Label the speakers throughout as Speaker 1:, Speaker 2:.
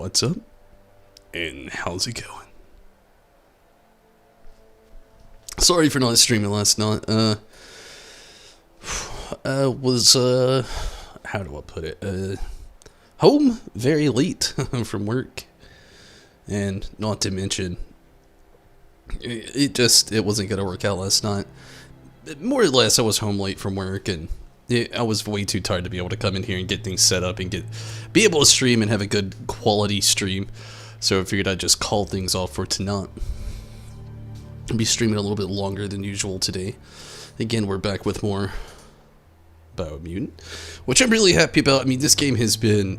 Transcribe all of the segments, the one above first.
Speaker 1: What's up? And how's it going? Sorry for not streaming last night. Was how do I put it? Home very late from work, and not to mention, it wasn't gonna work out last night. More or less, I was home late from work, and I was way too tired to be able to come in here and get things set up and be able to stream and have a good quality stream. So I figured I'd just call things off for tonight. I'll be streaming a little bit longer than usual today. Again, we're back with more Biomutant, which I'm really happy about. I mean, this game it's been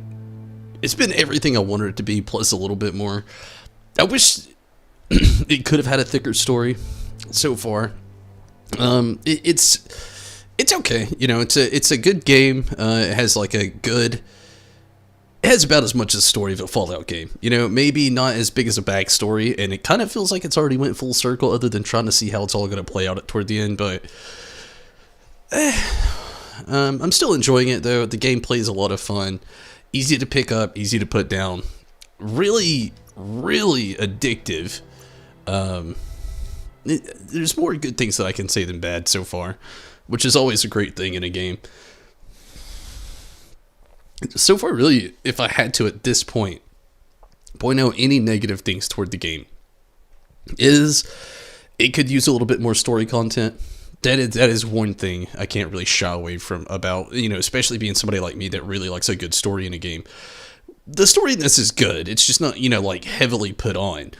Speaker 1: everything I wanted it to be, plus a little bit more. I wish it could have had a thicker story so far. It's okay, you know. It's a good game. It has it has about as much as the story of a Fallout game. You know, maybe not as big as a backstory, and it kind of feels like it's already went full circle, other than trying to see how it's all going to play out toward the end. But I'm still enjoying it though. The gameplay is a lot of fun, easy to pick up, easy to put down, really, really addictive. There's more good things that I can say than bad so far, which is always a great thing in a game. So far, really, if I had to at this point out any negative things toward the game, is it could use a little bit more story content. That is one thing I can't really shy away from about, you know, especially being somebody like me that really likes a good story in a game. The story in this is good. It's just not, you know, like heavily put on.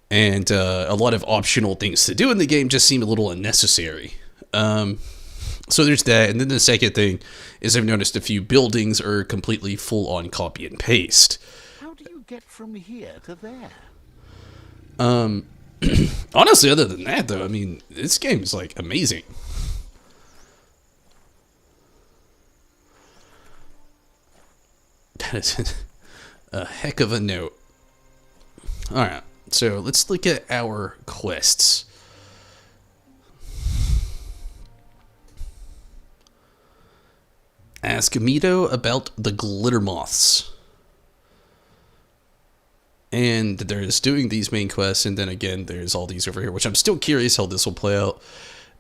Speaker 1: And a lot of optional things to do in the game just seem a little unnecessary. So there's that. And then the second thing is I've noticed a few buildings are completely full on copy and paste.
Speaker 2: How do you get from here to there?
Speaker 1: Honestly, other than that, though, I mean, this game is like amazing. That is a heck of a note. Alright, so let's look at our quests. Ask Mito about the Glittermoths. And there's doing these main quests, and then again, there's all these over here, which I'm still curious how this will play out.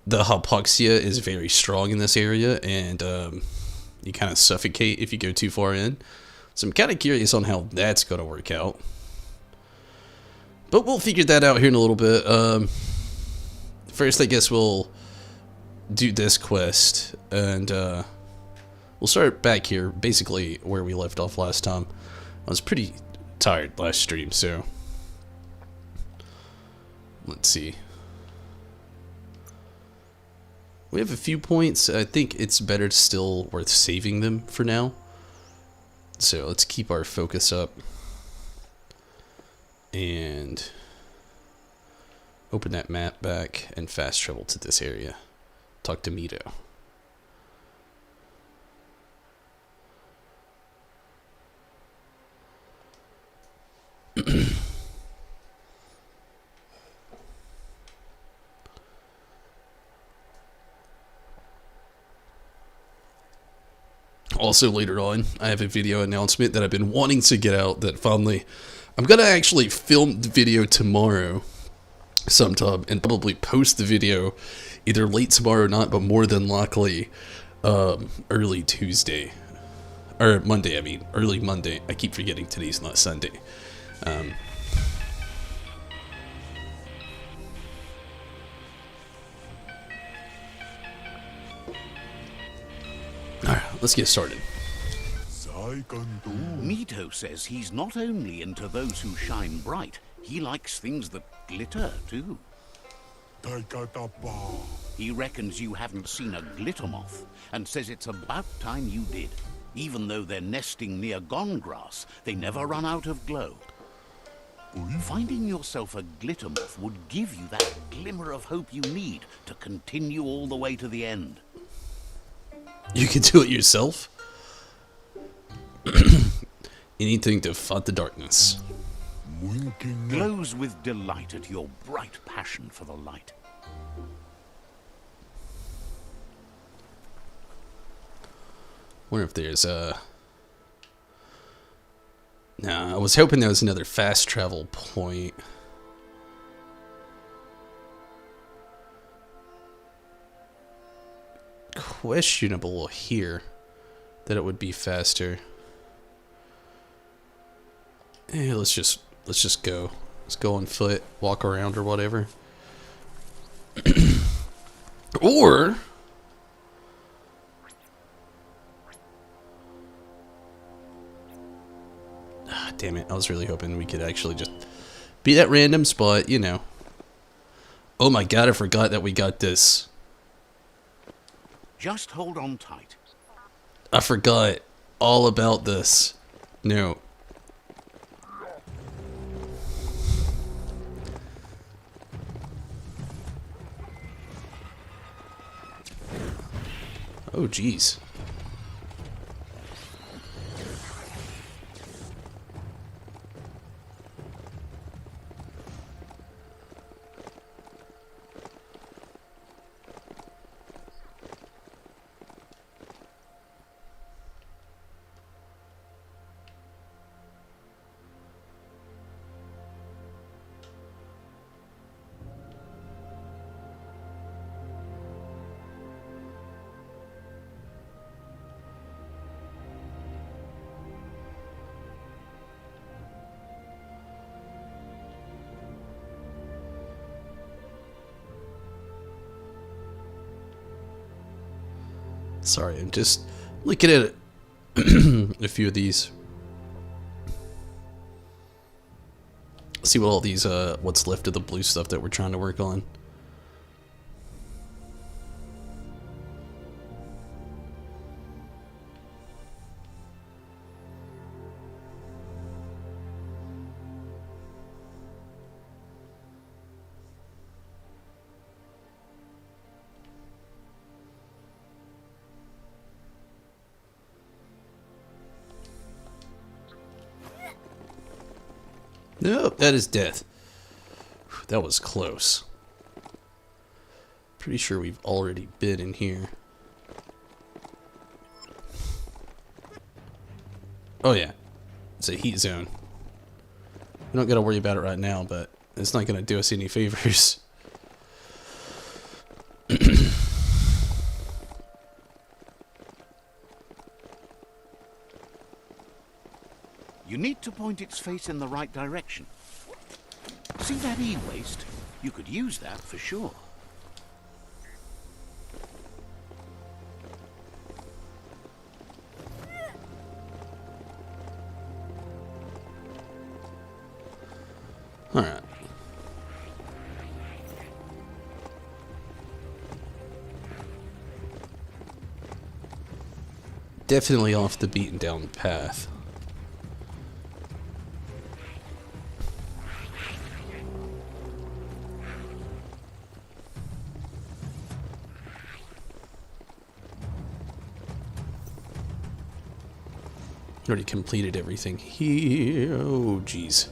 Speaker 1: The hypoxia is very strong in this area, and you kind of suffocate if you go too far in. So I'm kind of curious on how that's going to work out. But we'll figure that out here in a little bit. First, I guess we'll do this quest, and we'll start back here, basically where we left off last time. I was pretty tired last stream, so let's see. We have a few points. I think it's better still worth saving them for now. So let's keep our focus up and open that map back and fast travel to this area. Talk to Mito. Also later on, I have a video announcement that I've been wanting to get out that finally, I'm going to actually film the video tomorrow sometime and probably post the video either late tomorrow or not, but more than likely early Tuesday. Or Monday, I mean, early Monday. I keep forgetting today's not Sunday. Alright, let's get started.
Speaker 2: Mito says he's not only into those who shine bright, he likes things that glitter too. He reckons you haven't seen a glittermoth, and says it's about time you did. Even though they're nesting near gone grass, they never run out of glow. Finding yourself a glittermoth would give you that glimmer of hope you need to continue all the way to the end.
Speaker 1: You can do it yourself? Anything to fight the darkness.
Speaker 2: Glows with delight at your bright passion for the light.
Speaker 1: Wonder if there's Nah, I was hoping there was another fast travel point. Questionable here that it would be faster. Let's just go. Let's go on foot, walk around or whatever. Or damn it, I was really hoping we could actually just be that random spot, you know. Oh my god, I forgot that we got this.
Speaker 2: Just hold on tight.
Speaker 1: I forgot all about this. No. Oh, jeez. Sorry, I'm just looking at a few of these. See what all these, what's left of the blue stuff that we're trying to work on. Nope, that is death. That was close. Pretty sure we've already been in here. Oh yeah, it's a heat zone. We don't gotta worry about it right now, but it's not gonna do us any favors.
Speaker 2: You need to point its face in the right direction. See that e-waste? You could use that for sure.
Speaker 1: Alright. Definitely off the beaten down path. Already completed everything here. Oh, jeez.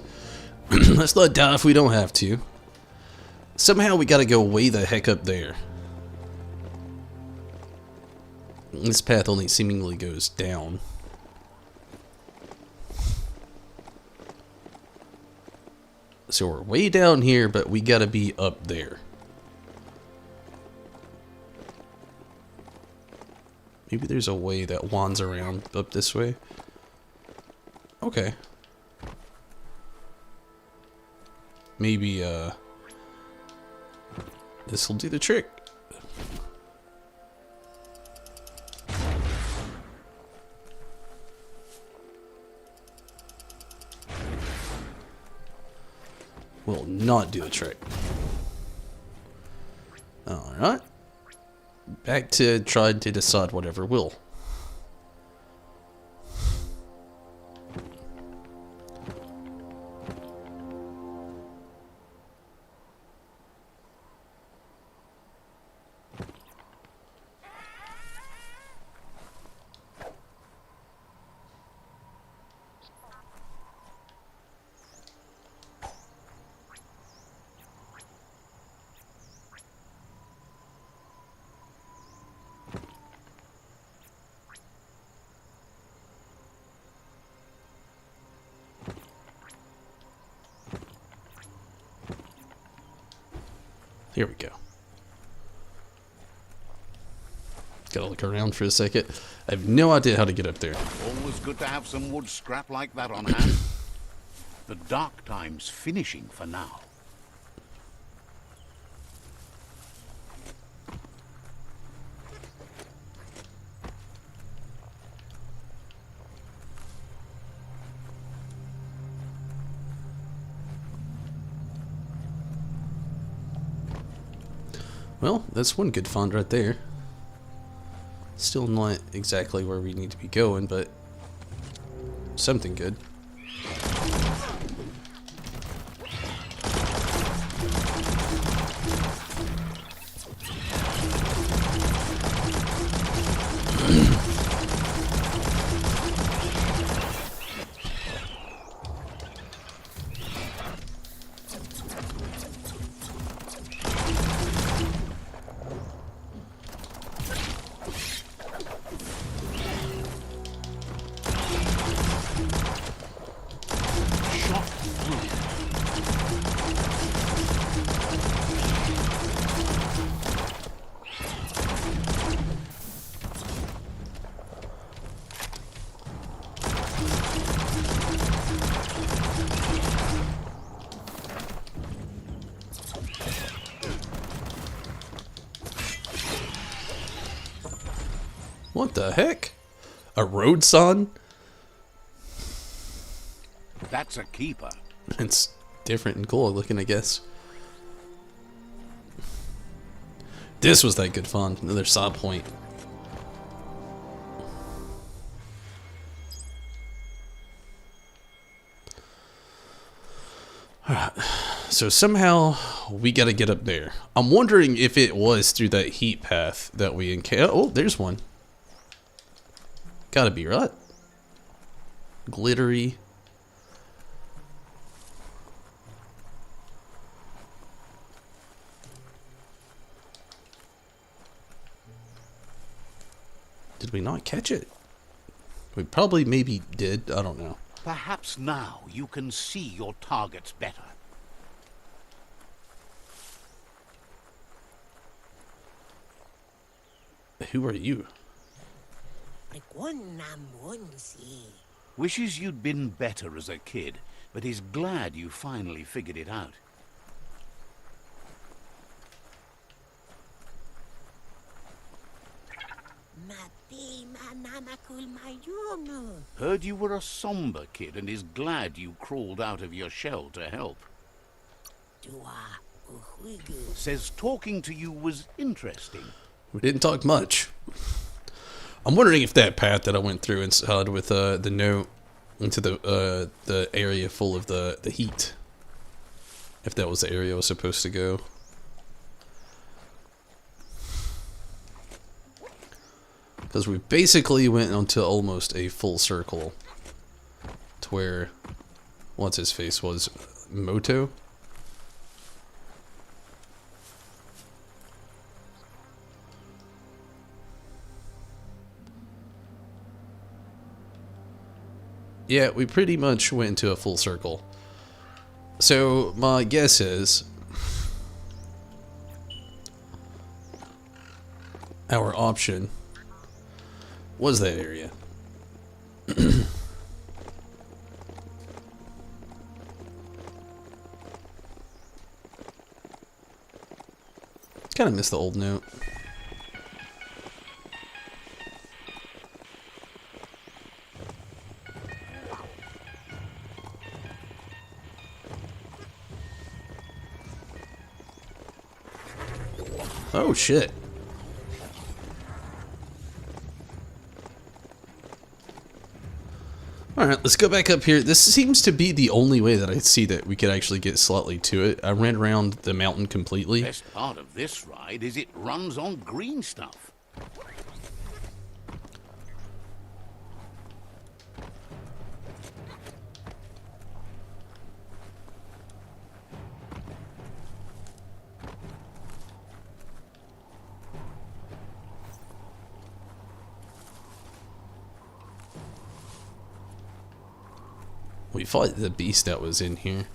Speaker 1: Let's not die if we don't have to. Somehow we gotta go way the heck up there. This path only seemingly goes down. So we're way down here, but we gotta be up there. Maybe there's a way that wands around up this way. Okay. Maybe, this'll do the trick. Will not do the trick. Alright. Back to trying to decide whatever will. Here we go. Gotta look around for a second. I have no idea how to get up there.
Speaker 2: Always good to have some wood scrap like that on hand. The dark time's finishing for now.
Speaker 1: Well, that's one good find right there. Still not exactly where we need to be going, but something good. What the heck? A road sign?
Speaker 2: That's a keeper.
Speaker 1: It's different and cool looking, I guess. This was that good fun. Another side point. Alright. So somehow we gotta get up there. I'm wondering if it was through that heat path that we encountered. Oh, there's one. Gotta be, right? Glittery. Did we not catch it? We probably maybe did. I don't know.
Speaker 2: Perhaps now you can see your targets better.
Speaker 1: Who are you?
Speaker 2: Wishes you'd been better as a kid, but is glad you finally figured it out. Heard you were a somber kid and is glad you crawled out of your shell to help. Says talking to you was interesting.
Speaker 1: We didn't talk much. I'm wondering if that path that I went through inside with the note into the area full of the heat, if that was the area I was supposed to go. Because we basically went onto almost a full circle to where, what's his face was, Moto? Yeah, we pretty much went into a full circle. So my guess is our option was that area. Kind of missed the old note. Oh shit. Alright, let's go back up here. This seems to be the only way that I see that we could actually get slightly to it. I ran around the mountain completely.
Speaker 2: The best part of this ride is it runs on green stuff.
Speaker 1: We fought the beast that was in here.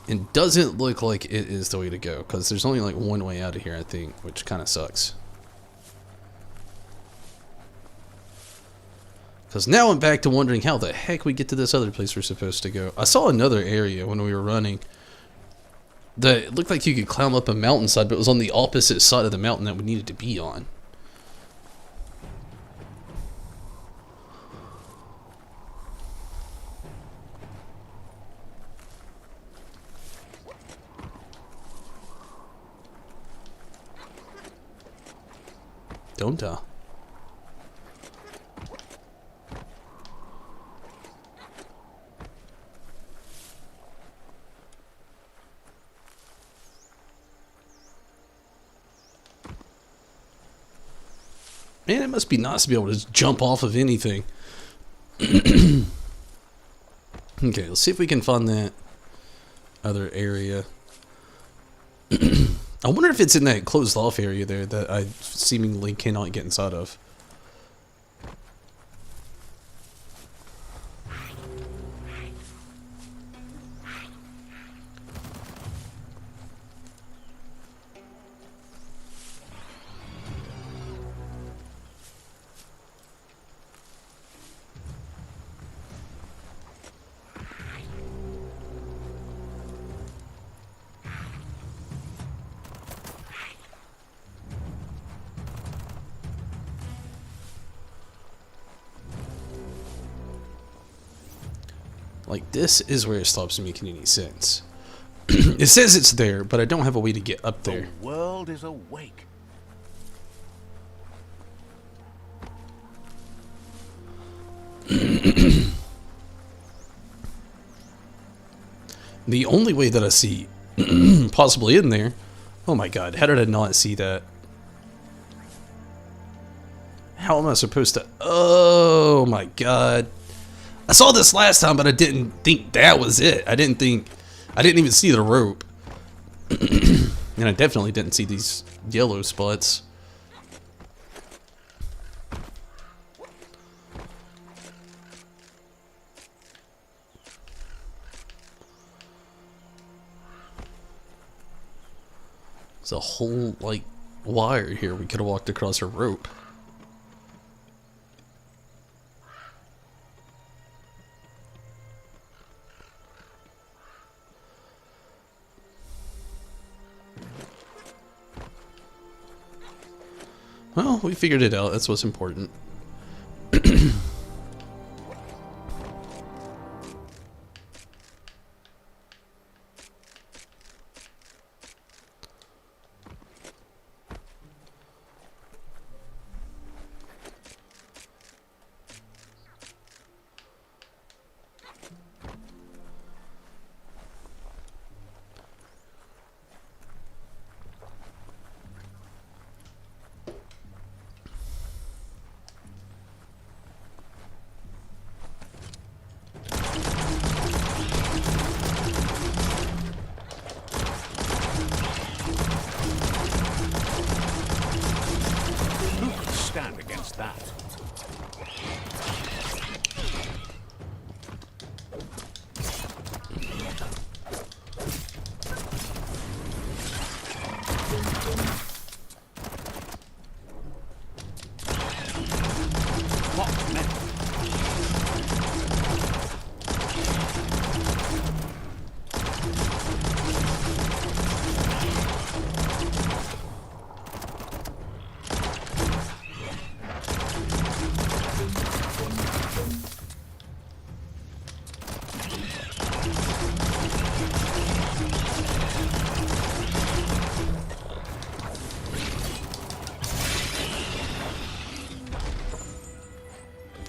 Speaker 1: And doesn't look like it is the way to go, because there's only like one way out of here, I think, which kind of sucks. Because now I'm back to wondering how the heck we get to this other place we're supposed to go. I saw another area when we were running that it looked like you could climb up a mountainside, but it was on the opposite side of the mountain that we needed to be on. Don't I? Man, it must be nice to be able to just jump off of anything. Okay, let's see if we can find that other area. I wonder if it's in that closed off area there that I seemingly cannot get inside of. Like, this is where it stops making any sense. It says it's there, but I don't have a way to get up there.
Speaker 2: The world is awake.
Speaker 1: The only way that I see possibly in there... Oh my god, how did I not see that? How am I supposed to... Oh my god. I saw this last time, but I didn't think that was it. I didn't even see the rope. And I definitely didn't see these yellow spots. There's a whole, like, wire here. We could have walked across a rope. Well, we figured it out. That's what's important.
Speaker 2: Stand against that. What meant?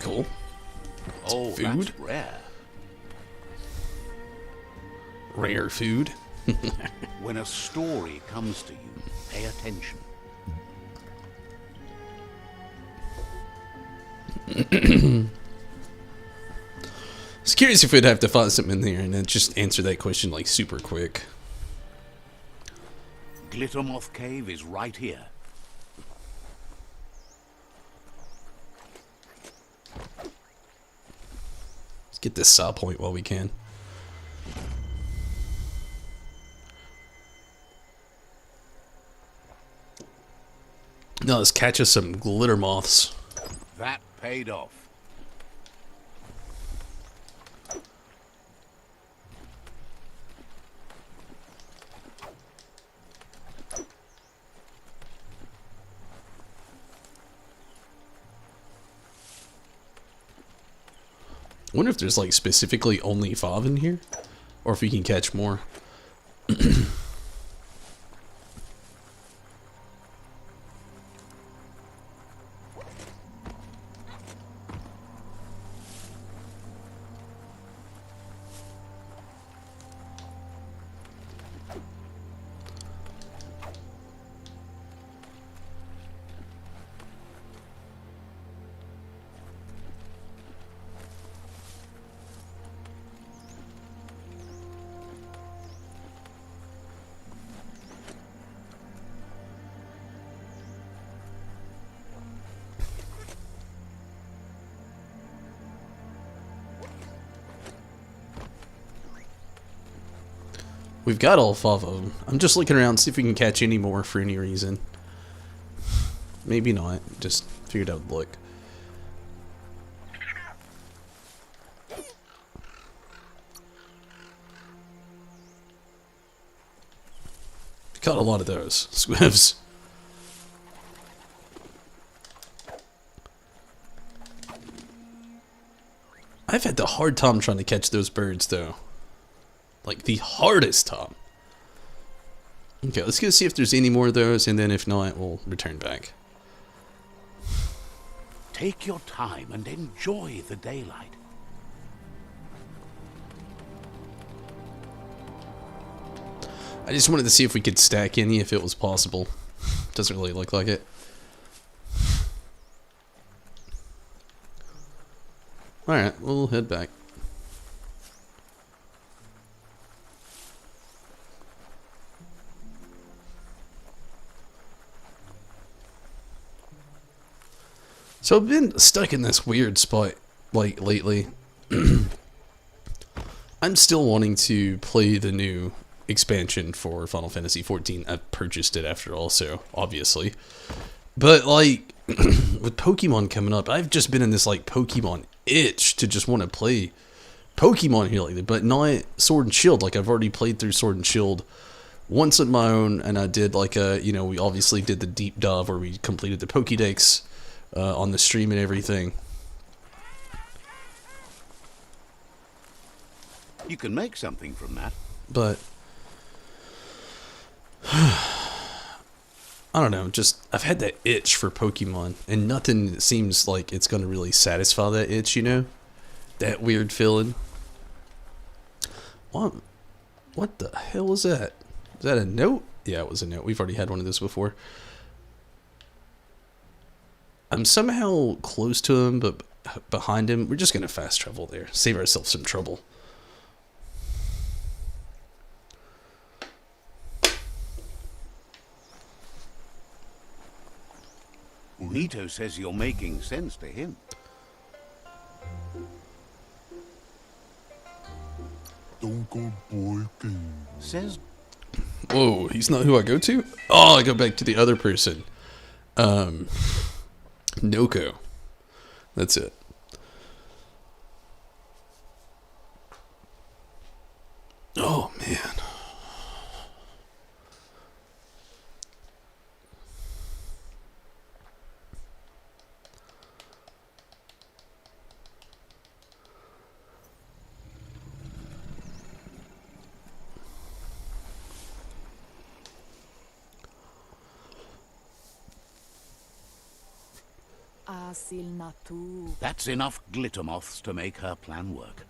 Speaker 1: Cool.
Speaker 2: Oh,
Speaker 1: food?
Speaker 2: that's rare.
Speaker 1: Rare food.
Speaker 2: When a story comes to you, pay attention.
Speaker 1: I was curious if we'd have to find something in there and then just answer that question like super quick.
Speaker 2: Glittermoth Cave is right here.
Speaker 1: Let's get this saw point while we can. Now let's catch us some glitter moths.
Speaker 2: That paid off.
Speaker 1: I wonder if there's like specifically only 5 in here, or if we can catch more. We've got all 5 of them. I'm just looking around to see if we can catch any more for any reason. Maybe not. Just figured I would look. Caught a lot of those squibs. I've had the hard time trying to catch those birds though. Like the hardest time. Okay, let's go see if there's any more of those, and then if not, we'll return back.
Speaker 2: Take your time and enjoy the daylight.
Speaker 1: I just wanted to see if we could stack any if it was possible. Doesn't really look like it. Alright, we'll head back. So I've been stuck in this weird spot, like, lately. I'm still wanting to play the new expansion for Final Fantasy XIV. I've purchased it after all, so obviously. But, like, with Pokemon coming up, I've just been in this, like, Pokemon itch to just want to play Pokemon here lately, but not Sword and Shield. Like, I've already played through Sword and Shield once on my own, and I did, like, we obviously did the deep dive where we completed the Pokédex on the stream and everything.
Speaker 2: You can make something from that.
Speaker 1: But I don't know, just I've had that itch for Pokemon, and nothing seems like it's going to really satisfy that itch, you know? That weird feeling. What the hell was that? Is that a note? Yeah, it was a note. We've already had one of those before. I'm somehow close to him, but behind him. We're just going to fast travel there. Save ourselves some trouble.
Speaker 2: Nito says you're making sense to him.
Speaker 3: Don't go boyking.
Speaker 2: Says...
Speaker 1: Whoa, he's not who I go to? Oh, I go back to the other person. Noko. That's it. Oh, man.
Speaker 2: That's enough glittermoths to make her plan work.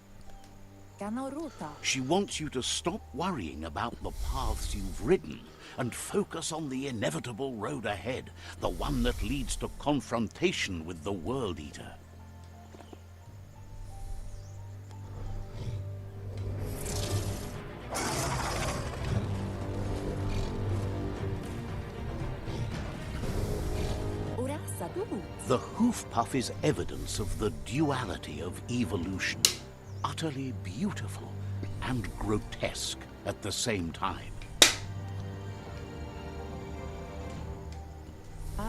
Speaker 2: She wants you to stop worrying about the paths you've ridden and focus on the inevitable road ahead, the one that leads to confrontation with the World Eater. The hoof puff is evidence of the duality of evolution, utterly beautiful and grotesque at the same time.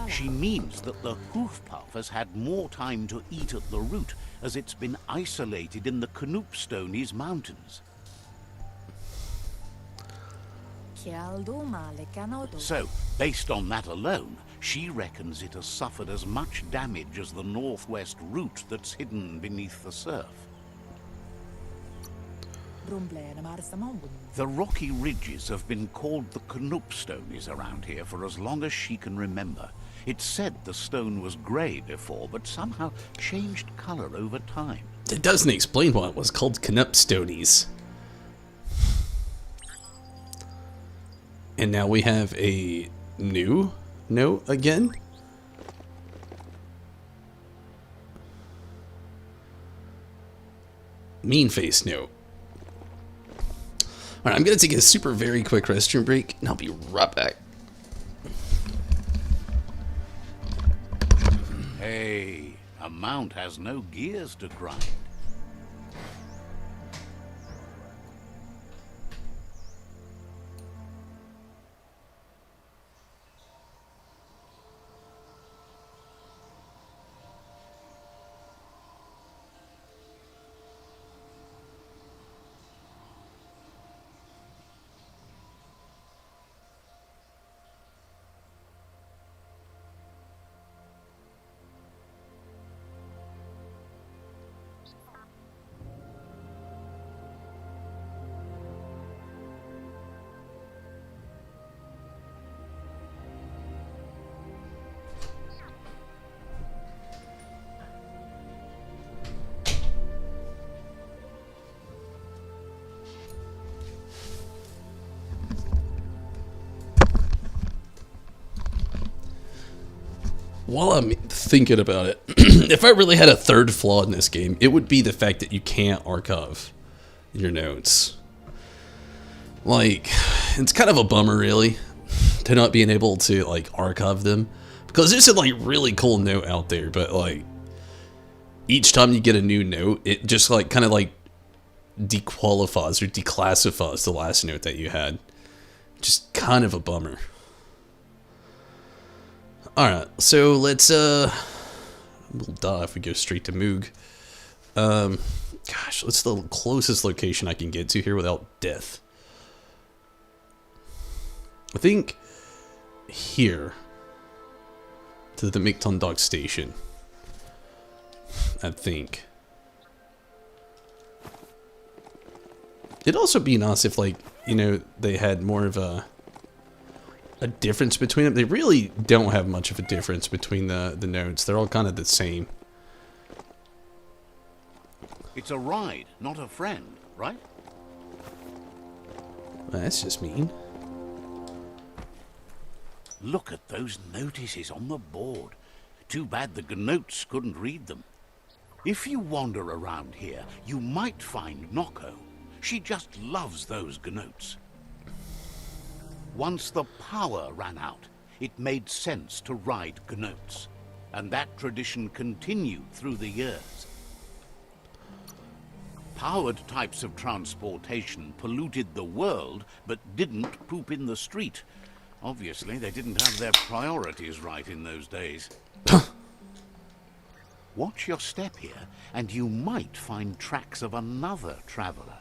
Speaker 2: She means that the hoof puff has had more time to eat at the root, as it's been isolated in the Knoopstonies mountains. So, based on that alone, she reckons it has suffered as much damage as the northwest root that's hidden beneath the surf. The rocky ridges have been called the Knoopstonies around here for as long as she can remember. It's said the stone was grey before, but somehow changed colour over time.
Speaker 1: It doesn't explain why it was called Knoopstonies. And now we have a new note again. Mean face note. Alright, I'm gonna take a super very quick restroom break, and I'll be right back.
Speaker 2: Hey, a mount has no gears to grind.
Speaker 1: While I'm thinking about it, if I really had a third flaw in this game, it would be the fact that you can't archive your notes. Like, it's kind of a bummer, really, to not being able to, like, archive them. Because there's a, like, really cool note out there, but, like, each time you get a new note, it just, like, kind of, like, dequalifies or declassifies the last note that you had. Just kind of a bummer. Alright, so let's, we'll die if we go straight to Moog. Gosh, what's the closest location I can get to here without death? I think here to the Mictondok station. I think. It'd also be nice if, like, you know, they had more of a difference between them. They really don't have much of a difference between the notes. They're all kind of the same.
Speaker 2: It's a ride, not a friend, right?
Speaker 1: Well, that's just mean.
Speaker 2: Look at those notices on the board. Too bad the Gnotes couldn't read them. If you wander around here, you might find Noko. She just loves those Gnotes. Once the power ran out, it made sense to ride Gnotes, and that tradition continued through the years. Powered types of transportation polluted the world, but didn't poop in the street. Obviously, they didn't have their priorities right in those days. Watch your step here, and you might find tracks of another traveler.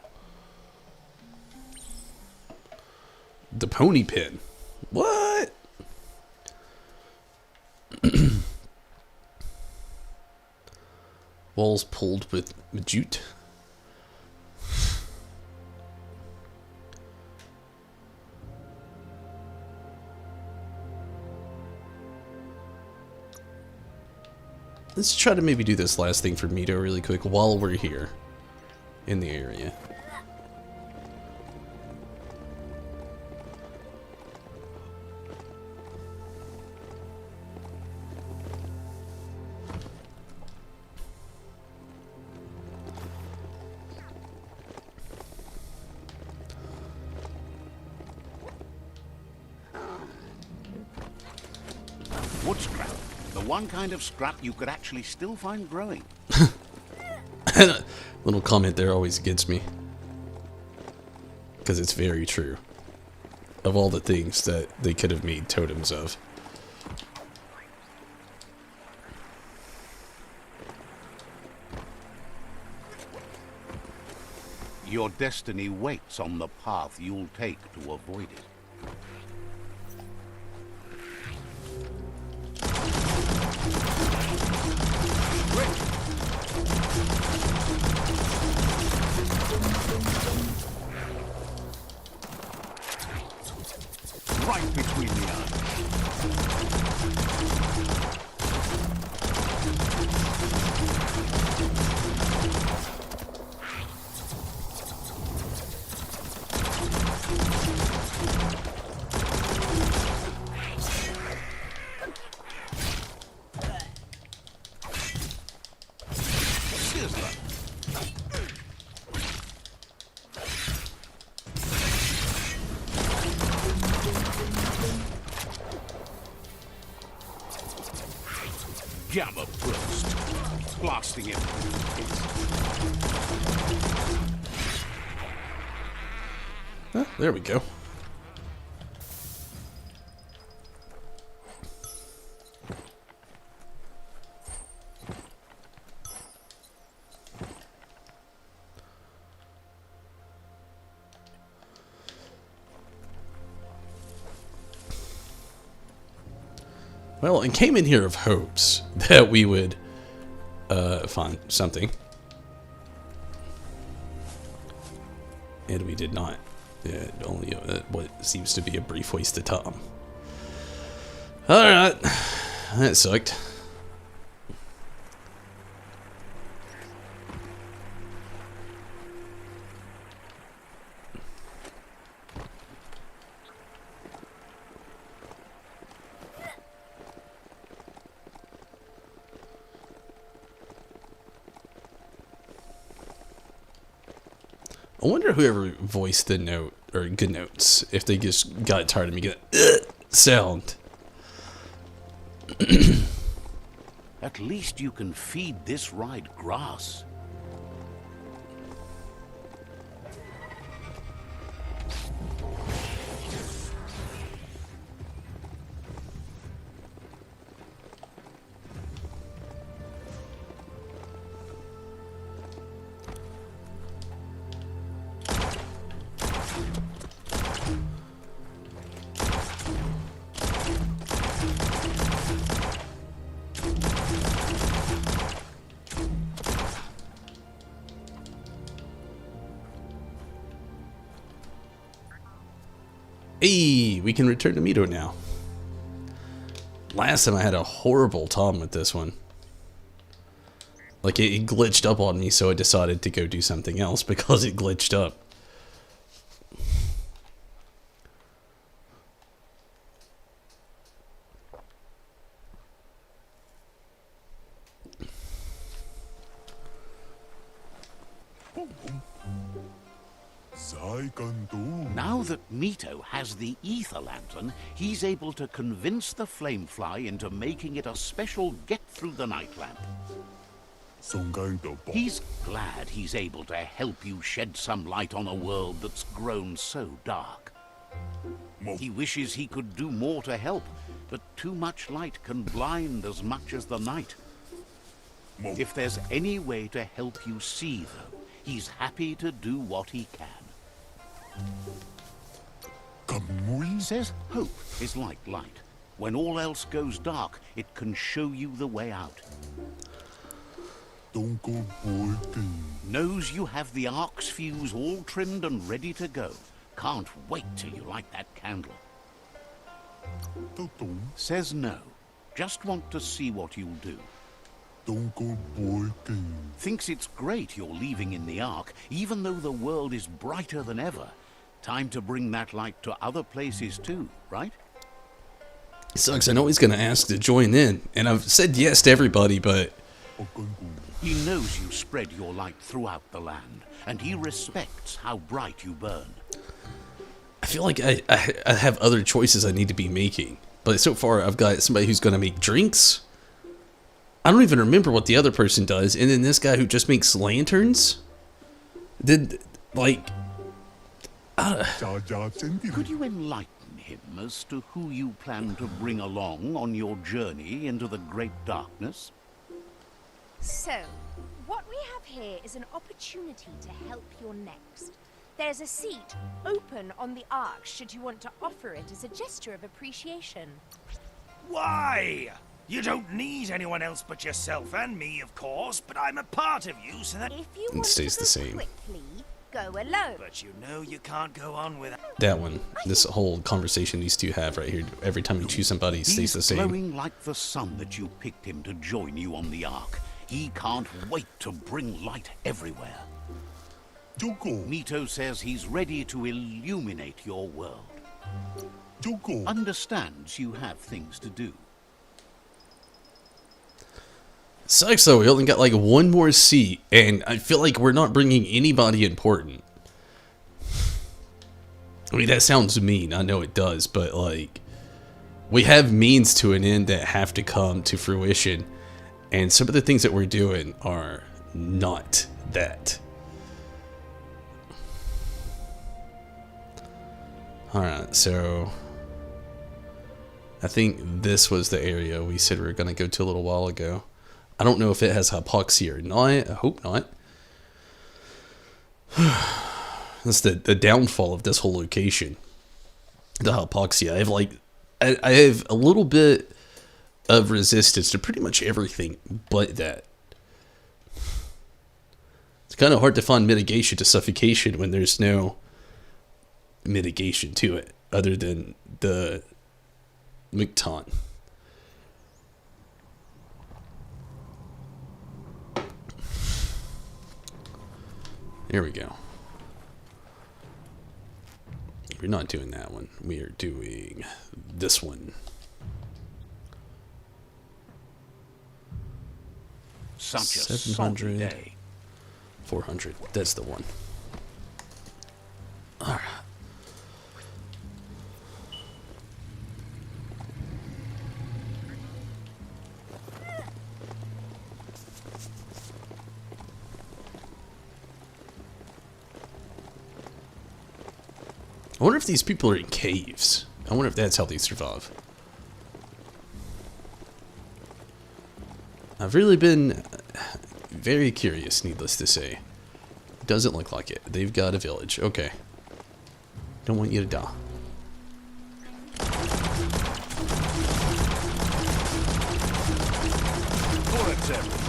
Speaker 1: The pony pin. What? Walls pulled with Majute. Let's try to maybe do this last thing for Mito really quick while we're here in the area.
Speaker 2: Wood scrap. The one kind of scrap you could actually still find growing.
Speaker 1: Little comment there always gets me. Because it's very true. Of all the things that they could have made totems of.
Speaker 2: Your destiny waits on the path you'll take to avoid it. Right between the eyes. Gamma burst, blasting him.
Speaker 1: There we go. Well, it came in here of hopes that we would find something. And we did not. It only what seems to be a brief waste of time. Alright. That sucked. I wonder whoever voiced the note, or good notes, if they just got tired of me getting sound.
Speaker 2: At least you can feed this ride grass.
Speaker 1: Hey, we can return to Mito now. Last time I had a horrible time with this one. Like, it glitched up on me, so I decided to go do something else because it glitched up.
Speaker 2: Now that Mito has the ether lantern, he's able to convince the flamefly into making it a special get-through-the-night lamp. He's glad he's able to help you shed some light on a world that's grown so dark. He wishes he could do more to help, but too much light can blind as much as the night. If there's any way to help you see, though, he's happy to do what he can. Says hope is like light. When all else goes dark, it can show you the way out. Knows you have the ark's fuse all trimmed and ready to go. Can't wait till you light that candle. Says no. Just want to see what you'll do. Thinks it's great you're leaving in the ark, even though the world is brighter than ever. Time to bring that light to other places too, right?
Speaker 1: It sucks. I know he's going to ask to join in, and I've said yes to everybody, but...
Speaker 2: He knows you spread your light throughout the land, and he respects how bright you burn.
Speaker 1: I feel like I have other choices I need to be making. But so far, I've got somebody who's going to make drinks. I don't even remember what the other person does. And then this guy who just makes lanterns. Did, like...
Speaker 2: Could you enlighten him as to who you plan to bring along on your journey into the great darkness?
Speaker 4: So, what we have here is an opportunity to help your next. There's a seat open on the ark should you want to offer it as a gesture of appreciation.
Speaker 5: Why? You don't need anyone else but yourself and me, of course, but I'm a part of you, so that...
Speaker 4: If you want
Speaker 1: stays
Speaker 4: to
Speaker 1: the
Speaker 4: go
Speaker 1: same.
Speaker 4: quickly, go alone.
Speaker 5: But you know you can't go on without...
Speaker 1: That one. This whole conversation these two have right here. Every time you choose somebody, it stays the
Speaker 2: He's
Speaker 1: same.
Speaker 2: glowing like the sun that you picked him to join you on the Ark. He can't wait to bring light everywhere.
Speaker 3: Joko,
Speaker 2: Nito says he's ready to illuminate your world.
Speaker 3: Joko.
Speaker 2: Understands you have things to do.
Speaker 1: Sucks though, we only got like one more seat, and I feel like we're not bringing anybody important. I mean, that sounds mean, I know it does, but like, we have means to an end that have to come to fruition, and some of the things that we're doing are not that. Alright, so I think this was the area we said we were going to go to a little while ago. I don't know if it has hypoxia or not. I hope not. That's the downfall of this whole location. The hypoxia. I have a little bit of resistance to pretty much everything but that. It's kind of hard to find mitigation to suffocation when there's no mitigation to it other than the mutant. Here we go. We're not doing that one. We are doing this one.
Speaker 2: Such a
Speaker 1: 700.
Speaker 2: salty day.
Speaker 1: 400. That's the one. Alright. I wonder if these people are in caves. I wonder if that's how they survive. I've really been very curious, needless to say. Doesn't look like it. They've got a village. Okay. Don't want you to die.
Speaker 5: Bullets everywhere.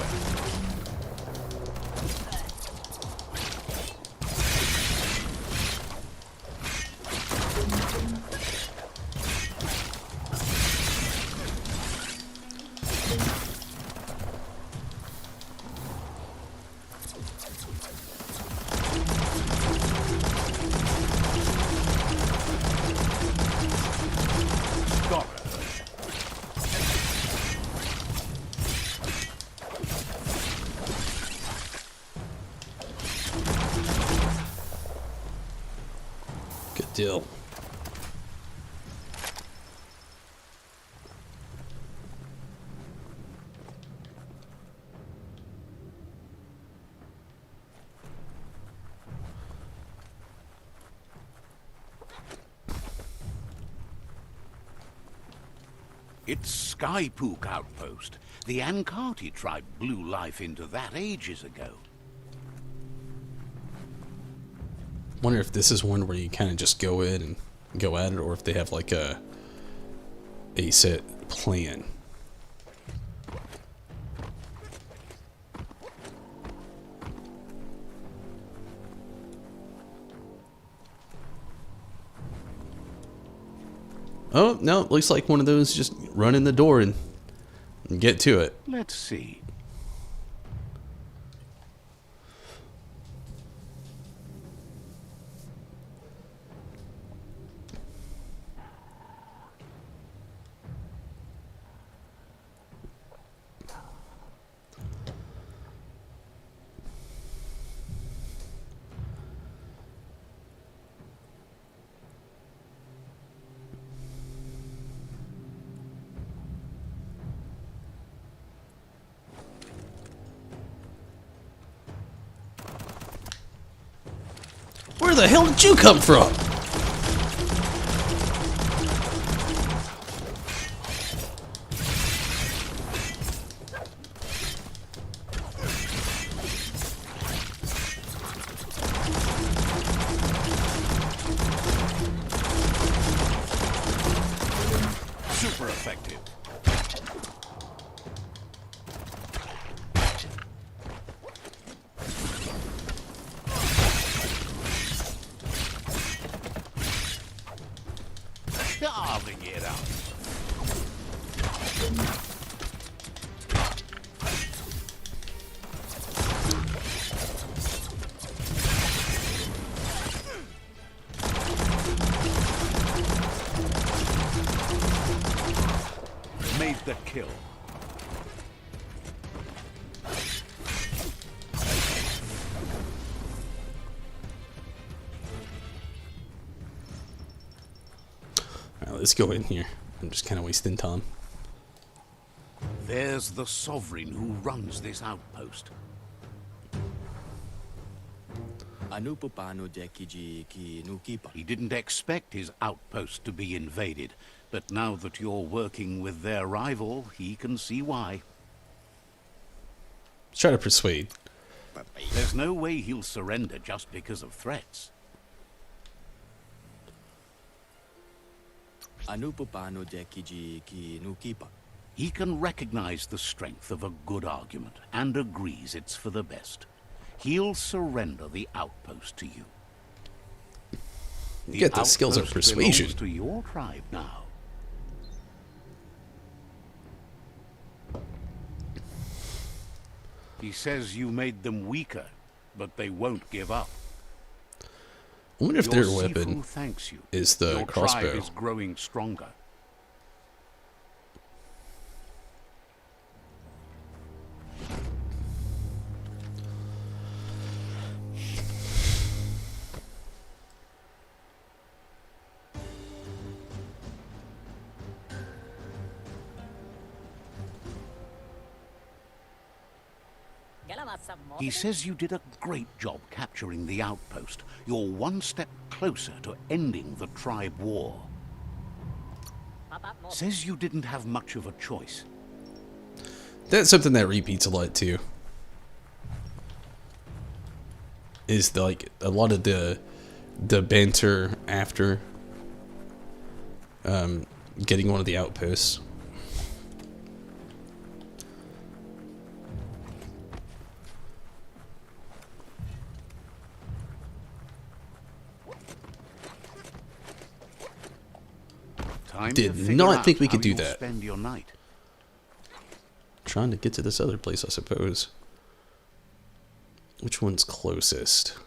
Speaker 1: Good deal.
Speaker 2: It's Skypook Outpost. The Ankati tribe blew life into that ages ago.
Speaker 1: Wonder if this is one where you kind of just go in and go at it, or if they have like a set plan. Oh, no, looks like one of those just run in the door and get to it.
Speaker 2: Let's see.
Speaker 1: Where the hell did you come from?
Speaker 2: the kill.
Speaker 1: Alright, let's go in here. I'm just kind of wasting time.
Speaker 2: There's the sovereign who runs this outpost. He didn't expect his outpost to be invaded, but now that you're working with their rival, he can see why.
Speaker 1: Let's try to persuade.
Speaker 2: There's no way he'll surrender just because of threats. He can recognize the strength of a good argument and agrees it's for the best. He'll surrender the outpost to you.
Speaker 1: You get the skills of
Speaker 2: outpost
Speaker 1: persuasion.
Speaker 2: belongs to your tribe now. He says you made them weaker, but they won't give up.
Speaker 1: I wonder if
Speaker 2: Your
Speaker 1: their weapon
Speaker 2: Sifu thanks you.
Speaker 1: is the
Speaker 2: Your
Speaker 1: crossbow.
Speaker 2: tribe is growing stronger. He says you did a great job capturing the outpost. You're one step closer to ending the tribe war. Says you didn't have much of a choice.
Speaker 1: That's something that repeats a lot too. Is like a lot of the banter after getting one of the outposts.
Speaker 2: Time
Speaker 1: Did
Speaker 2: to figure
Speaker 1: not
Speaker 2: out
Speaker 1: think we
Speaker 2: how
Speaker 1: could do
Speaker 2: you'll
Speaker 1: that.
Speaker 2: Spend your night.
Speaker 1: Trying to get to this other place, I suppose. Which one's closest?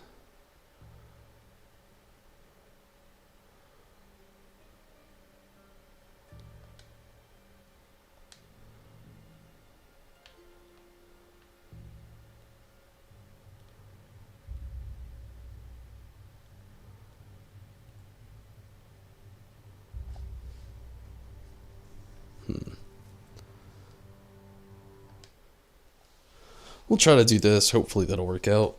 Speaker 1: We'll try to do this. Hopefully that'll work out.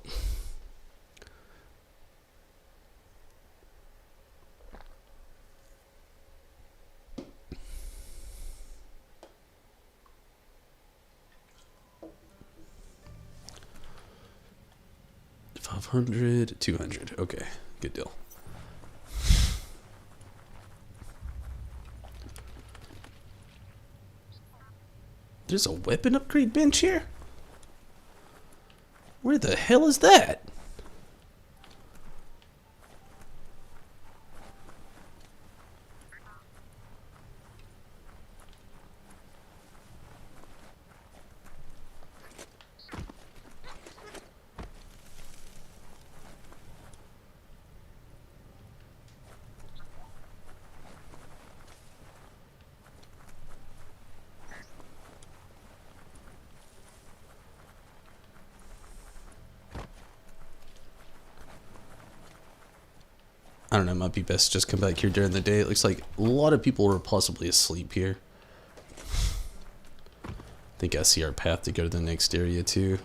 Speaker 1: $500, $200. Okay, good deal. There's a weapon upgrade bench here? Where the hell is that? I don't know, it might be best to just come back here during the day. It looks like a lot of people are possibly asleep here. I think I see our path to go to the next area too.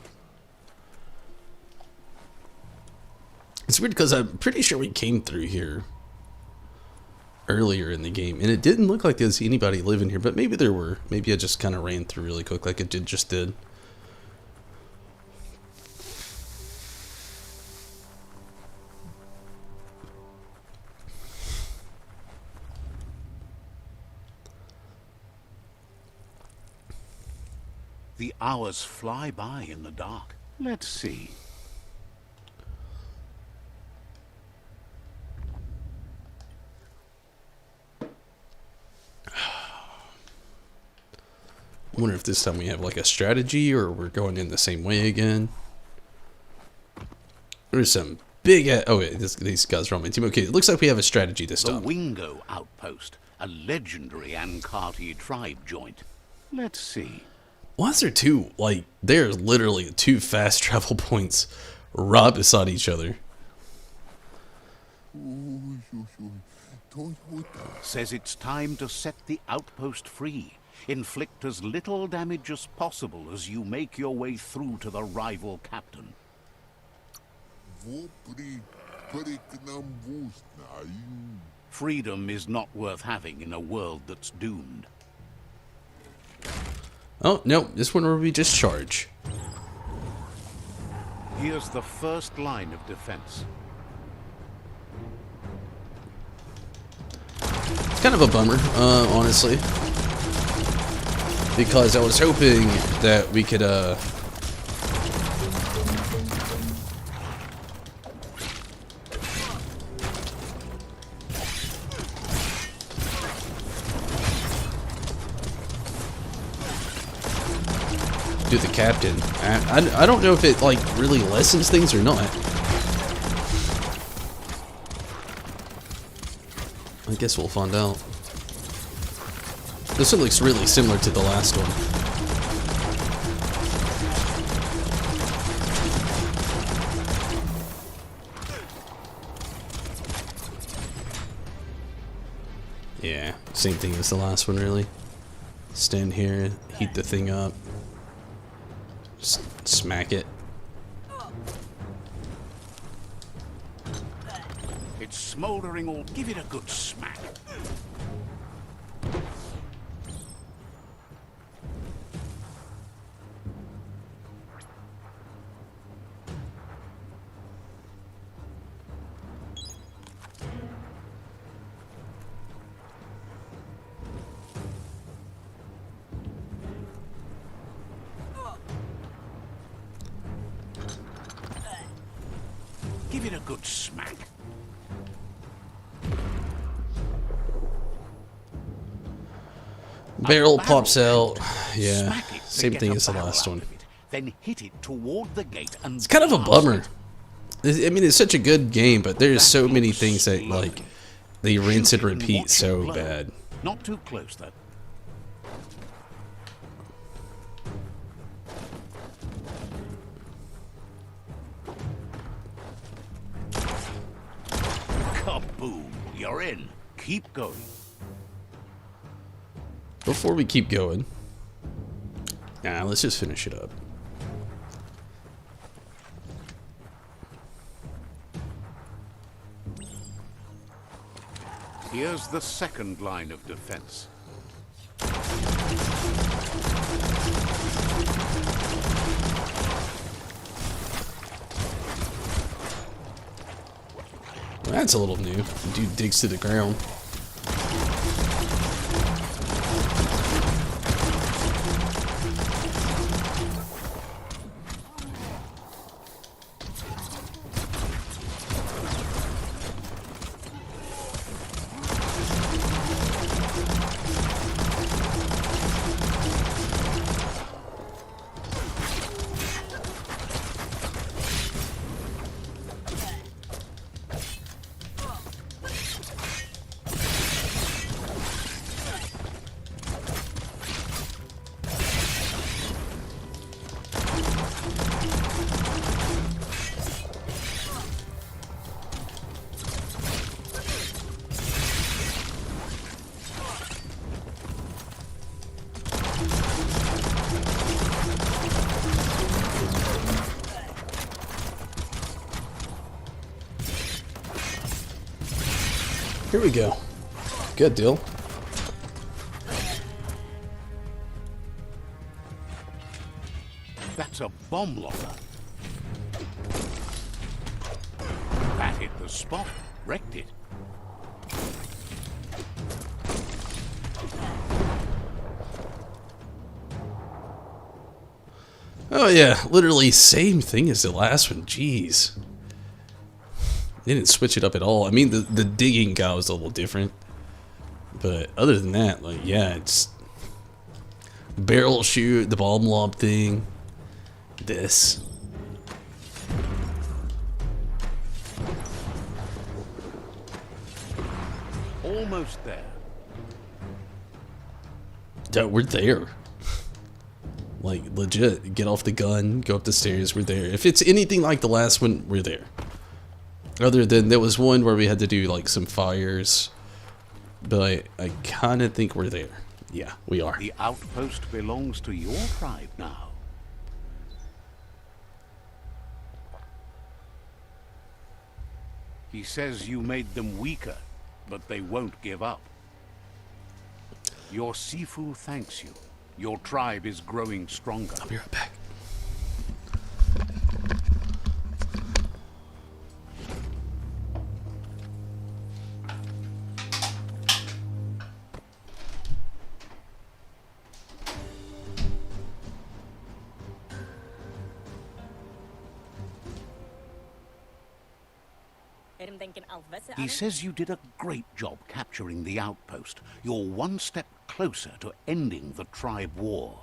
Speaker 1: It's weird because I'm pretty sure we came through here earlier in the game, and it didn't look like there was anybody living here, but maybe there were. Maybe I just kind of ran through really quick like it just did.
Speaker 2: The hours fly by in the dark. Let's see.
Speaker 1: I wonder if this time we have like a strategy or we're going in the same way again. There's some big... oh, wait, these guys are on my team. Okay, it looks like we have a strategy this
Speaker 2: The
Speaker 1: time.
Speaker 2: Wingo Outpost, a legendary Ankati tribe joint. Let's see.
Speaker 1: Why is there two? Like, there's literally two fast travel points right beside each other.
Speaker 2: Says it's time to set the outpost free. Inflict as little damage as possible as you make your way through to the rival captain. Freedom is not worth having in a world that's doomed.
Speaker 1: Oh, no, this one where we just charge.
Speaker 2: Here's the first line of defense.
Speaker 1: It's kind of a bummer, honestly. Because I was hoping that we could, do the captain. I don't know if it, like, really lessens things or not. I guess we'll find out. This one looks really similar to the last one. Yeah, same thing as the last one, really. Stand here, heat the thing up. Just smack it.
Speaker 2: It's smoldering, or give it a good smack. Give it a good smack.
Speaker 1: Barrel pops out. Yeah,
Speaker 2: Smack it to
Speaker 1: same
Speaker 2: get
Speaker 1: thing
Speaker 2: a
Speaker 1: as the
Speaker 2: barrel
Speaker 1: last
Speaker 2: out
Speaker 1: one.
Speaker 2: of it, then hit it toward the gate and
Speaker 1: It's kind of a
Speaker 2: blast
Speaker 1: bummer.
Speaker 2: it.
Speaker 1: I mean, it's such a good game, but there's so
Speaker 2: That
Speaker 1: many
Speaker 2: looks
Speaker 1: things that,
Speaker 2: slow.
Speaker 1: like, they rinse and
Speaker 2: Shoot it and
Speaker 1: repeat
Speaker 2: watch it
Speaker 1: so
Speaker 2: blow.
Speaker 1: bad.
Speaker 2: Not too close, though. Kaboom! You're in. Keep going.
Speaker 1: Before we keep going, let's just finish it up.
Speaker 2: Here's the second line of defense.
Speaker 1: That's a little new. The dude digs to the ground. Here we go. Good deal.
Speaker 2: That's a bomb locker. That hit the spot. Wrecked it.
Speaker 1: Oh yeah, literally same thing as the last one. Jeez. They didn't switch it up at all. I mean, the digging guy was a little different. But other than that, like, yeah, it's barrel shoot, the bomb lob thing, this.
Speaker 2: Almost there.
Speaker 1: Yeah, we're there. Like, legit, get off the gun, go up the stairs, we're there. If it's anything like the last one, we're there. Other than, there was one where we had to do, like, some fires. But I kind of think we're there. Yeah, we are.
Speaker 2: The outpost belongs to your tribe now. He says you made them weaker, but they won't give up. Your Sifu thanks you. Your tribe is growing stronger.
Speaker 1: I'll be right back.
Speaker 2: He says you did a great job capturing the outpost. You're one step closer to ending the tribe war.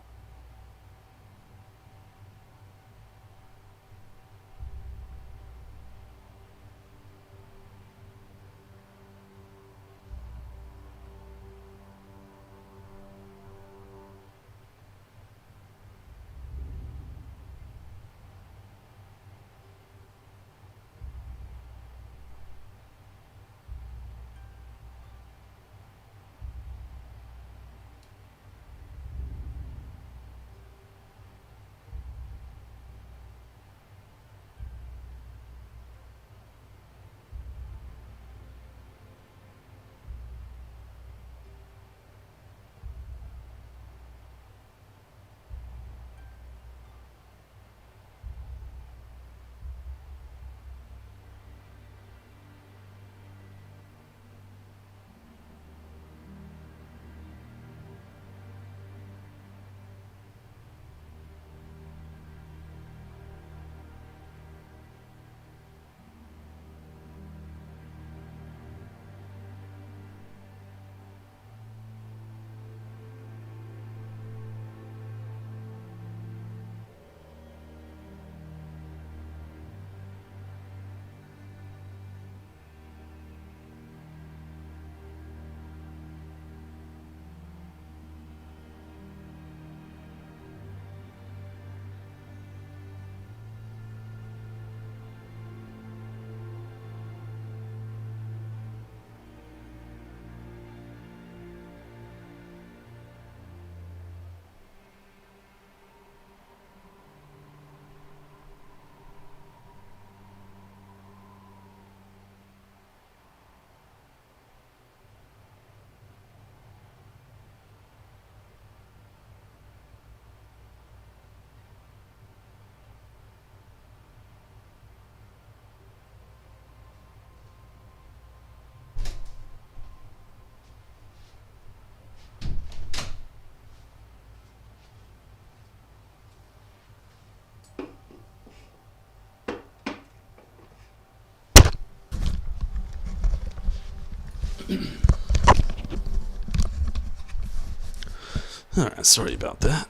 Speaker 1: Alright, sorry about that.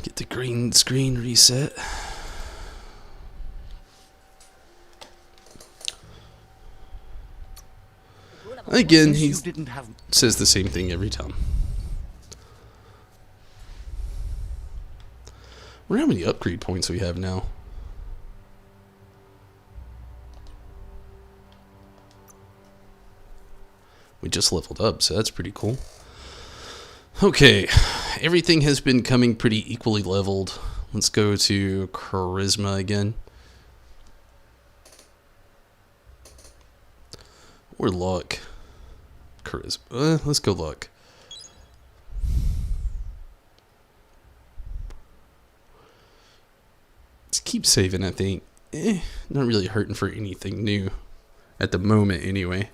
Speaker 1: Get the green screen reset. Again, he says the same thing every time. I wonder how many upgrade points we have now. We just leveled up, so that's pretty cool. Okay, everything has been coming pretty equally leveled. Let's go to Charisma again. Or Luck. Charisma. Let's go Luck. Let's keep saving, I think. Not really hurting for anything new. At the moment, anyway.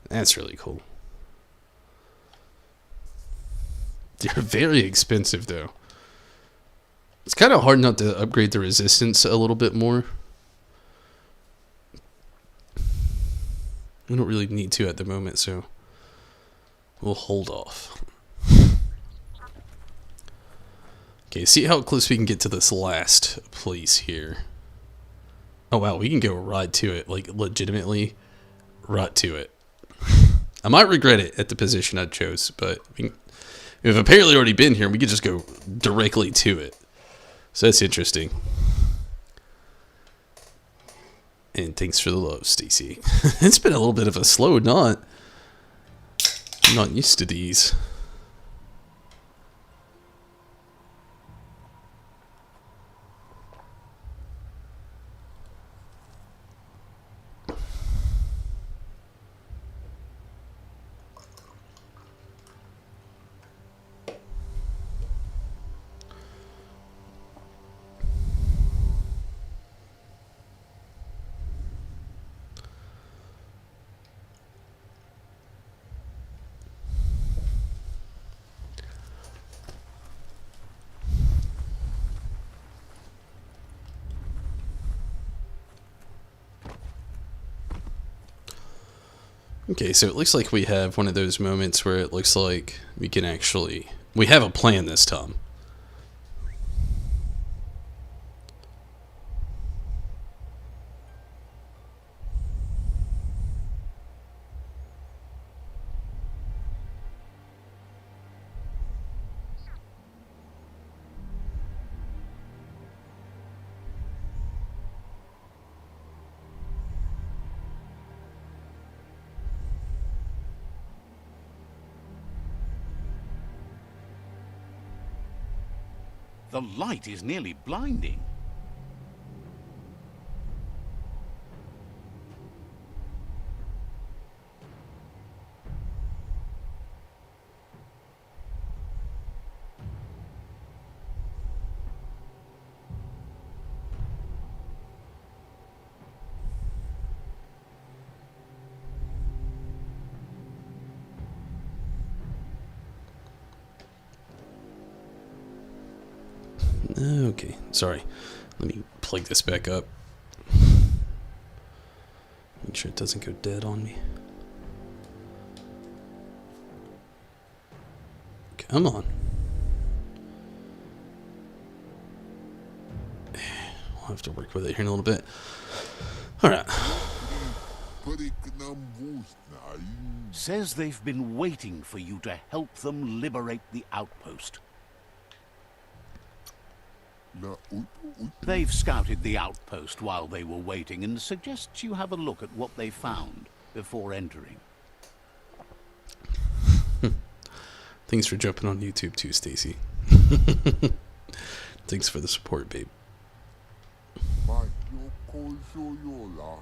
Speaker 1: That's really cool. They're very expensive, though. It's kind of hard not to upgrade the resistance a little bit more. We don't really need to at the moment, so we'll hold off. Okay, see how close we can get to this last place here. Oh wow, we can go right to it, like legitimately right to it. I might regret it at the position I chose, but we've apparently already been here, and we could just go directly to it. So that's interesting. And thanks for the love, Stacy. It's been a little bit of a slow knot. I'm not used to these. Okay, so it looks like we have one of those moments where it looks like we can actually... We have a plan this time.
Speaker 2: The light is nearly blinding.
Speaker 1: Okay, sorry. Let me plug this back up. Make sure it doesn't go dead on me. Come on. We'll have to work with it here in a little bit. Alright.
Speaker 2: Says they've been waiting for you to help them liberate the outpost. They've scouted the outpost while they were waiting and suggests you have a look at what they found before entering.
Speaker 1: Thanks for jumping on YouTube too, Stacy. Thanks for the support, babe.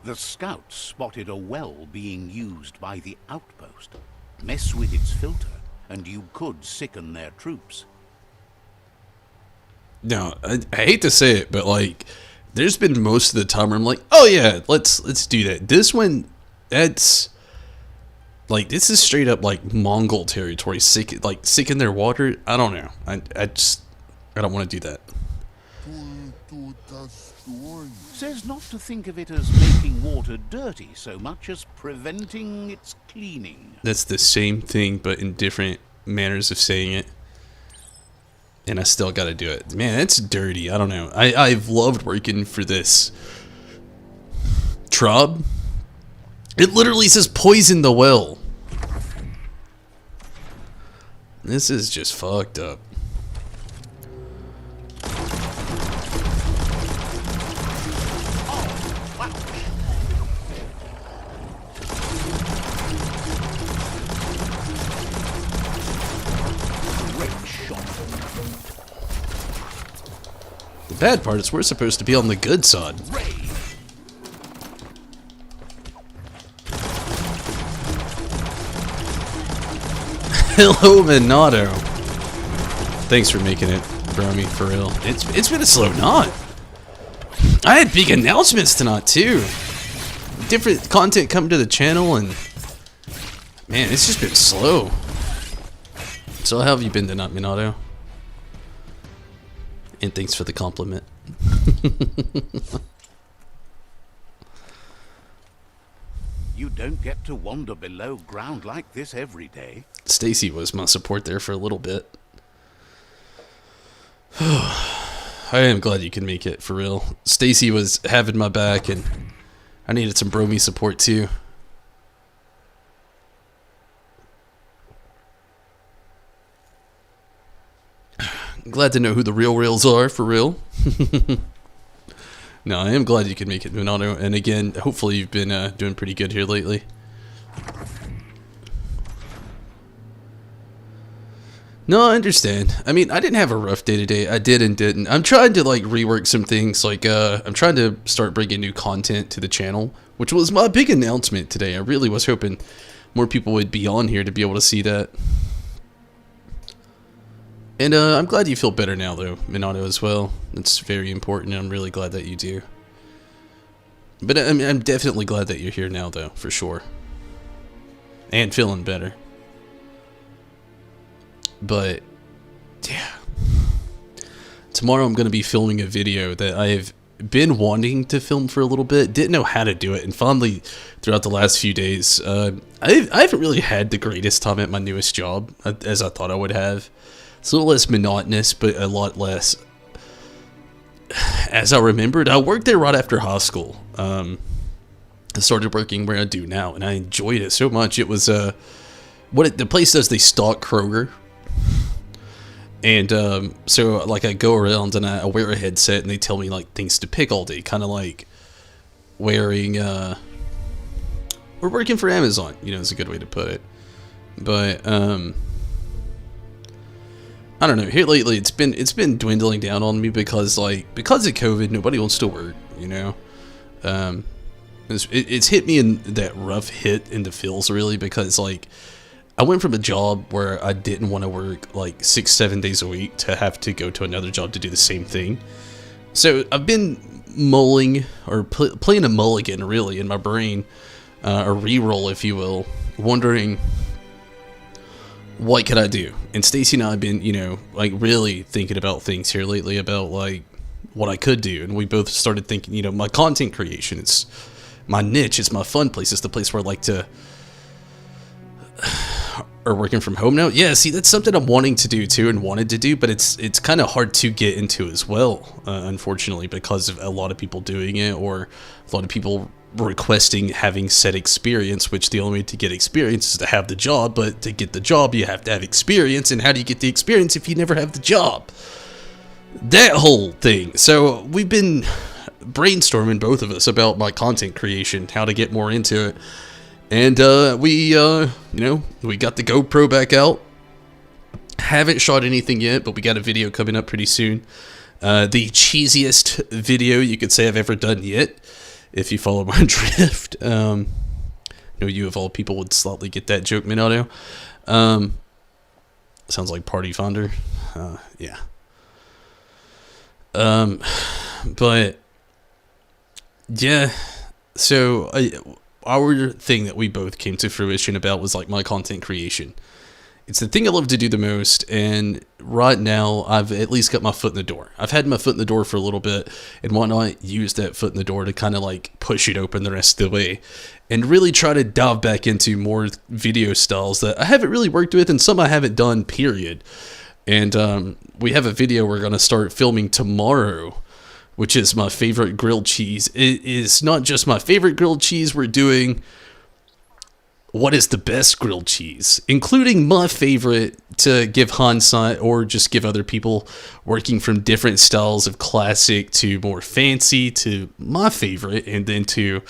Speaker 2: The scouts spotted a well being used by the outpost. Mess with its filter, and you could sicken their troops.
Speaker 1: Now, I hate to say it, but like, there's been most of the time where I'm like, oh yeah, let's do that. This one, that's like, this is straight up like Mongol territory. Sick in their water. I don't know. I don't want to do that.
Speaker 2: Says not to think of it as making water dirty so much as preventing its cleaning.
Speaker 1: That's the same thing, but in different manners of saying it. And I still gotta do it. Man, it's dirty. I don't know. I've loved working for this Trub. It literally says poison the well. This is just fucked up. The bad part is we're supposed to be on the good side.
Speaker 2: Ray
Speaker 1: Hello, Minato. Thanks for making it, Bromy, for real. It's been a slow knot. I had big announcements tonight, too. Different content coming to the channel, and man, it's just been slow. So how have you been tonight, Minato? And thanks for the compliment.
Speaker 2: You don't get to wander below ground like this every day.
Speaker 1: Stacy was my support there for a little bit. I am glad you can make it, for real. Stacy was having my back, and I needed some Bromy support too. Glad to know who the real reals are, for real. No, I am glad you can make it, Minato. And again, hopefully you've been doing pretty good here lately. No, I understand. I mean, I didn't have a rough day today. I did and didn't. I'm trying to, like, rework some things. Like, I'm trying to start bringing new content to the channel, which was my big announcement today. I really was hoping more people would be on here to be able to see that. And I'm glad you feel better now, though, Minato, as well. It's very important, and I'm really glad that you do. But I'm definitely glad that you're here now, though, for sure. And feeling better. But, yeah. Tomorrow I'm going to be filming a video that I've been wanting to film for a little bit. Didn't know how to do it, and finally, throughout the last few days, I haven't really had the greatest time at my newest job, as I thought I would have. It's a little less monotonous, but a lot less. As I remembered, I worked there right after high school. I started working where I do now, and I enjoyed it so much. It was the place does, they stock Kroger, and so like I go around and I wear a headset, and they tell me like things to pick all day, kind of like wearing. We're working for Amazon, you know, is a good way to put it, but I don't know. Here lately, it's been dwindling down on me because of COVID, nobody wants to work. You know, it's hit me in that rough hit in the feels really, because like I went from a job where I didn't want to work like 6-7 days a week to have to go to another job to do the same thing. So I've been mulling or playing a mulligan really in my brain, a reroll if you will, wondering, what could I do? And Stacy and I have been, you know, like really thinking about things here lately about like what I could do. And we both started thinking, you know, my content creation, it's my niche, it's my fun place, it's the place where I like to, or working from home now. Yeah, see, that's something I'm wanting to do too and wanted to do, but it's kind of hard to get into as well, unfortunately, because of a lot of people doing it, or a lot of people requesting having said experience, which the only way to get experience is to have the job, but to get the job you have to have experience, and how do you get the experience if you never have the job? That whole thing. So we've been brainstorming, both of us, about my content creation, how to get more into it, and we got the GoPro back out. Haven't shot anything yet, but we got a video coming up pretty soon. The cheesiest video you could say I've ever done yet, if you follow my drift. I know you of all people would slightly get that joke, Minato. Sounds like Party Founder. Yeah. But yeah, so our thing that we both came to fruition about was like my content creation. It's the thing I love to do the most, and right now I've at least got my foot in the door. I've had my foot in the door for a little bit, and why not use that foot in the door to kind of like push it open the rest of the way, and really try to dive back into more video styles that I haven't really worked with, and some I haven't done, period. And we have a video we're going to start filming tomorrow, which is my favorite grilled cheese. It is not just my favorite grilled cheese, we're doing what is the best grilled cheese, including my favorite, to give hindsight or just give other people, working from different styles of classic to more fancy to my favorite, and then to,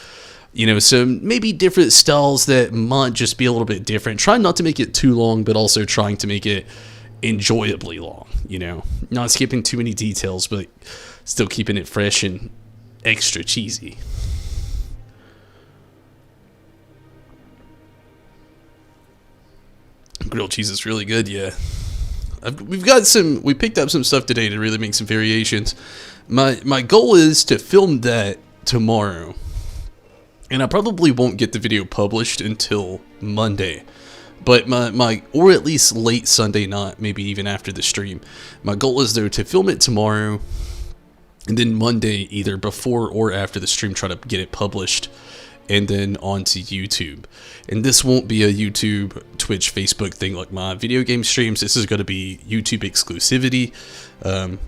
Speaker 1: you know, some maybe different styles that might just be a little bit different. Trying not to make it too long, but also trying to make it enjoyably long, you know, not skipping too many details, but still keeping it fresh and extra cheesy. grilled cheese is really good, yeah. We picked up some stuff today to really make some variations. My goal is to film that tomorrow. And I probably won't get the video published until Monday. But or at least late Sunday night, maybe even after the stream. My goal is, though, to film it tomorrow, and then Monday, either before or after the stream, try to get it published, and then onto YouTube. And this won't be a YouTube, Twitch, Facebook thing like my video game streams. This is going to be YouTube exclusivity.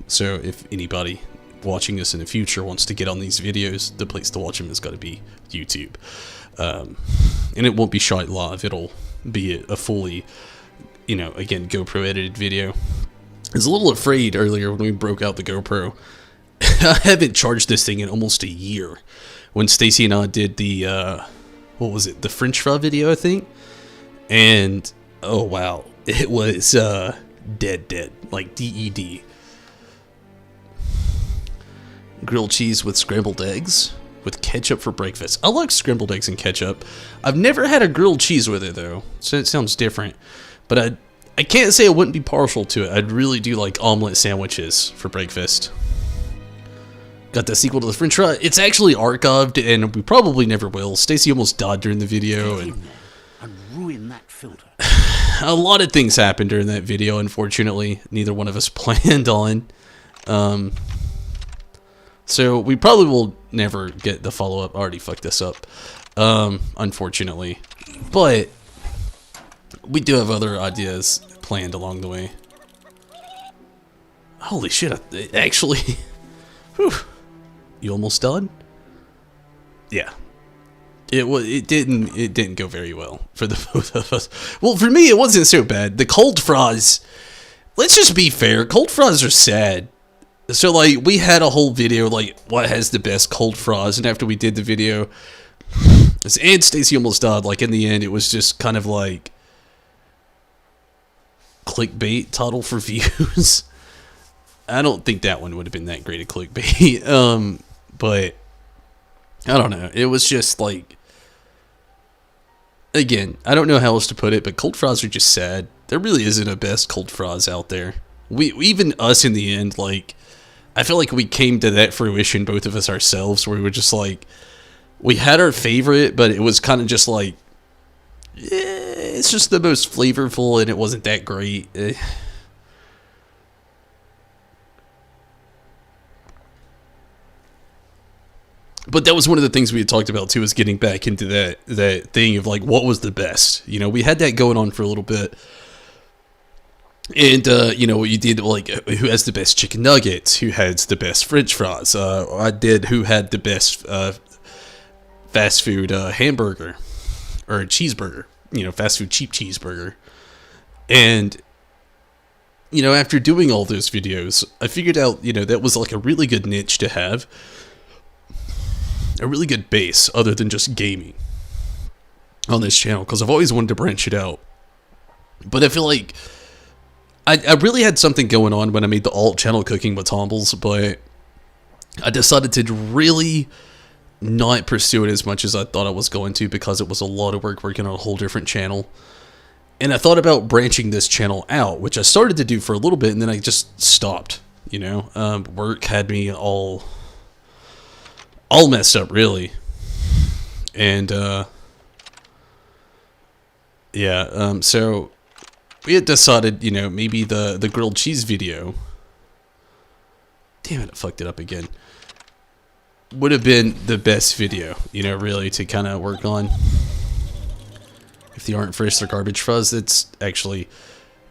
Speaker 1: So if anybody watching this in the future wants to get on these videos, the place to watch them is going to be YouTube. And it won't be shot live. It'll be a fully, again, GoPro edited video. I was a little afraid earlier when we broke out the GoPro. I haven't charged this thing in almost a year. When Stacy and I did the, the French fry video, I think. And, oh wow, it was dead, like DED. Grilled cheese with scrambled eggs with ketchup for breakfast. I like scrambled eggs and ketchup. I've never had a grilled cheese with it though, so it sounds different. But I can't say I wouldn't be partial to it. I really do like omelet sandwiches for breakfast. Got the sequel to the French fry. It's actually archived, and we probably never will. Stacy almost died during the video, and
Speaker 2: ruin that filter.
Speaker 1: A lot of things happened during that video. Unfortunately, neither one of us planned on. So we probably will never get the follow-up. I already fucked this up, unfortunately. But we do have other ideas planned along the way. Holy shit! Actually, whew. You almost done? Yeah. It didn't go very well for the both of us. Well, for me, it wasn't so bad. The cold fries, let's just be fair, cold fries are sad. So, like, we had a whole video, like, what has the best cold fries, and after we did the video, and Stacy almost died, like, in the end, it was just kind of like clickbait title for views. I don't think that one would have been that great a clickbait. But I don't know. It was just like, again, I don't know how else to put it, but cold fries are just sad. There really isn't a best cold fries out there. Even us in the end, like, I feel like we came to that fruition, both of us ourselves, where we were just like, we had our favorite, but it was kind of just like, it's just the most flavorful, and it wasn't that great. But that was one of the things we had talked about too, is getting back into that thing of like, what was the best? We had that going on for a little bit. And, you did like, who has the best chicken nuggets? Who has the best French fries? I did who had the best fast food hamburger or cheeseburger, fast food cheap cheeseburger. And, after doing all those videos, I figured out, that was like a really good niche to have. A really good base other than just gaming on this channel, because I've always wanted to branch it out. But I feel like I really had something going on when I made the alt channel Cooking with Tombles, but I decided to really not pursue it as much as I thought I was going to, because it was a lot of work working on a whole different channel. And I thought about branching this channel out, which I started to do for a little bit, and then I just stopped. Work had me all messed up, really. And so we had decided, maybe the grilled cheese video, damn it, I fucked it up again, would have been the best video, really to kind of work on. If they aren't fresh, they're garbage fries. That's actually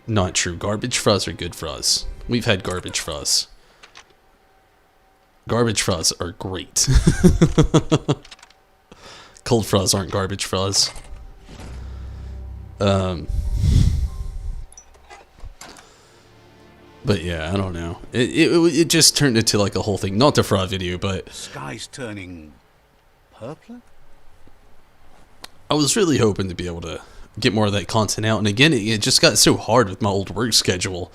Speaker 1: not true. Garbage fries are good fries. We've had garbage fries. Garbage fries are great. Cold fries aren't garbage fries. But yeah, I don't know. It just turned into like a whole thing. Not the fry video, but
Speaker 2: Sky's turning purpler?
Speaker 1: I was really hoping to be able to get more of that content out. And again, it just got so hard with my old work schedule.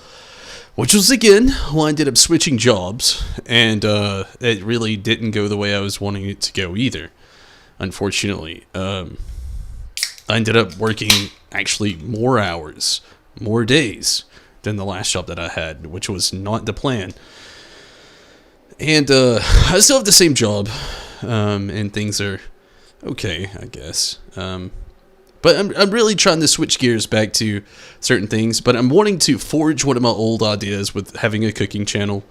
Speaker 1: Which was, again, why I ended up switching jobs, and it really didn't go the way I was wanting it to go either, unfortunately. I ended up working actually more hours, more days than the last job that I had, which was not the plan. And I still have the same job, and things are okay, I guess. But I'm really trying to switch gears back to certain things, but I'm wanting to forge one of my old ideas with having a cooking channel,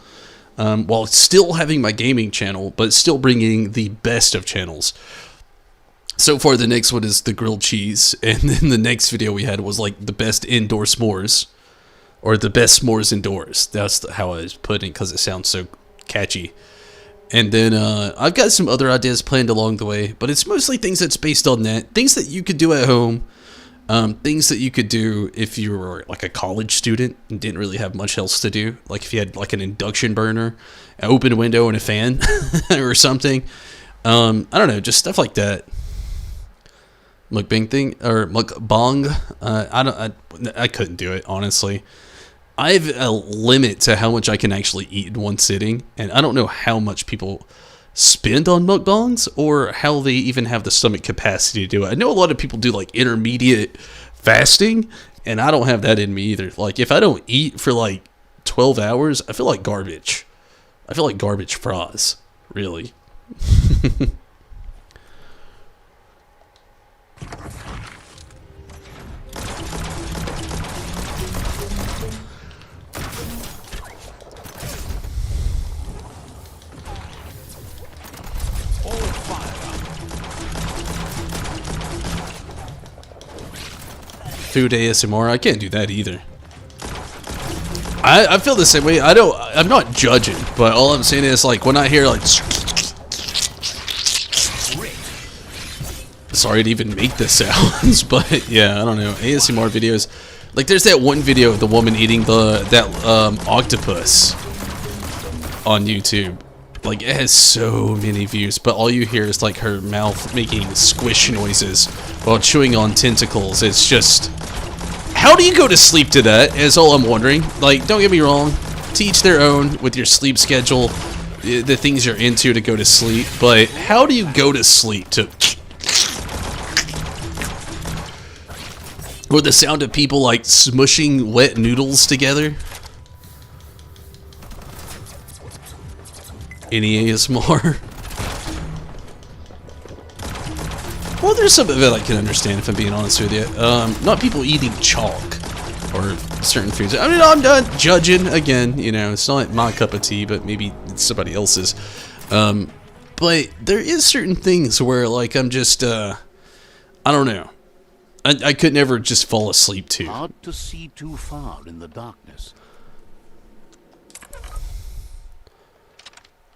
Speaker 1: while still having my gaming channel, but still bringing the best of channels. So far, the next one is the grilled cheese, and then the next video we had was like the best indoor s'mores, or the best s'mores indoors. That's how I was putting it, because it sounds so catchy. And then I've got some other ideas planned along the way, but it's mostly things that's based on that. Things that you could do at home, things that you could do if you were like a college student and didn't really have much else to do. Like if you had like an induction burner, an open window, and a fan or something. I don't know, just stuff like that. Mukbang thing, or mukbang. I couldn't do it, honestly. I have a limit to how much I can actually eat in one sitting, and I don't know how much people spend on mukbangs or how they even have the stomach capacity to do it. I know a lot of people do like intermediate fasting, and I don't have that in me either. Like if I don't eat for like 12 hours, I feel like garbage. I feel like garbage fries, really. Food ASMR, I can't do that either. I feel the same way. I'm not judging, but all I'm saying is like when I hear like, sorry to even make the sounds, but yeah, I don't know, ASMR videos. Like there's that one video of the woman eating that octopus on YouTube. Like it has so many views, but all you hear is like her mouth making squish noises while chewing on tentacles. It's just, how do you go to sleep to that is all I'm wondering. Like, don't get me wrong, to each their own with your sleep schedule, the things you're into to go to sleep, but how do you go to sleep to, or the sound of people like smushing wet noodles together? Any ASMR? Well, there's some of it I can understand, if I'm being honest with you. Not people eating chalk or certain foods. I mean, I'm not judging, again, you know, it's not my cup of tea, but maybe it's somebody else's. But there is certain things where, like, I'm just, I don't know. I could never just fall asleep to.
Speaker 2: Hard to see too far in the darkness.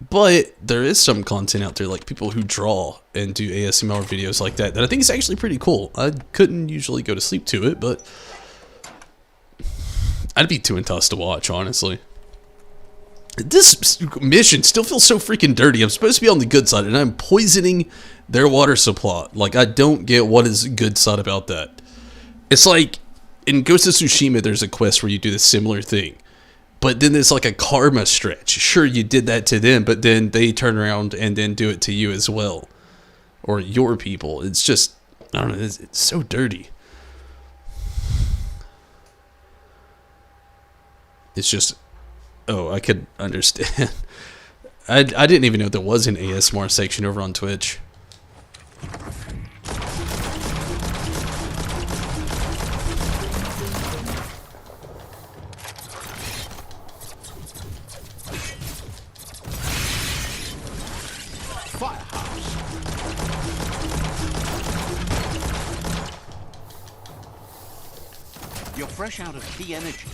Speaker 1: But there is some content out there, like people who draw and do ASMR videos like that I think is actually pretty cool. I couldn't usually go to sleep to it, but I'd be too enticed to watch, honestly. This mission still feels so freaking dirty. I'm supposed to be on the good side, and I'm poisoning their water supply. Like, I don't get what is good side about that. It's like, in Ghost of Tsushima, there's a quest where you do this similar thing. But then there's like a karma stretch. Sure, you did that to them, but then they turn around and then do it to you as well. Or your people. It's just, I don't know, it's so dirty. It's just, oh, I could understand. I didn't even know there was an ASMR section over on Twitch.
Speaker 2: You're fresh out of key energy.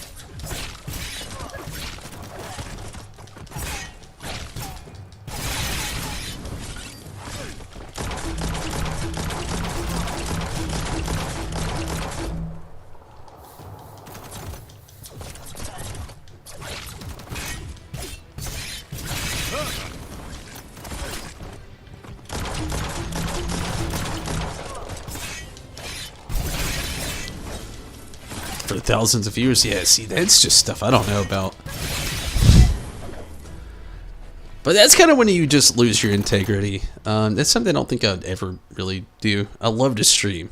Speaker 1: For thousands of viewers, yeah, see, that's just stuff I don't know about. But that's kind of when you just lose your integrity. That's something I don't think I'd ever really do. I love to stream,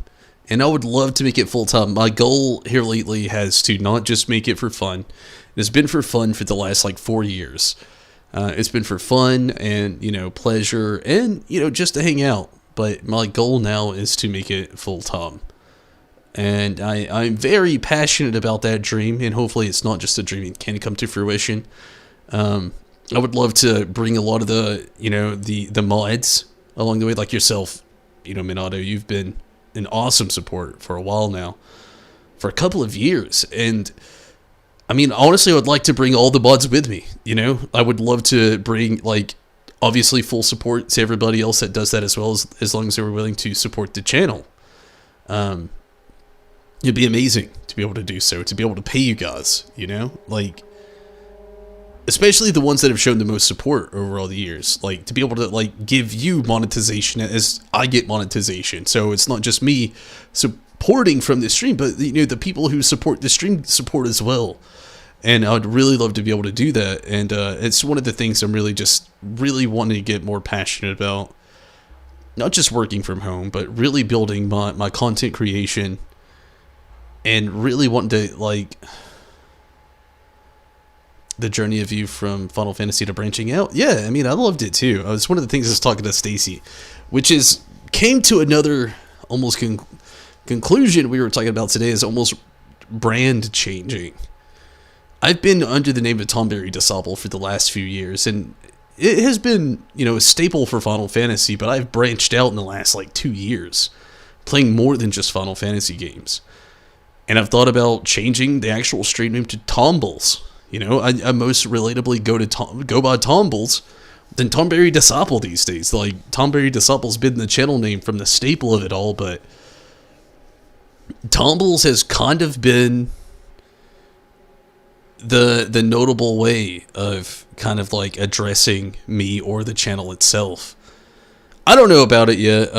Speaker 1: And I would love to make it full-time. My goal here lately has to not just make it for fun. It's been for fun for the last, like, 4 years. It's been for fun and, pleasure and, just to hang out. But my goal now is to make it full-time. And I'm very passionate about that dream, and hopefully it's not just a dream, it can come to fruition. I would love to bring a lot of the, the mods along the way, like yourself, Minato. You've been an awesome support for a while now, for a couple of years. And I mean, honestly, I would like to bring all the mods with me. I would love to bring, like, obviously full support to everybody else that does that as well, as long as they were willing to support the channel. It'd be amazing to be able to do so, to be able to pay you guys, like, especially the ones that have shown the most support over all the years, like, to be able to, like, give you monetization as I get monetization. So it's not just me supporting from the stream, but, the people who support the stream support as well. And I'd really love to be able to do that. And it's one of the things I'm really wanting to get more passionate about. Not just working from home, but really building my content creation. And really wanting to, like, the journey of you from Final Fantasy to branching out. Yeah, I mean, I loved it too. I was one of the things I was talking to Stacy, which came to another almost conclusion we were talking about today, is almost brand changing. I've been under the name of Tomberry Disciple for the last few years, and it has been, a staple for Final Fantasy, but I've branched out in the last, like, 2 years, playing more than just Final Fantasy games. And I've thought about changing the actual stream name to Tombles. I most relatably go by Tombles than Tomberry Disciple these days. Like, Tomberry Disciple's been the channel name from the staple of it all, but Tombles has kind of been the notable way of kind of, like, addressing me or the channel itself. I don't know about it yet.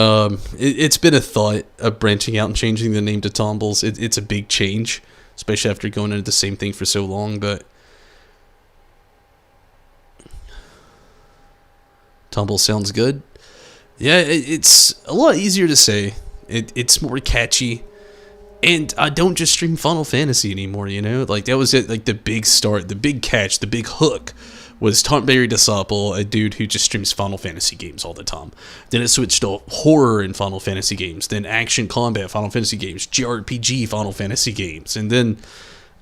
Speaker 1: It's been a thought of branching out and changing the name to Tombles. It's a big change, especially after going into the same thing for so long, but Tombles sounds good. Yeah, it's a lot easier to say. It's more catchy. And I don't just stream Final Fantasy anymore, Like, that was it, like, the big start, the big catch, the big hook was Tomberry Disciple, a dude who just streams Final Fantasy games all the time. Then it switched to horror in Final Fantasy games, then action combat Final Fantasy games, JRPG Final Fantasy games, and then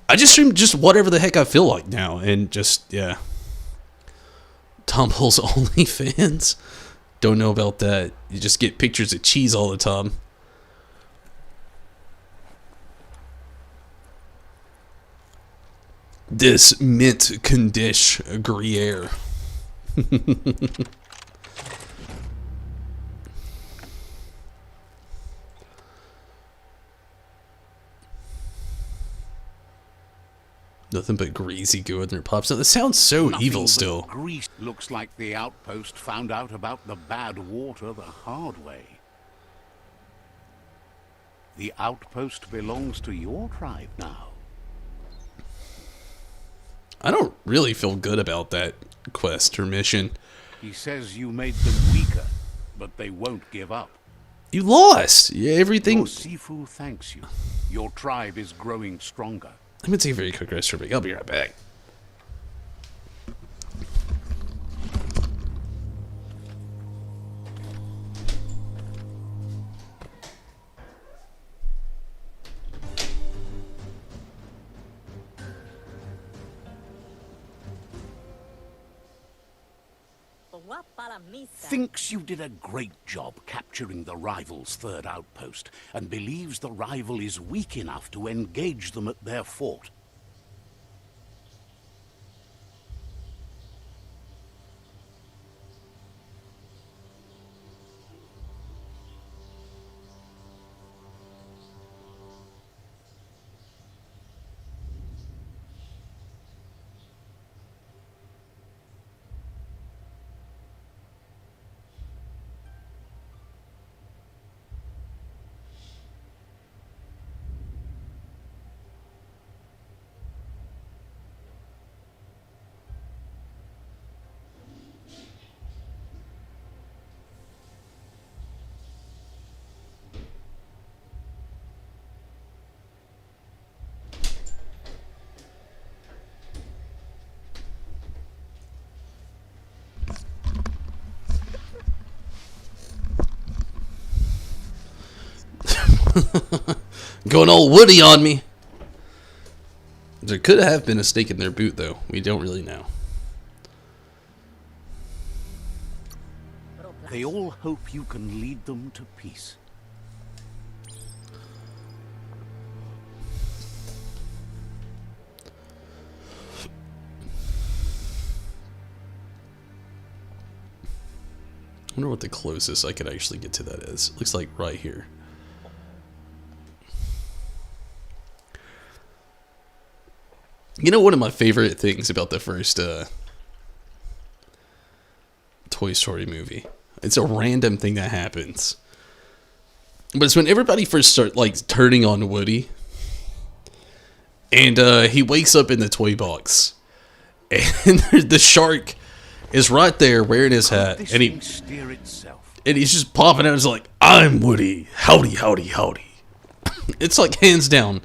Speaker 1: I just stream just whatever the heck I feel like now, and just, yeah. Tombles OnlyFans? Don't know about that. You just get pictures of cheese all the time. This mint condish Gruyere. Nothing but greasy goo in their pops. That sounds so
Speaker 2: Nothing
Speaker 1: evil
Speaker 2: but
Speaker 1: still.
Speaker 2: Grease looks like the outpost found out about the bad water the hard way. The outpost belongs to your tribe now.
Speaker 1: I don't really feel good about that quest or mission.
Speaker 2: He says you made them weaker, but they won't give up.
Speaker 1: You lost. Yeah, everything.
Speaker 2: Your Sifu thanks you. Your tribe is growing stronger.
Speaker 1: I'm gonna take a very quick restroom break. I'll be right back.
Speaker 2: Thinks you did a great job capturing the rival's third outpost, and believes the rival is weak enough to engage them at their fort.
Speaker 1: Going all Woody on me. There could have been a snake in their boot, though. We don't really know.
Speaker 2: They all hope you can lead them to peace.
Speaker 1: I wonder what the closest I could actually get to that is. Looks like right here. You know, one of my favorite things about the first Toy Story movie. It's a random thing that happens. But it's when everybody first start like turning on Woody. And he wakes up in the toy box. And the shark is right there wearing his hat. And he's just popping out. It's like, I'm Woody. Howdy, howdy, howdy. It's like hands down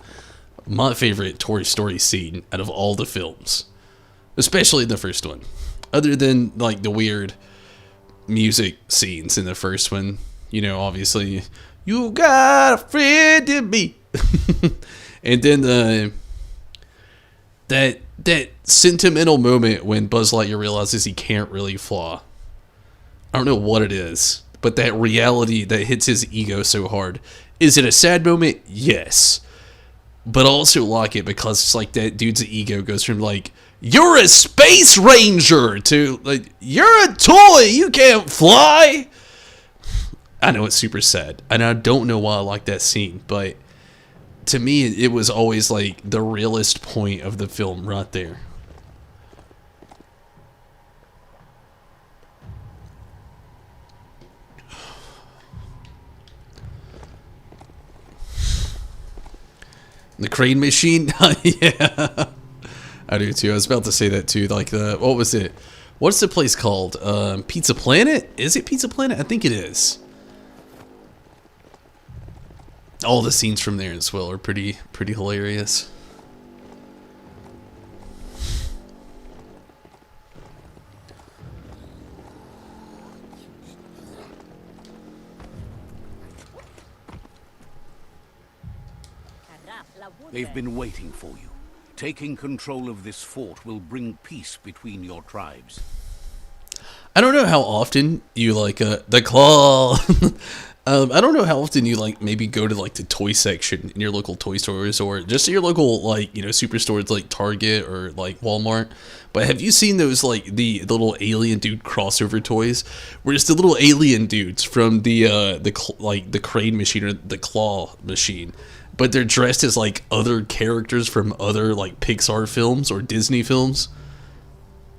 Speaker 1: my favorite Toy Story scene out of all the films. Especially the first one. Other than like the weird music scenes in the first one. You know, obviously, you got a friend in me. And then that sentimental moment when Buzz Lightyear realizes he can't really fly. I don't know what it is, but that reality that hits his ego so hard. Is it a sad moment? Yes. But I also like it because it's like that dude's ego goes from like, you're a space ranger to like, you're a toy, you can't fly. I know it's super sad, and I don't know why I like that scene, but to me it was always like the realest point of the film right there. The crane machine? Yeah. I do too. I was about to say that too. Like what was it? What's the place called? Pizza Planet? Is it Pizza Planet? I think it is. All the scenes from there as well are pretty hilarious.
Speaker 2: They've been waiting for you. Taking control of this fort will bring peace between your tribes.
Speaker 1: I don't know how often you like the claw. I don't know how often you like maybe go to like the toy section in your local toy stores or just your local like, you know, superstores like Target or like Walmart. But have you seen those like the little alien dude crossover toys where it's the little alien dudes from the crane machine or the claw machine, but they're dressed as like other characters from other like Pixar films or Disney films?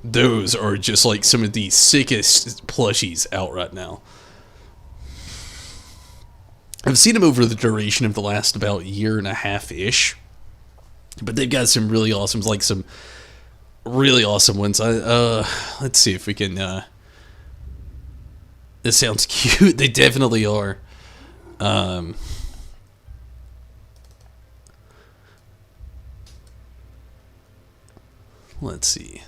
Speaker 1: Those are just like some of the sickest plushies out right now. I've seen them over the duration of the last about year and a half-ish. But they've got some really awesome, like some really awesome ones. Let's see if we can, this sounds cute. They definitely are. Let's see.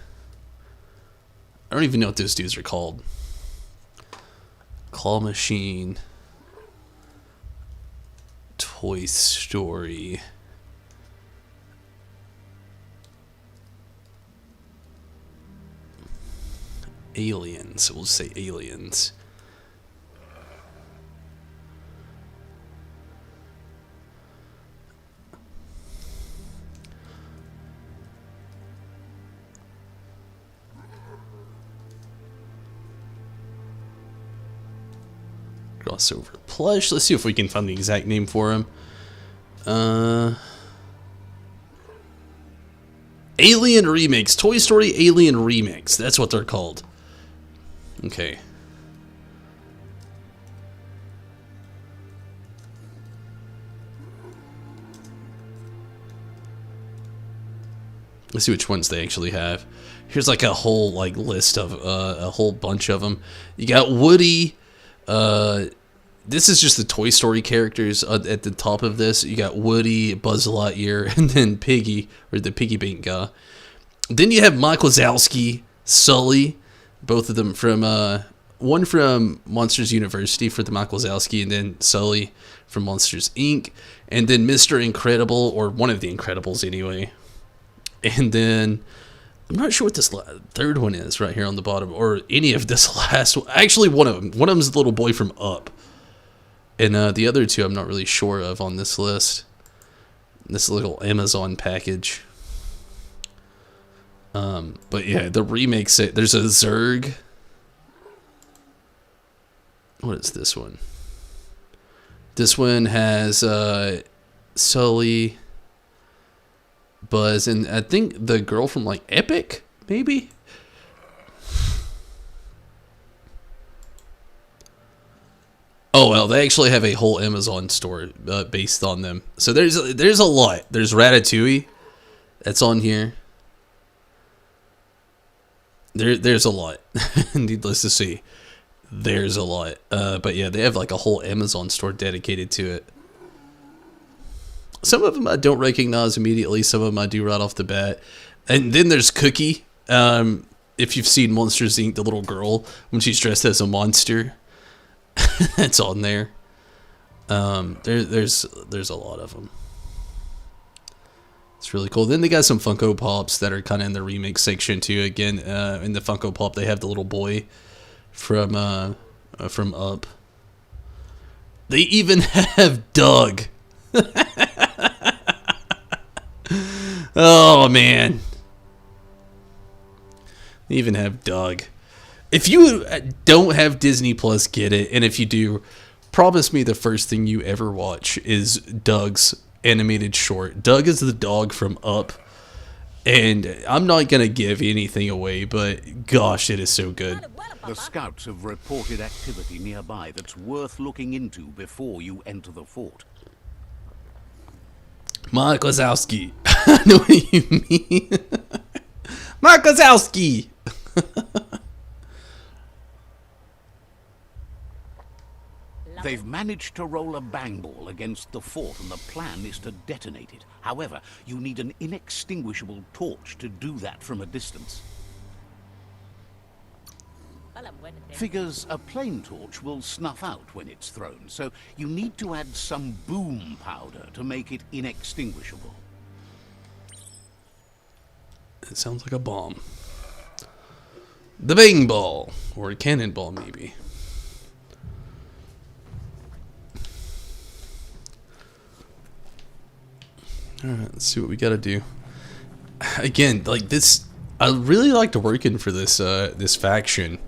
Speaker 1: I don't even know what those dudes are called. Claw Machine. Toy Story. Aliens. We'll say aliens. Crossover plush. Let's see if we can find the exact name for him. Alien Remix. Toy Story Alien Remix. That's what they're called. Okay. Let's see which ones they actually have. Here's like a whole like list of a whole bunch of them. You got Woody. This is just the Toy Story characters at the top of this. You got Woody, Buzz Lightyear, and then Piggy, or the Piggy Bank guy. Then you have Mike Wazowski, Sully, both of them from one from Monsters University for the Mike Wazowski, and then Sully from Monsters Inc., and then Mr. Incredible, or one of the Incredibles anyway. And then I'm not sure what this third one is right here on the bottom, or any of this last one. Actually, one of them. One of them is the little boy from Up. And the other two I'm not really sure of on this list. This little Amazon package. But yeah, the remakes, there's a Zurg. What is this one? This one has Sully, Buzz, and I think the girl from like Epic, maybe? Oh well, they actually have a whole Amazon store based on them. So there's a lot. There's Ratatouille, that's on here. There's a lot. Needless to say, there's a lot. But yeah, they have like a whole Amazon store dedicated to it. Some of them I don't recognize immediately. Some of them I do right off the bat. And then there's Cookie. If you've seen Monsters Inc., the little girl when she's dressed as a monster. That's on there. There's a lot of them. It's really cool. Then they got some Funko Pops that are kind of in the remake section too. Again, in the Funko Pop, they have the little boy from Up. They even have Doug. Oh man. They even have Doug. If you don't have Disney Plus, get it. And if you do, promise me the first thing you ever watch is Doug's animated short. Doug is the dog from Up. And I'm not going to give anything away, but gosh, it is so good.
Speaker 2: The scouts have reported activity nearby that's worth looking into before you enter the fort.
Speaker 1: Mike Wazowski. I know what you mean. Mike Wazowski.
Speaker 2: They've managed to roll a bang ball against the fort, and the plan is to detonate it. However, you need an inextinguishable torch to do that from a distance. Figures a plain torch will snuff out when it's thrown, so you need to add some boom powder to make it inextinguishable.
Speaker 1: It sounds like a bomb. The bang ball, or a cannonball maybe. Alright, let's see what we gotta do. Again, like this, I really like to work in for this this faction,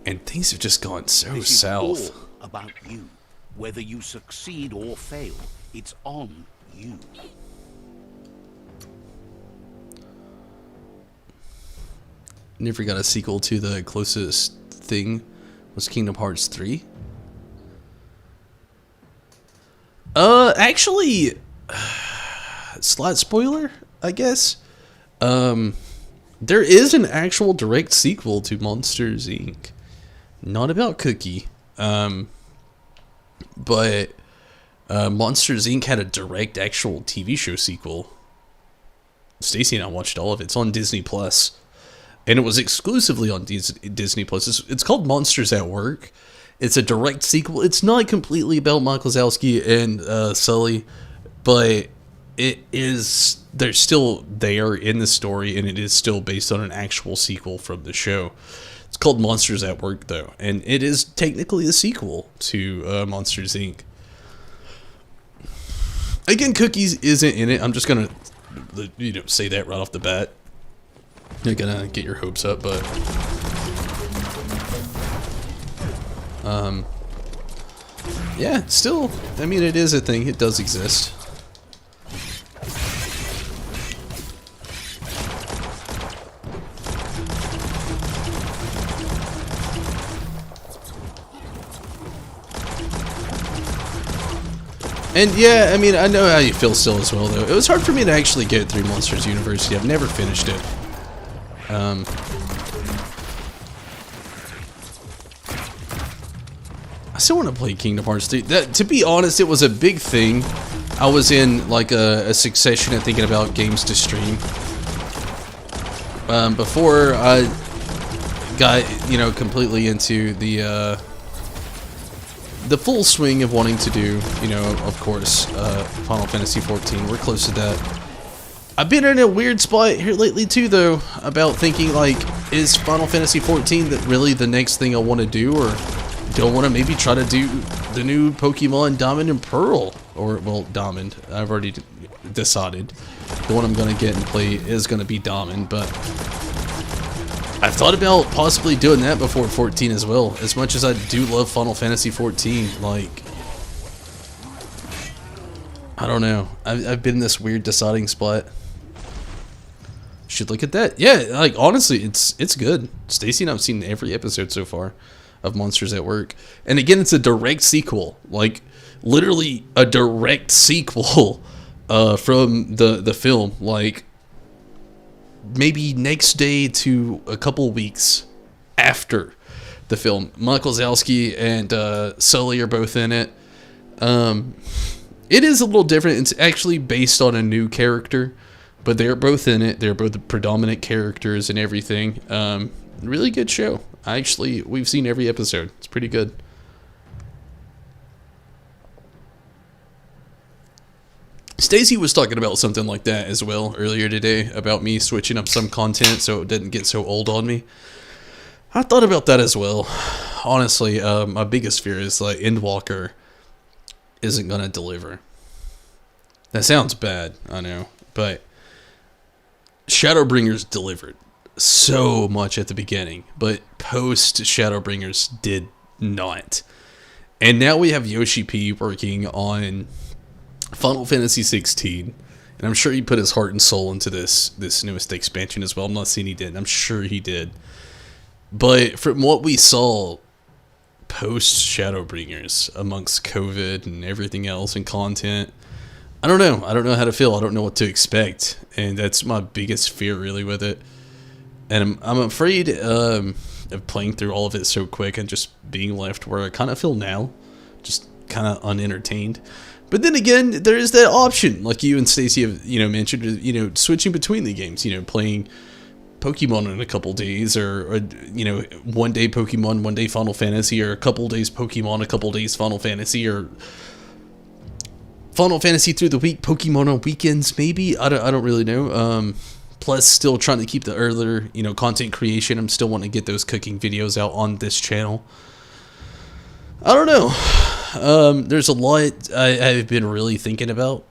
Speaker 1: and things have just gone so
Speaker 2: This
Speaker 1: south.
Speaker 2: is all about you. Whether you succeed or fail, it's on you.
Speaker 1: Never got a sequel to the closest thing was Kingdom Hearts 3. Actually, slight spoiler, I guess. There is an actual direct sequel to Monsters Inc. Not about Cookie. But Monsters Inc. had a direct actual TV show sequel. Stacy and I watched all of it. It's on Disney Plus. And it was exclusively on Disney Plus. It's called Monsters at Work. It's a direct sequel. It's not completely about Mike Wazowski and Sully, but it is. They're still there in the story, and it is still based on an actual sequel from the show. It's called Monsters at Work, though, and it is technically a sequel to Monsters Inc. Again, Cookies isn't in it. I'm just gonna, say that right off the bat. You're gonna get your hopes up, but yeah, still, I mean, it is a thing. It does exist. And yeah, I mean, I know how you feel still as well, though. It was hard for me to actually get through Monsters University. I've never finished it. I still want to play Kingdom Hearts 3. To be honest, it was a big thing. I was in like a succession of thinking about games to stream. Before I got, you know, completely into the full swing of wanting to do, you know, of course, Final Fantasy 14. We're close to that. I've been in a weird spot here lately too, though, about thinking, like, is Final Fantasy 14 really the next thing I want to do, or do I want to maybe try to do the new Pokemon Diamond and Pearl? Or, well, Diamond. I've already decided. The one I'm going to get and play is going to be Diamond, but I've thought about possibly doing that before 14 as well. As much as I do love Final Fantasy 14, like, I don't know. I've been in this weird deciding spot. Should look at that. Yeah, like, honestly, it's good. Stacy and I've seen every episode so far of Monsters at Work. And again, it's a direct sequel. Like, literally a direct sequel from the film. Like, maybe next day to a couple weeks after the film. Michael Zalski and Sully are both in it. It is a little different. It's actually based on a new character, but they're both in it. They're both the predominant characters and everything. Really good show. We've seen every episode. It's pretty good. Stacy was talking about something like that as well earlier today, about me switching up some content so it didn't get so old on me. I thought about that as well. Honestly, my biggest fear is like Endwalker isn't gonna deliver. That sounds bad, I know, but Shadowbringers delivered so much at the beginning, but post Shadowbringers did not. And now we have Yoshi P working on Final Fantasy 16, and I'm sure he put his heart and soul into this newest expansion as well. I'm not saying he didn't. I'm sure he did. But from what we saw post Shadowbringers, amongst COVID and everything else and content, I don't know. I don't know how to feel. I don't know what to expect, and that's my biggest fear really with it. And I'm afraid of playing through all of it so quick and just being left where I kind of feel now, just kind of unentertained. But then again, there is that option, like you and Stacy have, you know, mentioned, you know, switching between the games, you know, playing Pokemon in a couple days, or you know, one day Pokemon, one day Final Fantasy, or a couple days Pokemon, a couple days Final Fantasy, or Final Fantasy through the week, Pokemon on weekends, maybe. I don't really know. Plus, still trying to keep the earlier, you know, content creation. I'm still wanting to get those cooking videos out on this channel. I don't know. There's a lot I've been really thinking about.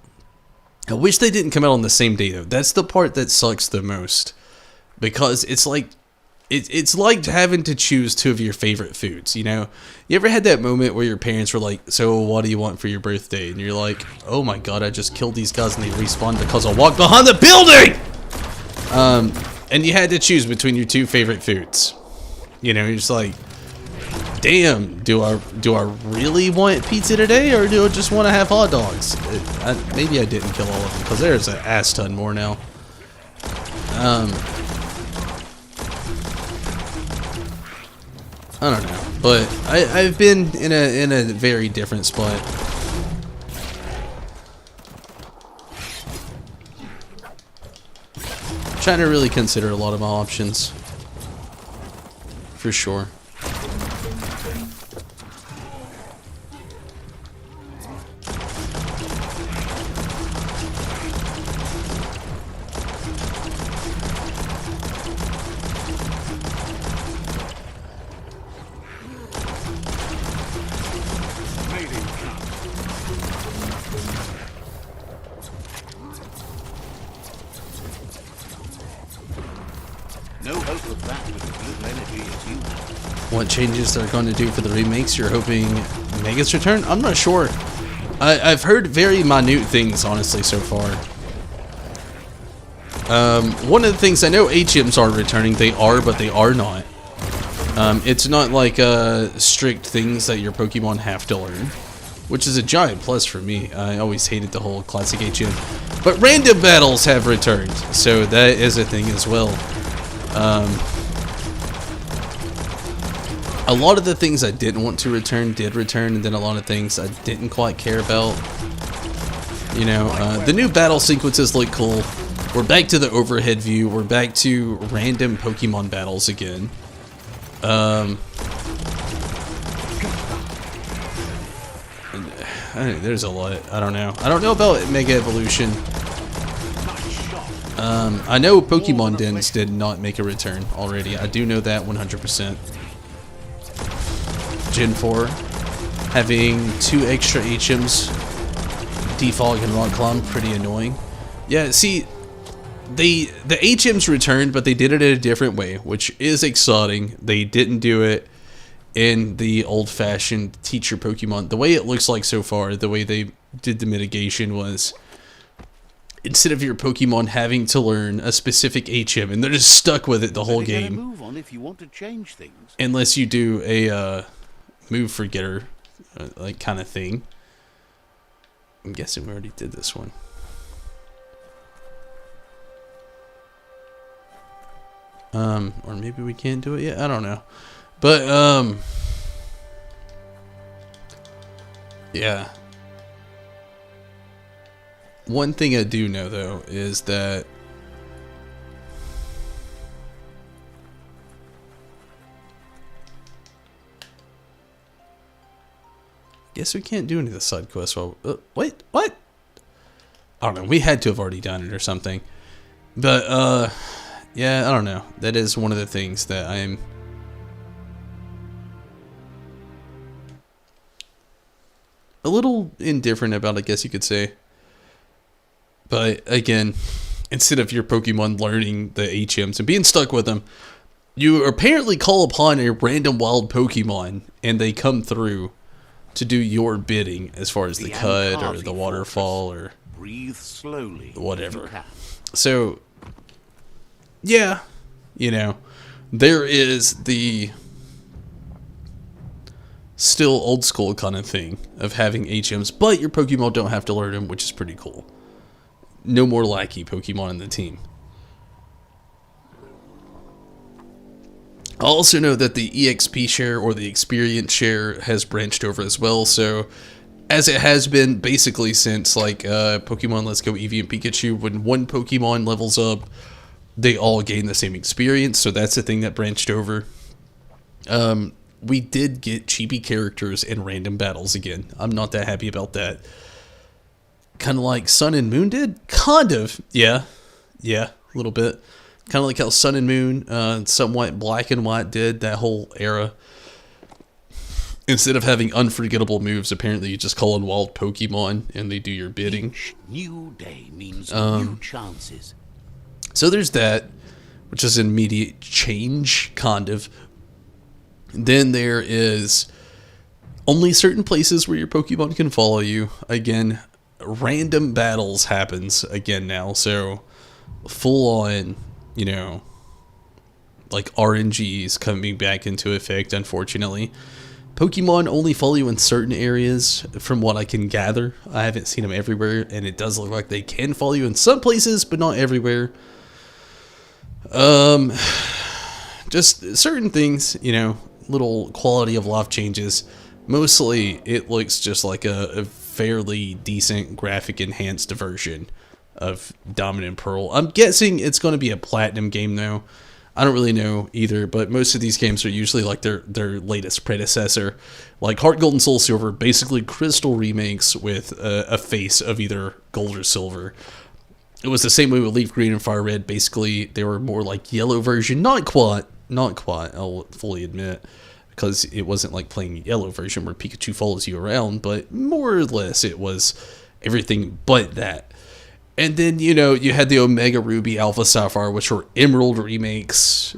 Speaker 1: I wish they didn't come out on the same day, though. That's the part that sucks the most. Because it's like, it's like having to choose two of your favorite foods, you know? You ever had that moment where your parents were like, so what do you want for your birthday? And you're like, oh my god, I just killed these guys and they respawned because I walked behind the building! And you had to choose between your two favorite foods. You know, you're just like, damn, do I really want pizza today, or do I just want to have hot dogs? Maybe I didn't kill all of them, because there's an ass ton more now. I don't know, but I've been in a very different spot. Trying to really consider a lot of my options, for sure.
Speaker 2: No hope of that with as little energy as you have.
Speaker 1: What changes they're going to do for the remakes? You're hoping Mega's return? I'm not sure. I've heard very minute things, honestly, so far. One of the things, I know HMs are returning. They are, but they are not. It's not like strict things that your Pokemon have to learn, which is a giant plus for me. I always hated the whole classic HM. But random battles have returned, so that is a thing as well. A lot of the things I didn't want to return did return, and then a lot of things I didn't quite care about. You know, the new battle sequences look cool. We're back to the overhead view. We're back to random Pokemon battles again. There's a lot. I don't know. I don't know about Mega Evolution. I know Pokemon Dens did not make a return already. I do know that 100%. Gen 4 having 2 extra HMs, Defog and Rock Climb, pretty annoying. Yeah, see, the HMs returned, but they did it in a different way, which is exciting. They didn't do it in the old-fashioned teacher Pokemon. The way it looks like so far, the way they did the mitigation was, instead of your Pokemon having to learn a specific HM, and they're just stuck with it the whole game.
Speaker 2: Move on if you want to change things.
Speaker 1: Unless you do a move forgetter, like kind of thing. I'm guessing we already did this one. Or maybe we can't do it yet. I don't know. But yeah. One thing I do know though is that guess we can't do any of the side quests. Well, wait, what? I don't know. We had to have already done it or something. But yeah, I don't know. That is one of the things that I'm a little indifferent about, I guess you could say. But again, instead of your Pokemon learning the HMs and being stuck with them, you apparently call upon a random wild Pokemon and they come through to do your bidding as far as the cut or the waterfall or
Speaker 2: breathe slowly,
Speaker 1: whatever. So yeah, you know, there is the still old school kind of thing of having HMs, but your Pokemon don't have to learn them, which is pretty cool. No more lackey Pokemon in the team. I also know that the EXP share or the experience share has branched over as well, so as it has been basically since like Pokemon Let's Go Eevee and Pikachu, when one Pokemon levels up, they all gain the same experience, so that's the thing that branched over. We did get chibi characters in random battles again. I'm not that happy about that. Kind of like Sun and Moon did? Kind of. Yeah, a little bit. Kind of like how Sun and Moon, somewhat Black and White did, that whole era. Instead of having unforgettable moves, apparently you just call on wild Pokemon and they do your bidding.
Speaker 2: Each new day means new chances.
Speaker 1: So there's that, which is an immediate change, kind of. Then there is only certain places where your Pokemon can follow you. Again, random battles happens again now, so full on, you know, like RNGs coming back into effect, unfortunately. Pokemon only follow you in certain areas, from what I can gather. I haven't seen them everywhere, and it does look like they can follow you in some places, but not everywhere. Just certain things, you know, little quality of life changes. Mostly, it looks just like a fairly decent graphic enhanced version of Diamond and Pearl. I'm guessing it's going to be a platinum game though. I don't really know either, but most of these games are usually like their latest predecessor. Like Heart Gold and Soul Silver, basically crystal remakes with a face of either gold or silver. It was the same way with Leaf Green and Fire Red. Basically, they were more like yellow version. Not quite, I'll fully admit, because it wasn't like playing yellow version where Pikachu follows you around, but more or less it was everything but that. And then, you know, you had the Omega Ruby, Alpha Sapphire, which were Emerald remakes,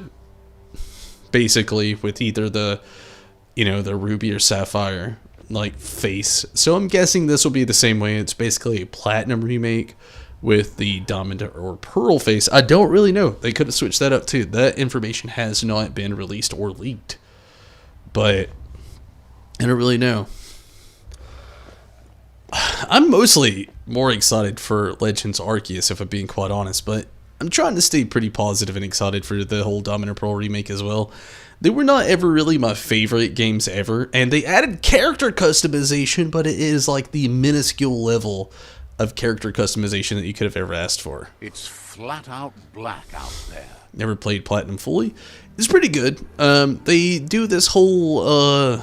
Speaker 1: basically, with either the, you know, the Ruby or Sapphire, like, face. So I'm guessing this will be the same way. It's basically a Platinum remake with the Diamond or Pearl face. I don't really know. They could have switched that up, too. That information has not been released or leaked. But I don't really know. I'm mostly more excited for Legends Arceus, if I'm being quite honest, but I'm trying to stay pretty positive and excited for the whole Diamond and Pearl remake as well. They were not ever really my favorite games ever, and they added character customization, but it is like the minuscule level of character customization that you could have ever asked for.
Speaker 2: It's flat out black out there.
Speaker 1: Never played Platinum fully. It's pretty good. They do this whole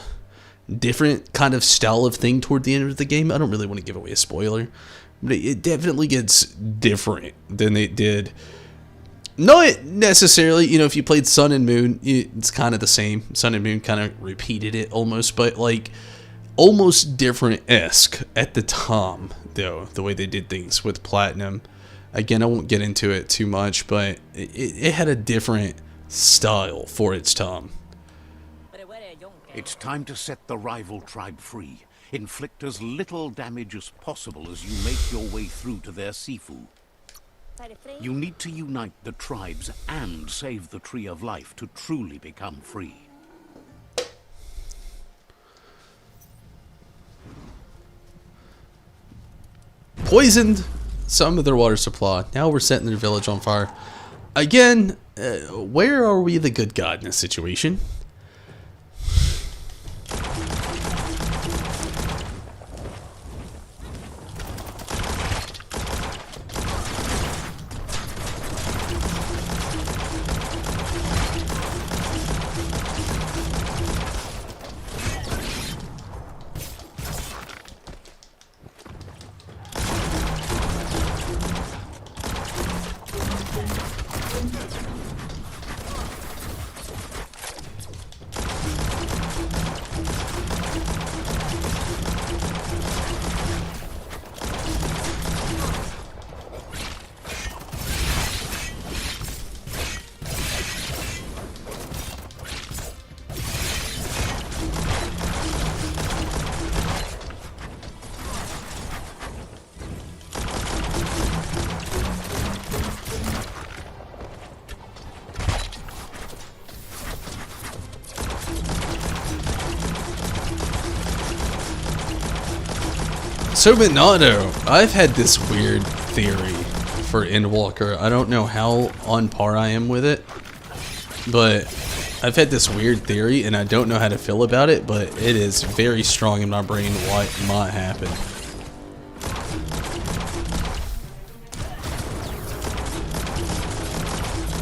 Speaker 1: different kind of style of thing toward the end of the game. I don't really want to give away a spoiler, but it definitely gets different than they did. Not necessarily, you know, if you played Sun and Moon, it's kind of the same. Sun and Moon kind of repeated it almost, but like almost different-esque at the time, though, the way they did things with Platinum. Again, I won't get into it too much, but it had a different style for its time.
Speaker 2: It's time to set the rival tribe free. Inflict as little damage as possible as you make your way through to their Sifu. You need to unite the tribes and save the Tree of Life to truly become free.
Speaker 1: Poisoned some of their water supply. Now we're setting their village on fire. Again, where are we the good guy in this situation? So Minato, I've had this weird theory for Endwalker. I don't know how on par I am with it, but I've had this weird theory and I don't know how to feel about it, but it is very strong in my brain what might happen.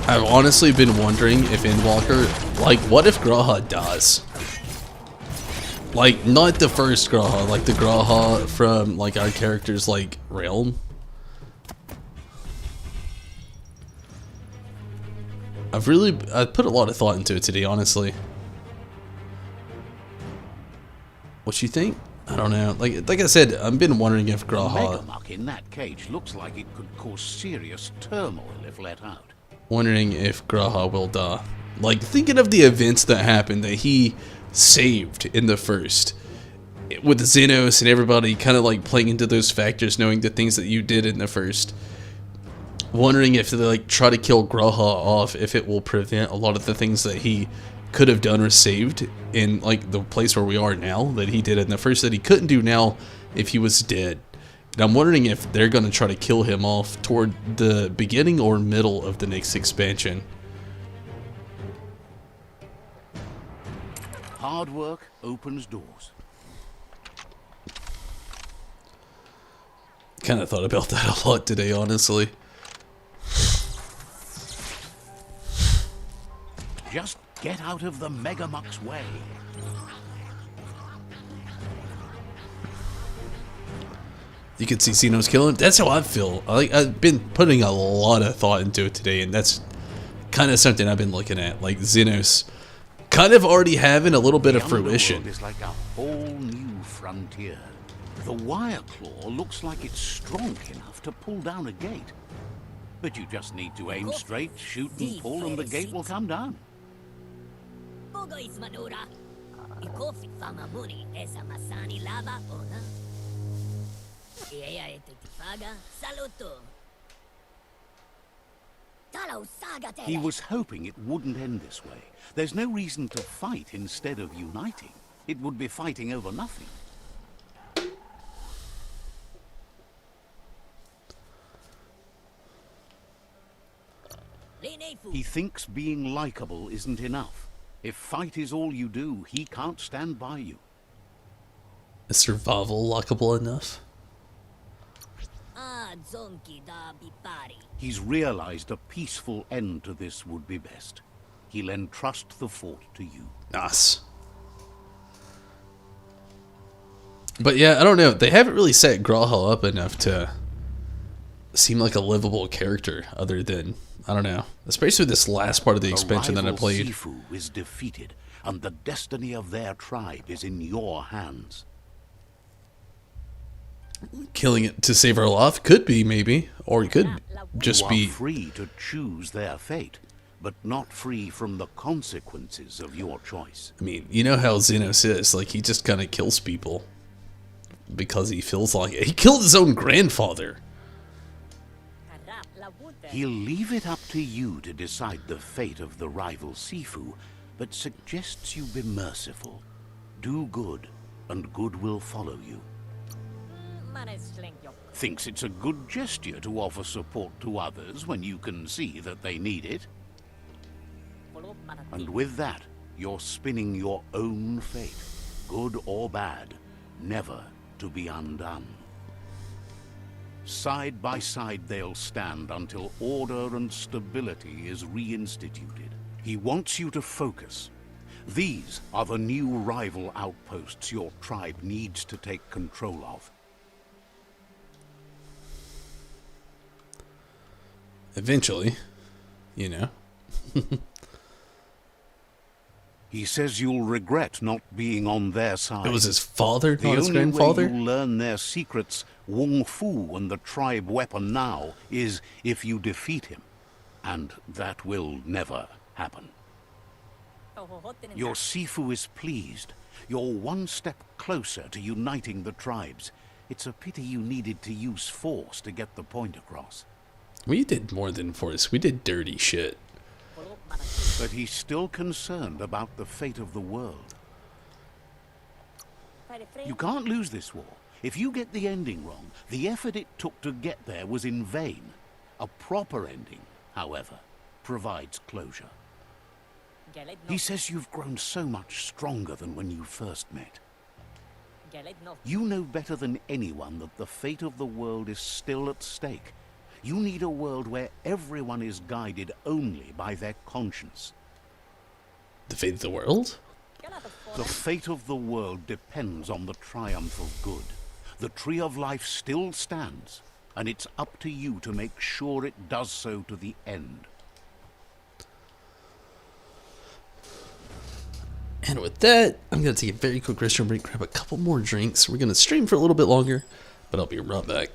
Speaker 1: I've honestly been wondering if Endwalker, like, what if Graha dies? Like, not the first Graha, like the Graha from, like, our character's, like, realm. I've put a lot of thought into it today, honestly. What you think? I don't know. Like I said, I've been wondering if Graha...
Speaker 2: Megamuck in that cage looks like it could cause serious turmoil if let out.
Speaker 1: Wondering if Graha will die. Like, thinking of the events that happened that he saved in the first, with Xenos and everybody kind of like playing into those factors, knowing the things that you did in the first, wondering if they like try to kill Graha off, if it will prevent a lot of the things that he could have done or saved in like the place where we are now that he did in the first that he couldn't do now if he was dead. And I'm wondering if they're going to try to kill him off toward the beginning or middle of the next expansion.
Speaker 2: Hard work opens doors.
Speaker 1: Kind of thought about that a lot today, honestly.
Speaker 2: Just get out of the Megamuck's way.
Speaker 1: You can see Xenos killing. That's how I feel. I've been putting a lot of thought into it today, and that's kind of something I've been looking at. Like Xenos kind of already having a little bit of fruition.
Speaker 2: The underworld is like a whole new frontier. The wire claw looks like it's strong enough to pull down a gate. But you just need to aim straight, shoot and pull, and the gate will come down. He was hoping it wouldn't end this way. There's no reason to fight instead of uniting. It would be fighting over nothing. He thinks being likable isn't enough. If fight is all you do, he can't stand by you.
Speaker 1: Is survival lockable enough?
Speaker 2: He's realized a peaceful end to this would be best. He'll entrust the fort to you.
Speaker 1: Nice. But yeah, I don't know. They haven't really set Grawhall up enough to seem like a livable character other than, I don't know. Especially this last part of the expansion that I played.
Speaker 2: Sifu is defeated, and the destiny of their tribe is in your hands.
Speaker 1: Killing it to save our life could be, maybe. Or it could just
Speaker 2: You are
Speaker 1: be...
Speaker 2: free to choose their fate, but not free from the consequences of your choice.
Speaker 1: I mean, you know how Xenos is. Like, he just kind of kills people. Because he feels like it. He killed his own grandfather.
Speaker 2: He'll leave it up to you to decide the fate of the rival Sifu, but suggests you be merciful. Do good, and good will follow you. Thinks it's a good gesture to offer support to others when you can see that they need it. And with that, you're spinning your own fate, good or bad, never to be undone. Side by side they'll stand until order and stability is reinstituted. He wants you to focus. These are the new rival outposts your tribe needs to take control of.
Speaker 1: Eventually. You know.
Speaker 2: He says you'll regret not being on their side.
Speaker 1: It was his father,
Speaker 2: The
Speaker 1: not his
Speaker 2: only
Speaker 1: grandfather?
Speaker 2: way you'll learn their secrets, Wung Fu and the tribe weapon now, is if you defeat him. And that will never happen. Your Sifu is pleased. You're one step closer to uniting the tribes. It's a pity you needed to use force to get the point across.
Speaker 1: We did more than force. We did dirty shit.
Speaker 2: But he's still concerned about the fate of the world. You can't lose this war. If you get the ending wrong, the effort it took to get there was in vain. A proper ending, however, provides closure. He says you've grown so much stronger than when you first met. You know better than anyone that the fate of the world is still at stake. You need a world where everyone is guided only by their conscience.
Speaker 1: The fate of the world?
Speaker 2: The fate of the world depends on the triumph of good. The Tree of Life still stands, and it's up to you to make sure it does so to the end.
Speaker 1: And with that, I'm going to take a very quick restroom break, grab a couple more drinks. We're going to stream for a little bit longer, but I'll be right back.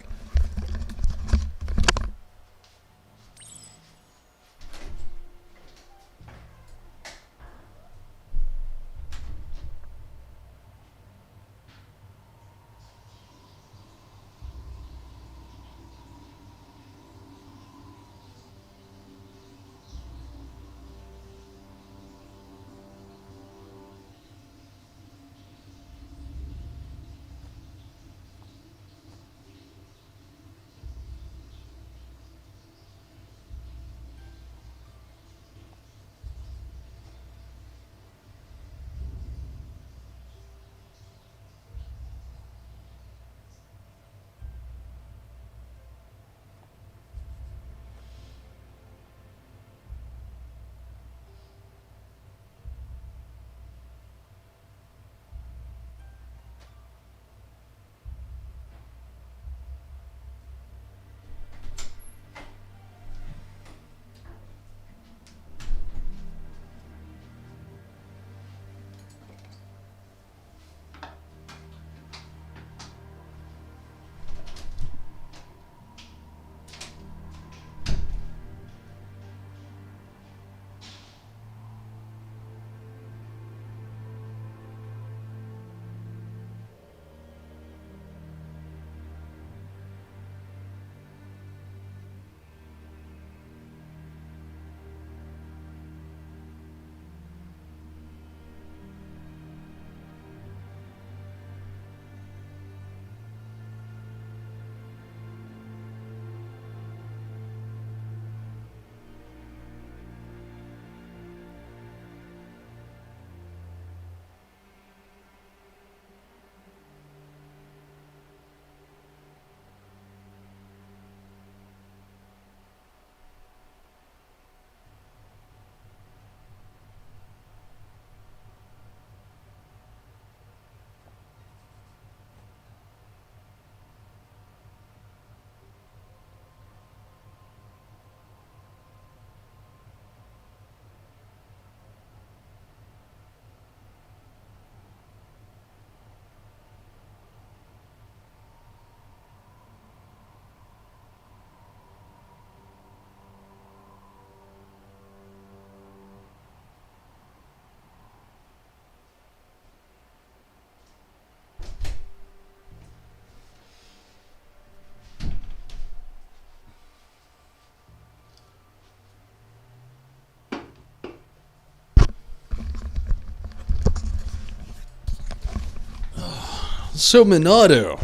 Speaker 1: So Minato,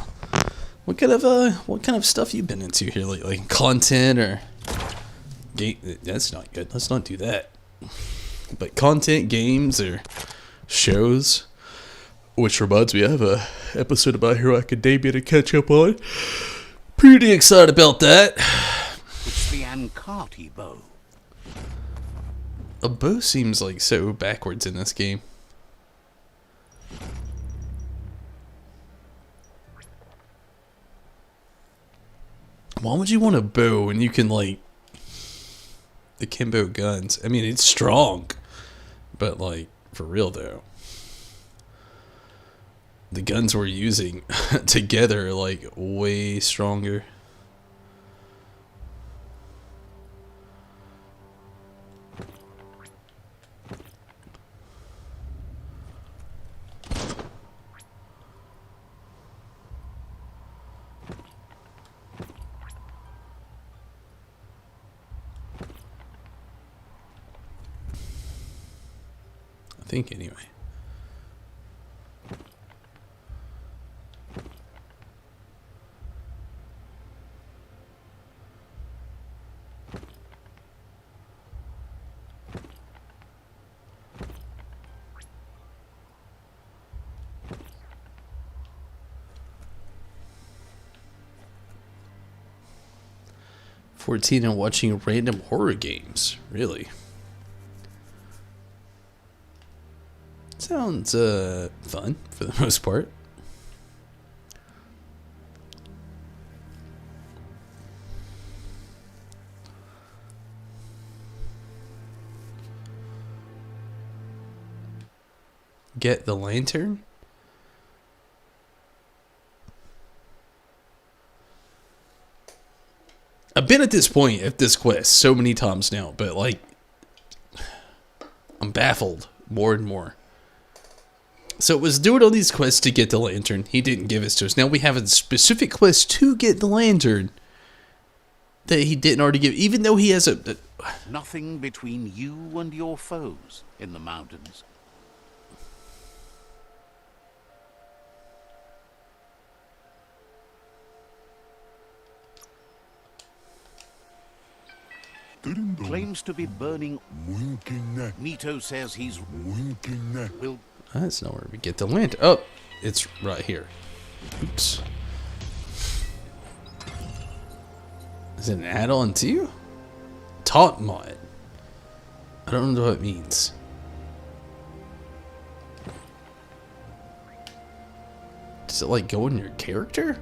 Speaker 1: what kind of stuff you been into here lately? Content or game? That's not good. Let's not do that. But content, games, or shows. Which reminds me, I have a episode about Hero Academia to catch up on. Pretty excited about that.
Speaker 2: It's the Ankati bow.
Speaker 1: A bow seems like so backwards in this game. Why would you want a bow when you can, like, the Kimbo guns? I mean, it's strong, but, like, for real though, the guns we're using together are, like, way stronger. I think anyway. "14 and watching random horror games." Really? Sounds fun for the most part. Get the lantern? I've been at this point at this quest so many times now, but like I'm baffled more and more. So it was doing all these quests to get the lantern. He didn't give it to us. Now we have a specific quest to get the lantern that he didn't already give, even though he has a
Speaker 2: Nothing between you and your foes in the mountains. Claims to be burning. Mito says he's will.
Speaker 1: That's not where we get the lantern. Oh, it's right here. Oops. Is it an add-on too? Taunt mod. I don't know what it means. Does it like go in your character?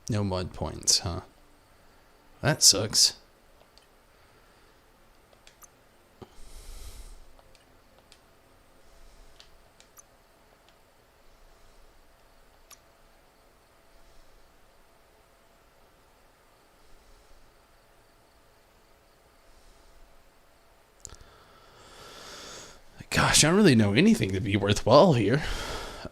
Speaker 1: No mud points, huh? That sucks. Gosh, I don't really know anything to be worthwhile here.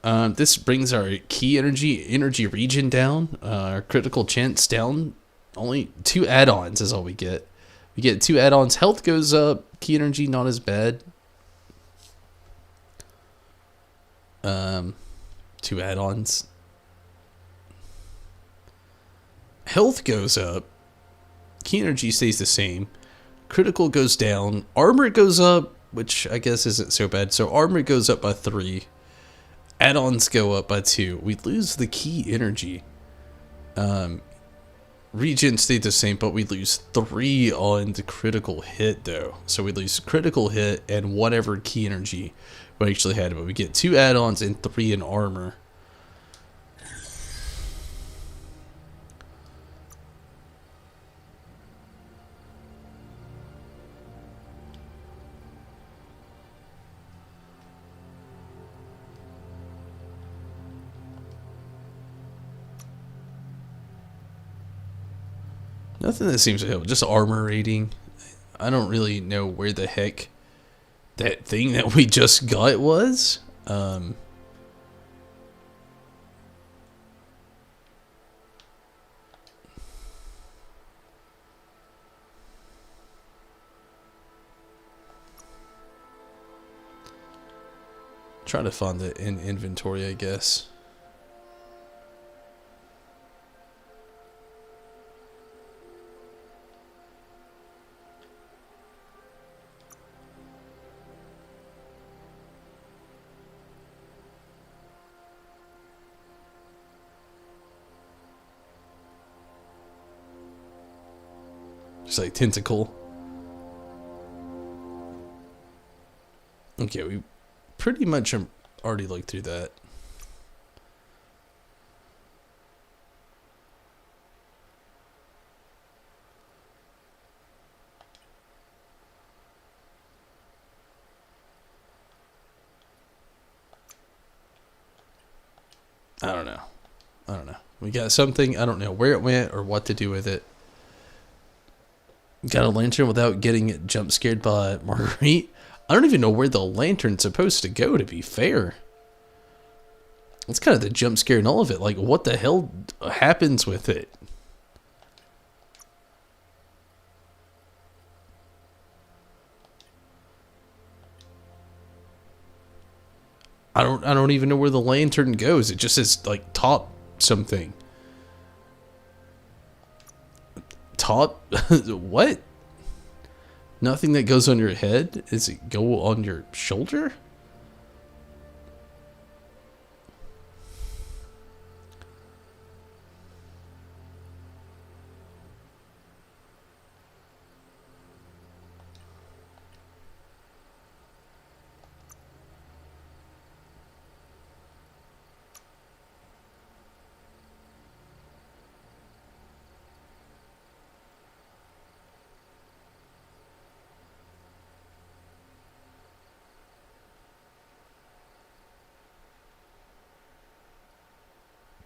Speaker 1: This brings our key energy region down, our critical chance down. Only 2 add-ons is all we get. We get 2 add-ons. Health goes up. Key energy not as bad. 2 add-ons. Health goes up. Key energy stays the same. Critical goes down. Armor goes up, which I guess isn't so bad. So armor goes up by 3. Add-ons go up by 2. We lose the key energy. Regen stayed the same, but we lose 3 on the critical hit though. So we lose critical hit and whatever key energy we actually had. But we get 2 add-ons and 3 in armor. Nothing that seems to help. Just armor rating. I don't really know where the heck that thing that we just got was. Try to find it in inventory, I guess. Just like tentacle. Okay, we pretty much already looked through that. I don't know. We got something. I don't know where it went or what to do with it. Got a lantern without getting it jump scared by Marguerite. I don't even know where the lantern's supposed to go, to be fair. It's kind of the jump scare and all of it. Like, what the hell happens with it? I don't even know where the lantern goes. It just says, like, top something. Top? What? Nothing that goes on your head? Does it go on your shoulder?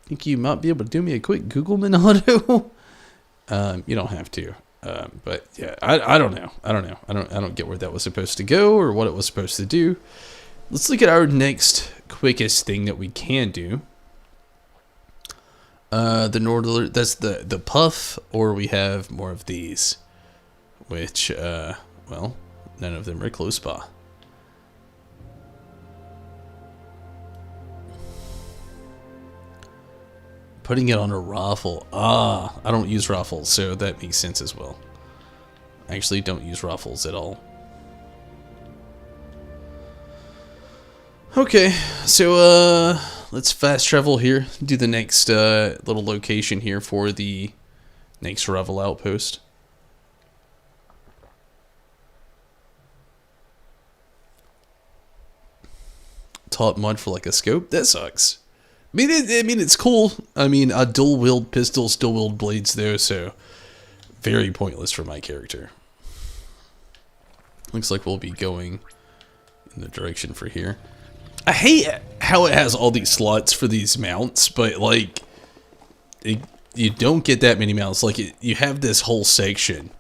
Speaker 1: Think you might be able to do me a quick Google Monado? You don't have to. But yeah, I don't know. I don't get where that was supposed to go or what it was supposed to do. Let's look at our next quickest thing that we can do. The Northerner, that's the puff, or we have more of these, which well, none of them are close by. Putting it on a rifle. I don't use rifles, so that makes sense as well. I actually don't use rifles at all. Okay, so let's fast travel here. Do the next little location here for the next Revel Outpost. Top mod for like a scope? That sucks. I mean, it's cool. I mean, a dual-wield pistol, dual-wield blades, though, so very pointless for my character. Looks like we'll be going in the direction for here. I hate how it has all these slots for these mounts, but, like, you don't get that many mounts. Like, you have this whole section,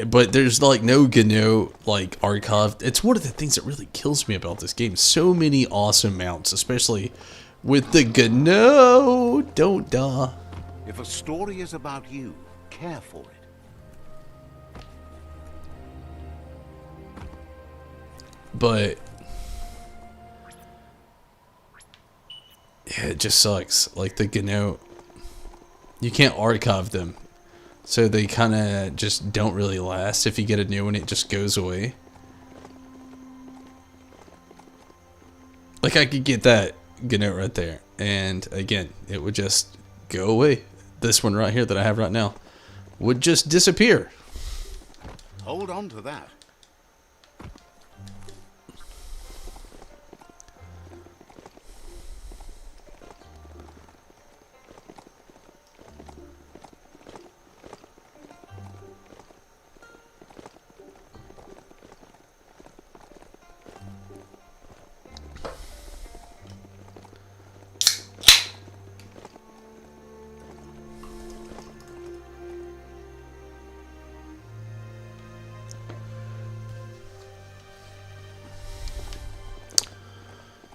Speaker 1: but there's, like, no GNO, like, archive. It's one of the things that really kills me about this game. So many awesome mounts, especially with the GNO. Don't die.
Speaker 2: If a story is about you, care for it.
Speaker 1: But yeah, it just sucks. Like the GNO, you can't archive them, so they kind of just don't really last. If you get a new one, it just goes away. Like I could get that GNO right there, and again, it would just go away. This one right here that I have right now would just disappear.
Speaker 2: Hold on to that.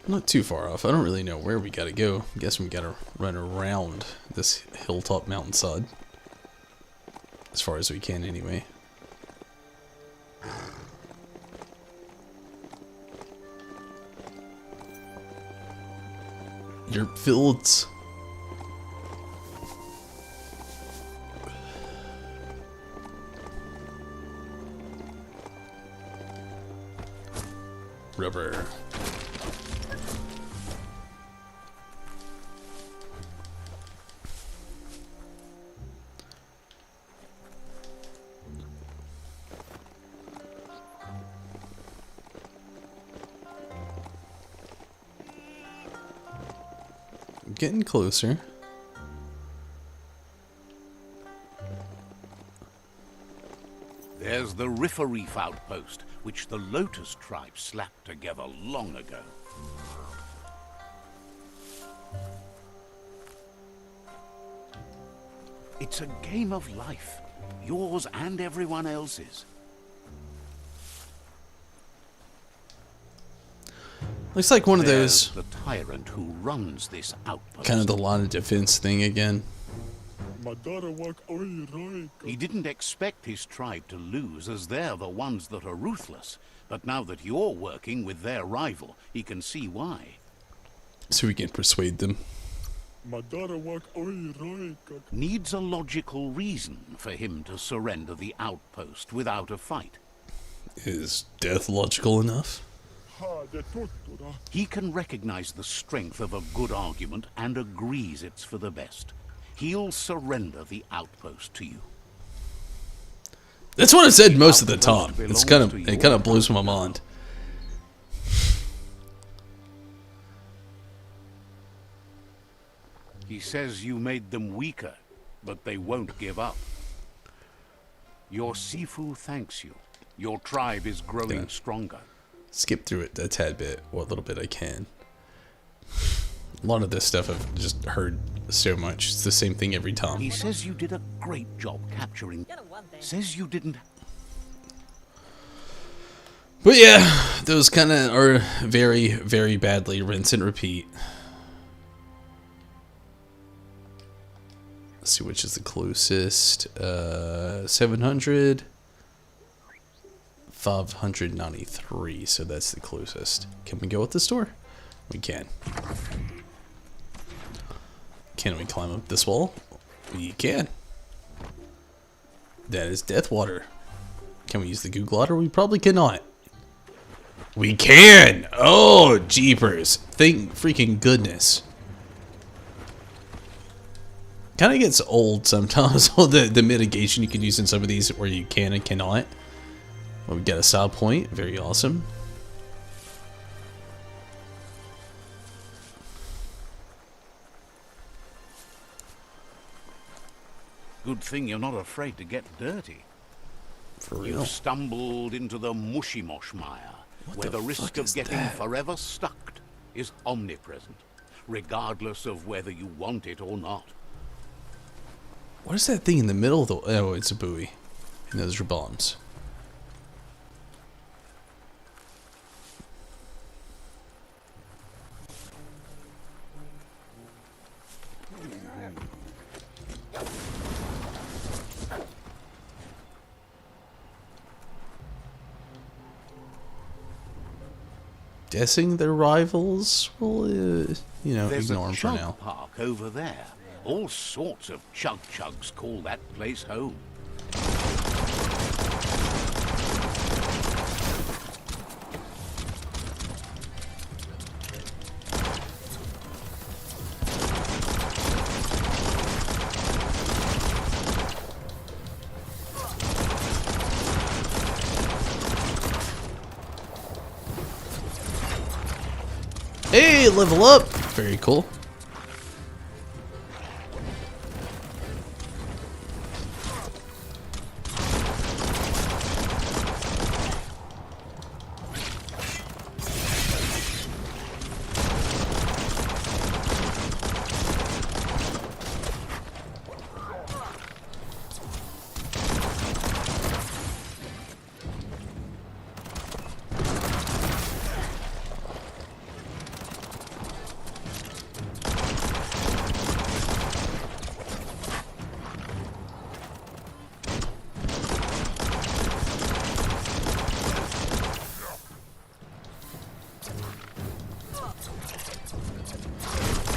Speaker 1: Not too far off. I don't really know where we gotta go. I'm guessing we gotta run around this hilltop mountainside. As far as we can, anyway. Your fields. Rubber. Getting closer.
Speaker 2: There's the Reef Outpost, which the Lotus tribe slapped together long ago. It's a game of life, yours and everyone else's.
Speaker 1: Looks like one of
Speaker 2: There's
Speaker 1: those
Speaker 2: the tyrant who runs this outpost.
Speaker 1: kind of the line of defense thing again.
Speaker 2: He didn't expect his tribe to lose, as they're the ones that are ruthless. But now that you're working with their rival, he can see why.
Speaker 1: So we can persuade them.
Speaker 2: Needs a logical reason for him to surrender the outpost without a fight.
Speaker 1: Is death logical enough?
Speaker 2: He can recognize the strength of a good argument and agrees it's for the best. He'll surrender the outpost to you.
Speaker 1: That's what I said most of the time. It kind of blows my mind.
Speaker 2: He says you made them weaker, but they won't give up. Your Sifu thanks you. Your tribe is growing stronger.
Speaker 1: Skip through it a tad bit, or a little bit I can. A lot of this stuff I've just heard so much. It's the same thing every time.
Speaker 2: He says you did a great job capturing. Says you didn't.
Speaker 1: But yeah, those kind of are very, very badly rinse and repeat. Let's see which is the closest. 700. 593, so that's the closest. Can we go at the store? We can. Can we climb up this wall? We can. That is death water. Can we use the goo glider? We probably cannot. We can! Oh, jeepers. Thank freaking goodness. Kind of gets old sometimes, all the mitigation you can use in some of these where you can and cannot. Well, we got a saw point. Very awesome.
Speaker 2: Good thing you're not afraid to get dirty.
Speaker 1: For real.
Speaker 2: You stumbled into the mushy mosh mire, where the risk of getting forever stuck is omnipresent, regardless of whether you want it or not.
Speaker 1: What is that thing in the middle of the... Oh, it's a buoy. And those are bombs. Guessing their rivals will, you know,
Speaker 2: There's
Speaker 1: ignore
Speaker 2: a
Speaker 1: them for
Speaker 2: chug
Speaker 1: now.
Speaker 2: park over there. All sorts of chug-chugs call that place home.
Speaker 1: Hey, level up! Very cool.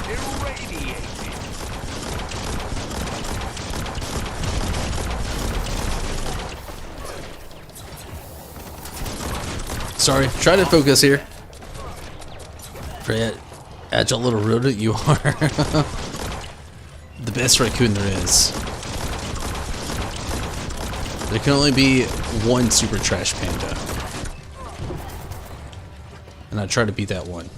Speaker 5: Irradiated.
Speaker 1: Sorry, try to focus here. Pretty agile little rodent you are. The best raccoon there is. There can only be one super trash panda. And I try to be that one.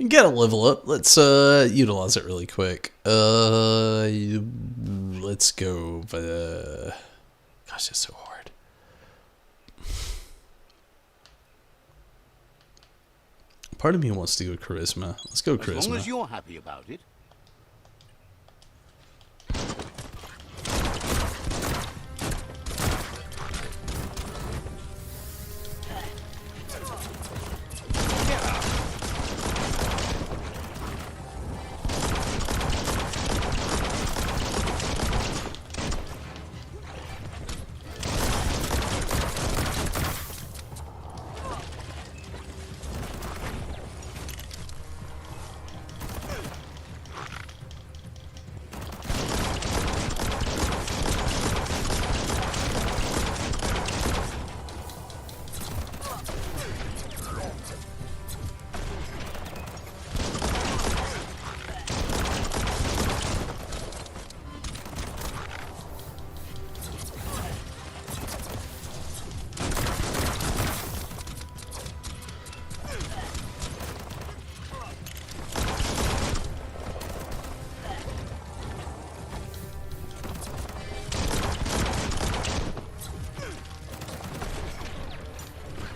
Speaker 1: You gotta level up. Let's utilize it really quick. Let's go. Gosh, it's so hard. Part of me wants to go charisma. Let's go charisma.
Speaker 2: As long as you're happy about it.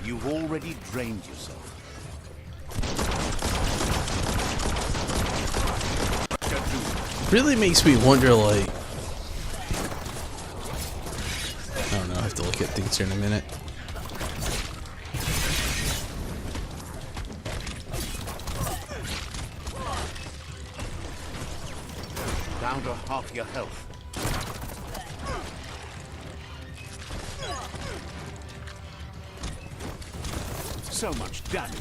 Speaker 2: You've already drained yourself.
Speaker 1: Really makes me wonder, like, I don't know, I have to look at things here in a minute.
Speaker 2: Down to half your health. So much damage.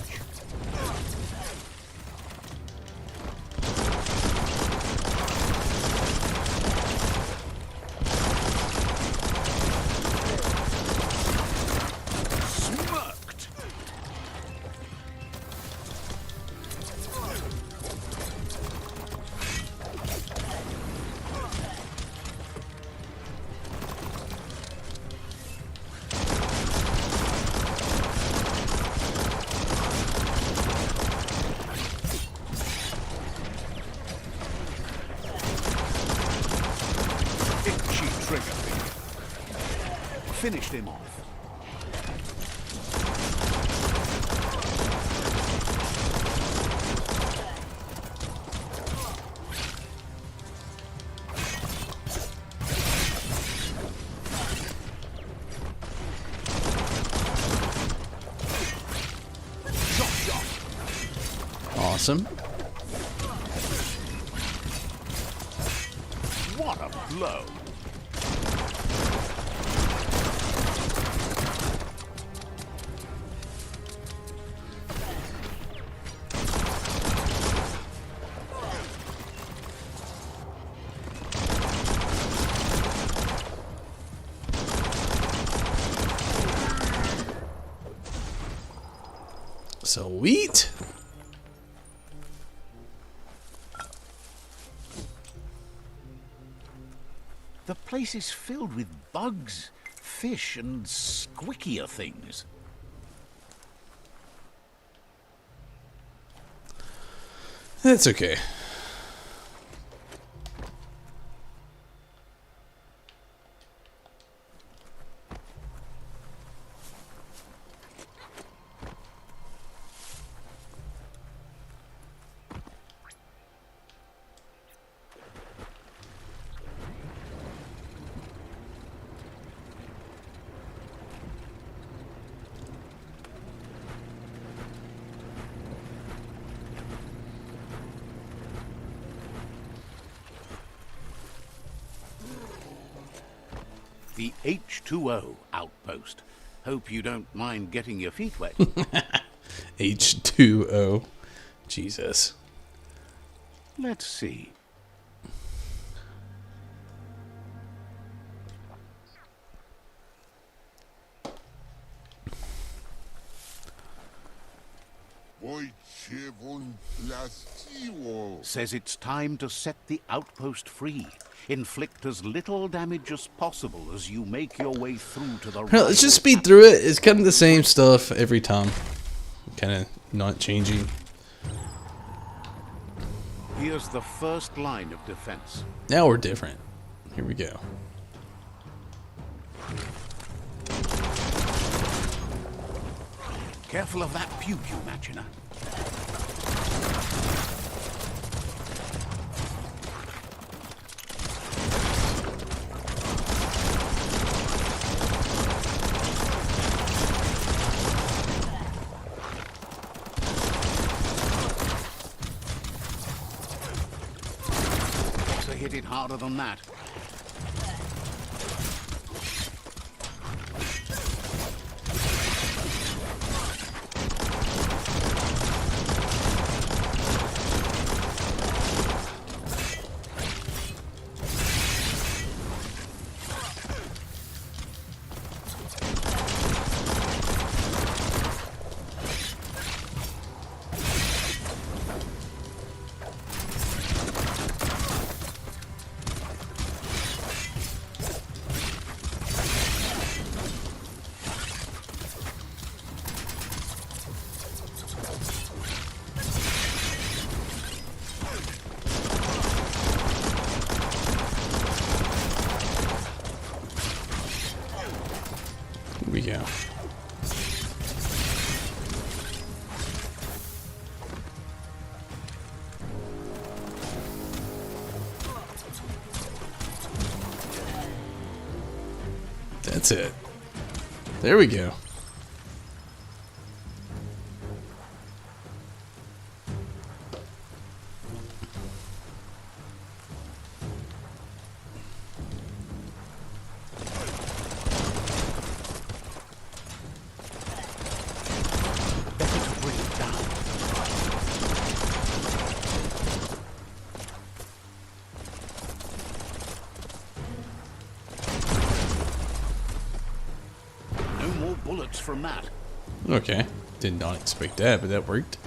Speaker 2: Smirked. Itchy trigger. Finished him off.
Speaker 1: Awesome.
Speaker 2: What a blow.
Speaker 1: Sweet.
Speaker 2: The place is filled with bugs, fish, and squickier things.
Speaker 1: That's okay.
Speaker 2: The H2O outpost. Hope you don't mind getting your feet wet.
Speaker 1: H2O. Jesus.
Speaker 2: Let's see. Says it's time to set the outpost free. Inflict as little damage as possible as you make your way through to the
Speaker 1: Let's just speed through it. It's kind of the same stuff every time. Kind of not changing.
Speaker 2: Here's the first line of defense.
Speaker 1: Now we're different. Here we go.
Speaker 2: Careful of that pew-pew, Machina. So hit it harder than that.
Speaker 1: Here we go. That's it. There we go.
Speaker 2: Bullets from that.
Speaker 1: Okay. Did not expect that, but that worked.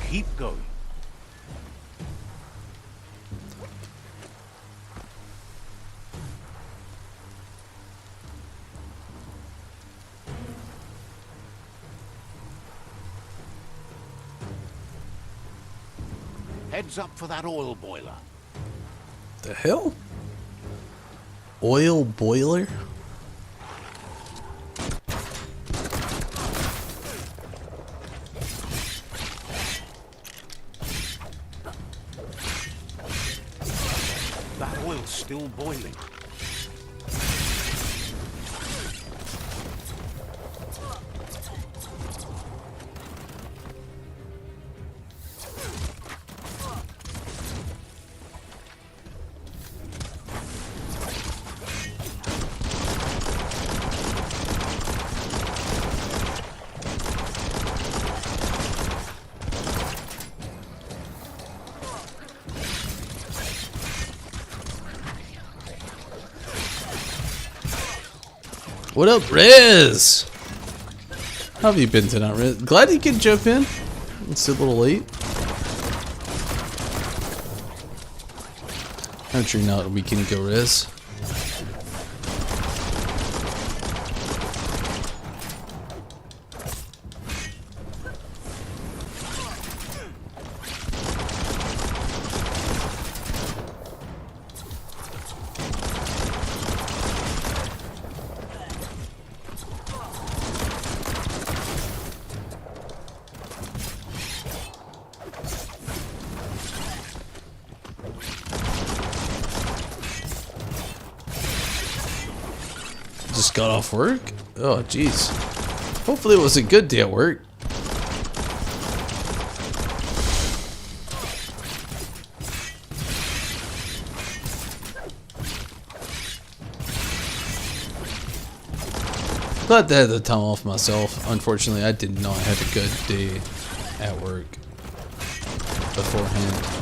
Speaker 2: Keep going. Heads up for that oil boiler.
Speaker 1: The hell? Oil boiler?
Speaker 2: That oil's still boiling.
Speaker 1: What up, Riz? How have you been tonight, Riz? Glad you could jump in. It's a little late. I'm sure not a weekend ago, Riz. Just got off work? Oh, jeez. Hopefully it was a good day at work. Glad to have the time off myself. Unfortunately, I did not have a good day at work beforehand.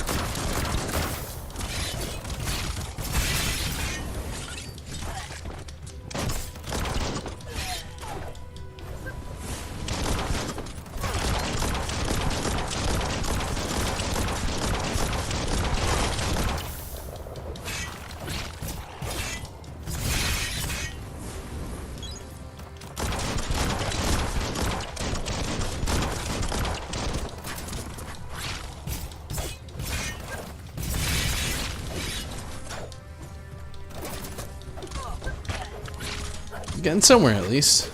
Speaker 1: Getting somewhere at least.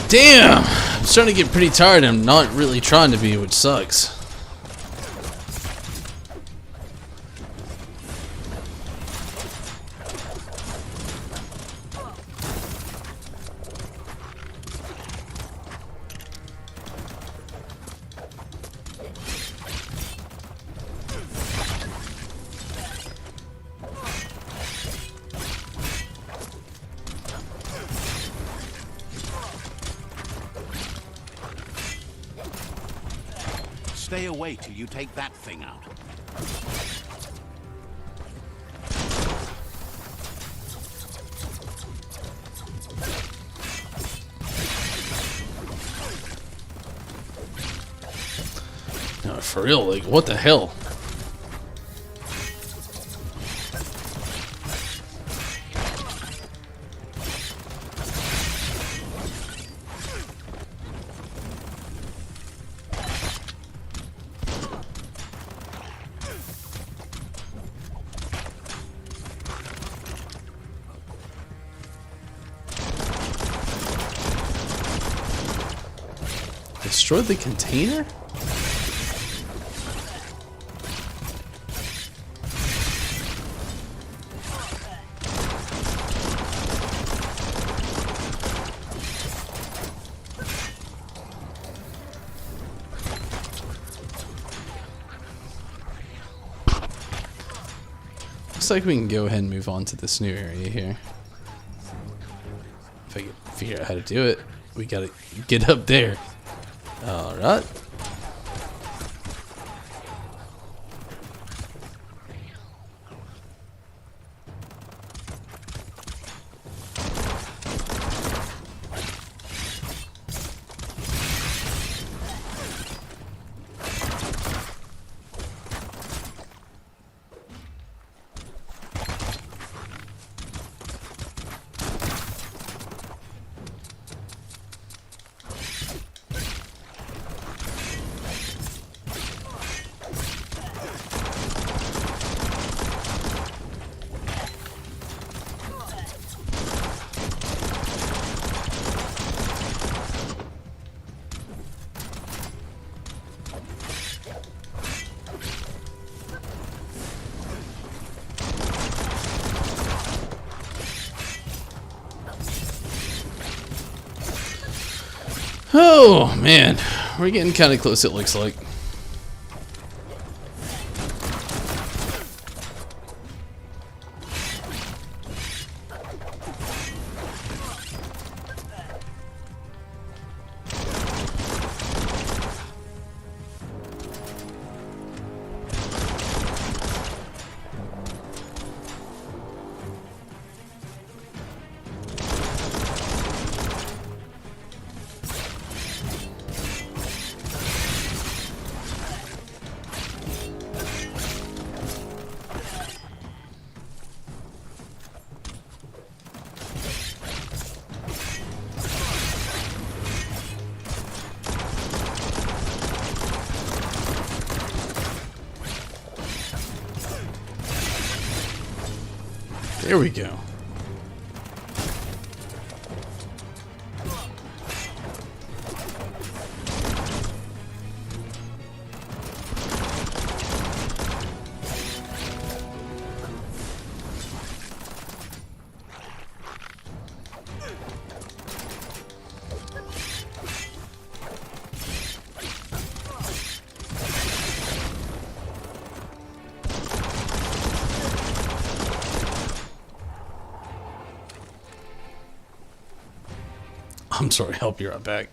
Speaker 1: Damn! I'm starting to get pretty tired. I'm not really trying to be, which sucks.
Speaker 2: Stay away till you take that thing out.
Speaker 1: No, for real, like, what the hell? Destroy the container? Looks like we can go ahead and move on to this new area here. If I can figure out how to do it, we gotta get up there. Alright. Oh, man. We're getting kind of close, it looks like. There we go. I'm sorry, I'll be right back.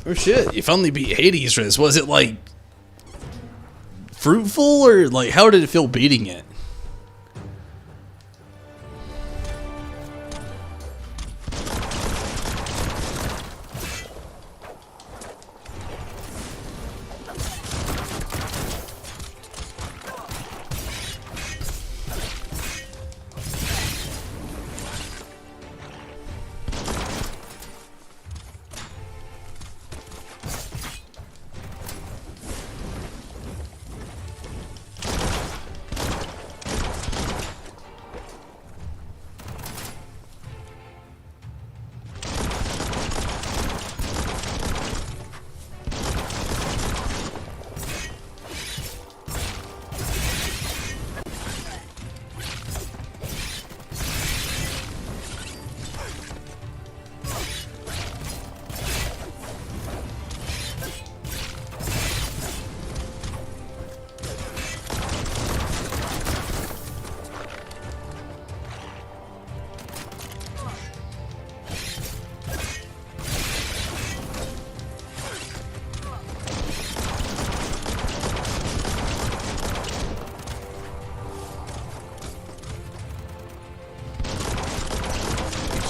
Speaker 1: Oh shit, you finally beat Hades, Riz. Was it like fruitful, or like how did it feel beating it?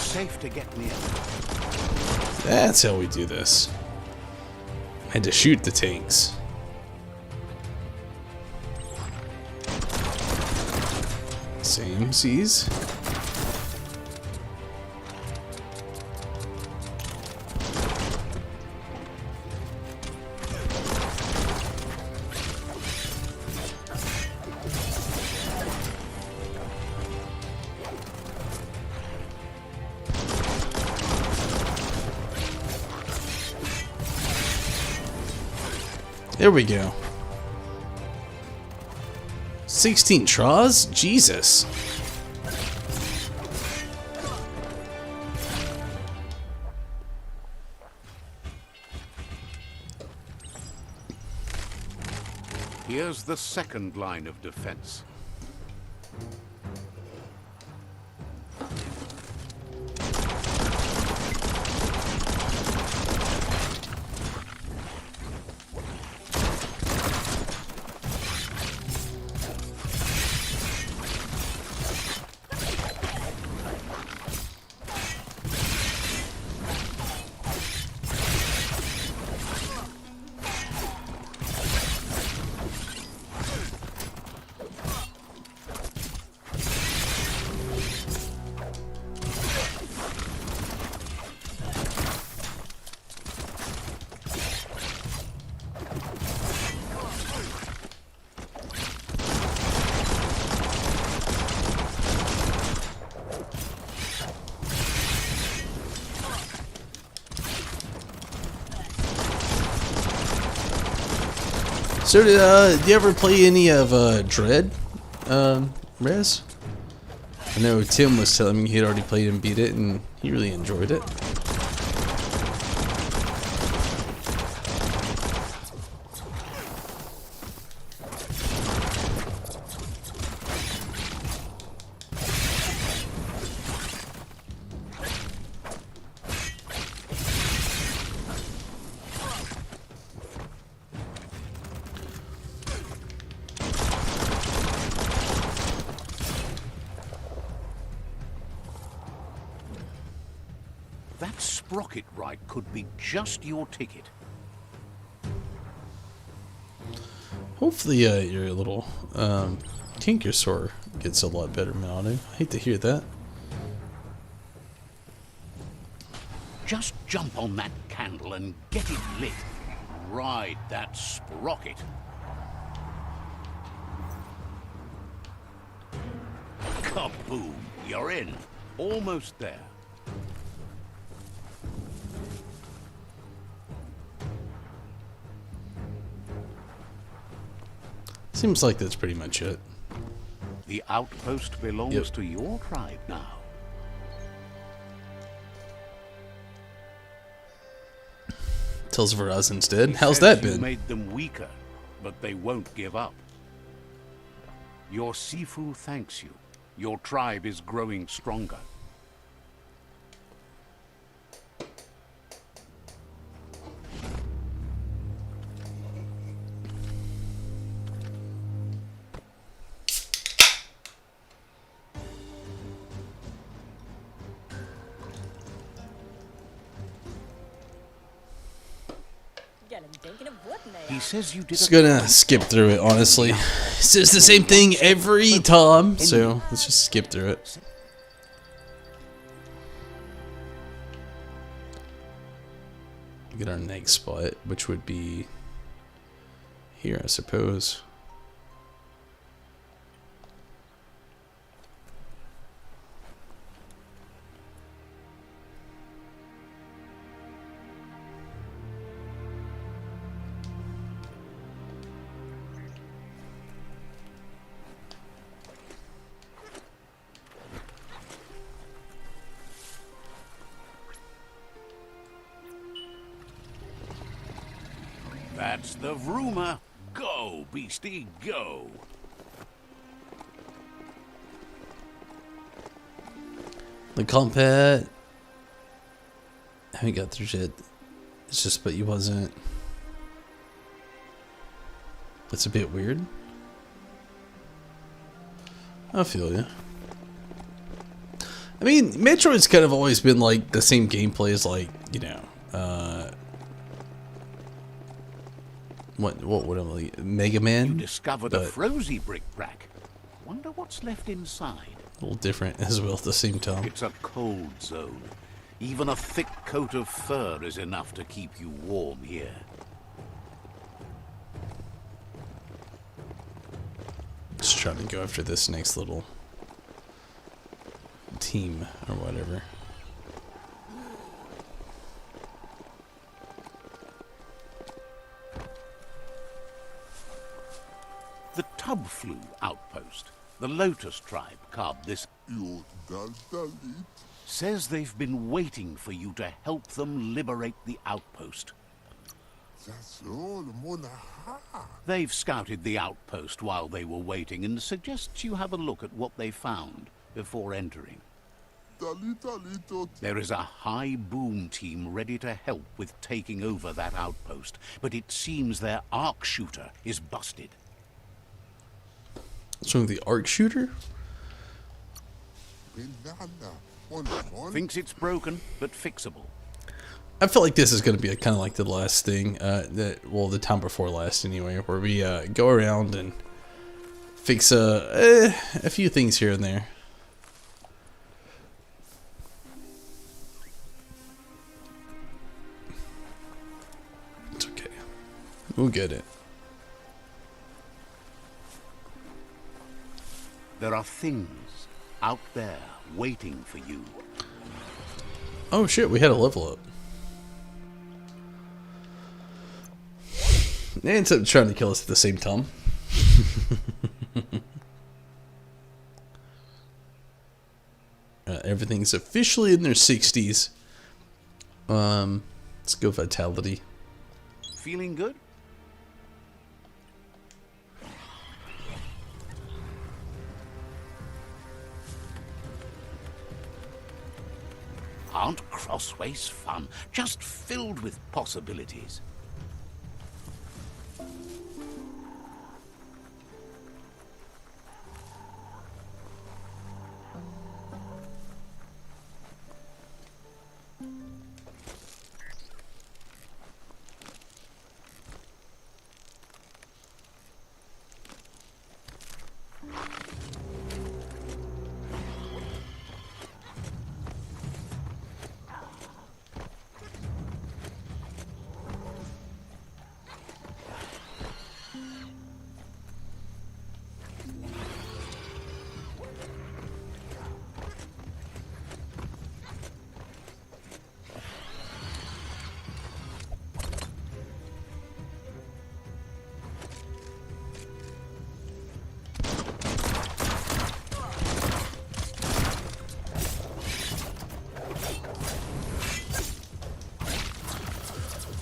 Speaker 2: Safe to get near.
Speaker 1: That's how we do this. And to shoot the tanks. Same seas. There we go. 16 tries? Jesus.
Speaker 2: Here's the second line of defense.
Speaker 1: So, did you ever play any of Dread, Rez? I know Tim was telling me he'd already played and beat it, and he really enjoyed it.
Speaker 2: That sprocket ride could be just your ticket.
Speaker 1: Hopefully, your little tinker sore gets a lot better, Maldo. I hate to hear that.
Speaker 2: Just jump on that candle and get it lit. Ride that sprocket. Kaboom! You're in. Almost there.
Speaker 1: Seems like that's pretty much it.
Speaker 2: The outpost belongs to your tribe now.
Speaker 1: Tells Verizon instead. How's that
Speaker 2: You
Speaker 1: been?
Speaker 2: made them weaker, but they won't give up. Your Sifu thanks you. Your tribe is growing stronger. He says you did
Speaker 1: Just gonna skip through it, honestly. It says the same thing every time, so let's just skip through it. Get our next spot, which would be here, I suppose.
Speaker 2: That's the rumor. Go, beastie, go.
Speaker 1: The compat. I haven't got through shit. It's just, but you wasn't. It's a bit weird. I feel you. I mean, Metroid's kind of always been like the same gameplay as, like, you know, what would I like? Mega Man?
Speaker 2: You discovered a Frozy bric-brac. Wonder what's left inside.
Speaker 1: A little different as well at the same time.
Speaker 2: It's a cold zone. Even a thick coat of fur is enough to keep you warm here.
Speaker 1: Just trying to go after this next little team or whatever.
Speaker 2: Tubflu Outpost. The Lotus tribe carved this.
Speaker 3: Untitled.
Speaker 2: Says they've been waiting for you to help them liberate the outpost.
Speaker 3: That's all Mona.
Speaker 2: They've scouted the outpost while they were waiting and suggests you have a look at what they found before entering. There is a high boom team ready to help with taking over that outpost, but it seems their arc shooter is busted.
Speaker 1: What's wrong with the arc shooter?
Speaker 2: Thinks it's broken, but fixable.
Speaker 1: I feel like this is going to be kind of like the last thing, the time before last anyway, where we go around and fix a few things here and there. It's okay. We'll get it.
Speaker 2: There are things out there waiting for you.
Speaker 1: Oh shit, we had a level up. They ends up trying to kill us at the same time. Everything's officially in their 60s. Let's go vitality.
Speaker 2: Feeling good? Aren't crossways fun? Just filled with possibilities.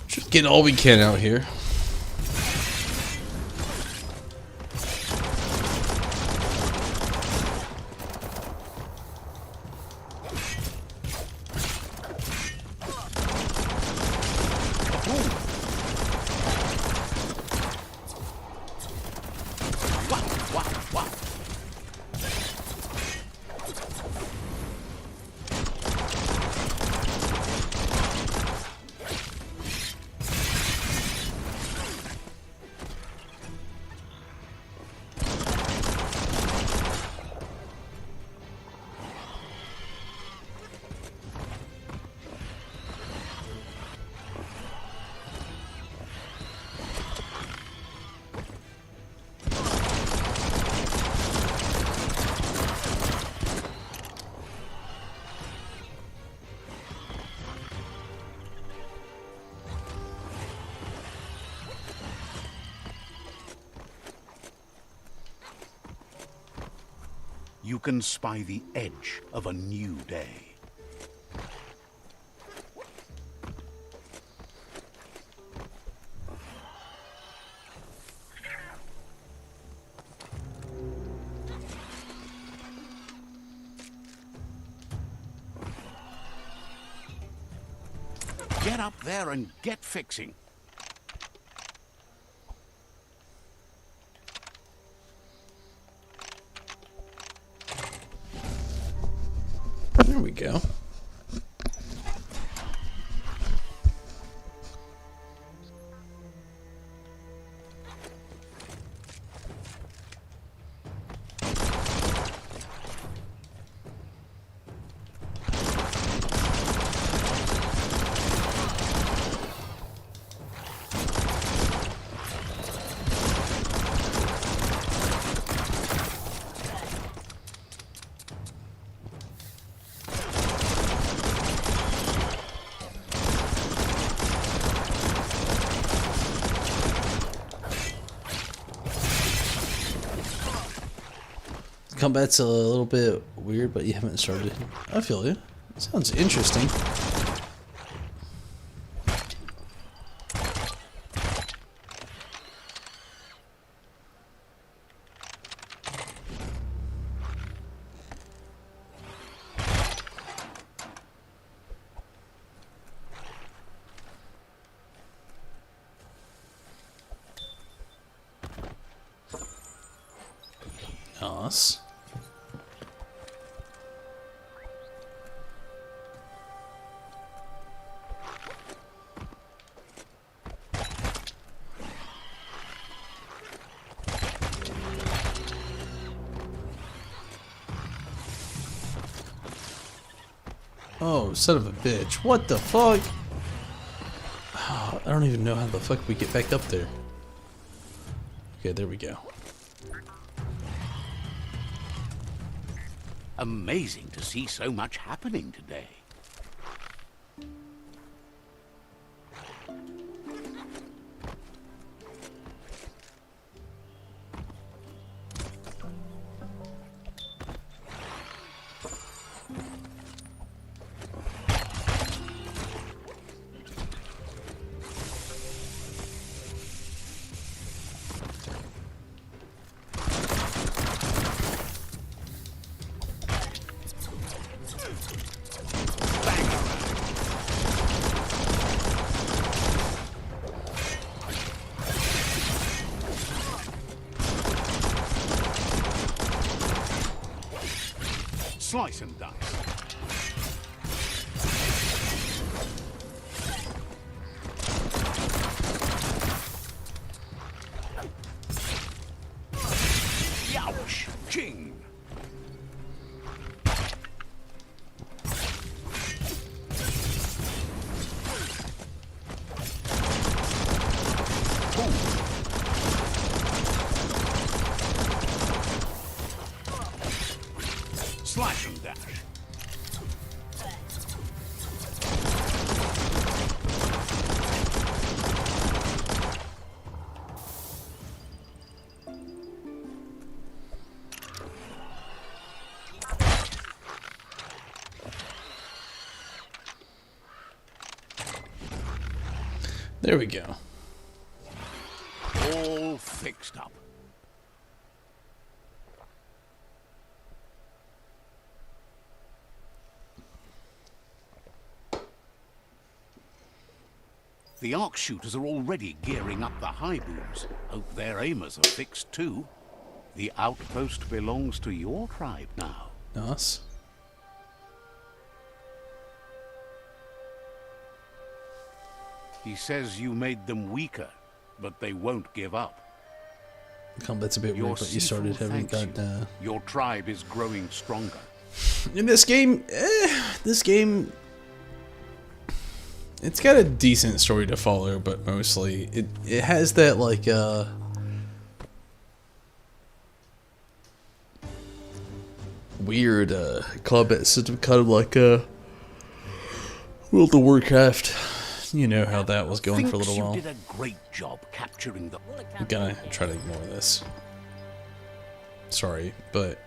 Speaker 1: Just get all we can out here.
Speaker 2: You can spy the edge of a new day. Get up there and get fixing.
Speaker 1: There we go. Combat's a little bit weird, but you haven't started. I feel you. Sounds interesting. Nice. Oh, son of a bitch. What the fuck? Oh, I don't even know how the fuck we get back up there. Okay, there we go.
Speaker 2: Amazing to see so much happening today. Slice and dice. Youch! Ching! Slash and dash.
Speaker 1: There we go.
Speaker 2: All fixed up. The arc shooters are already gearing up the high booms. Hope their aimers are fixed too. The outpost belongs to your tribe now.
Speaker 1: Nice.
Speaker 2: He says you made them weaker, but they won't give up.
Speaker 1: The combat's a bit
Speaker 2: Your
Speaker 1: weird, but you started
Speaker 2: Sifu
Speaker 1: having
Speaker 2: thanks
Speaker 1: that.
Speaker 2: you. Your tribe is growing stronger.
Speaker 1: In this game, it's got a decent story to follow, but mostly it has that like weird combat system, kind of like World of Warcraft. You know how that was going for a little
Speaker 2: Thinks
Speaker 1: while.
Speaker 2: You did a great job capturing the.
Speaker 1: I'm gonna try to ignore this. Sorry, but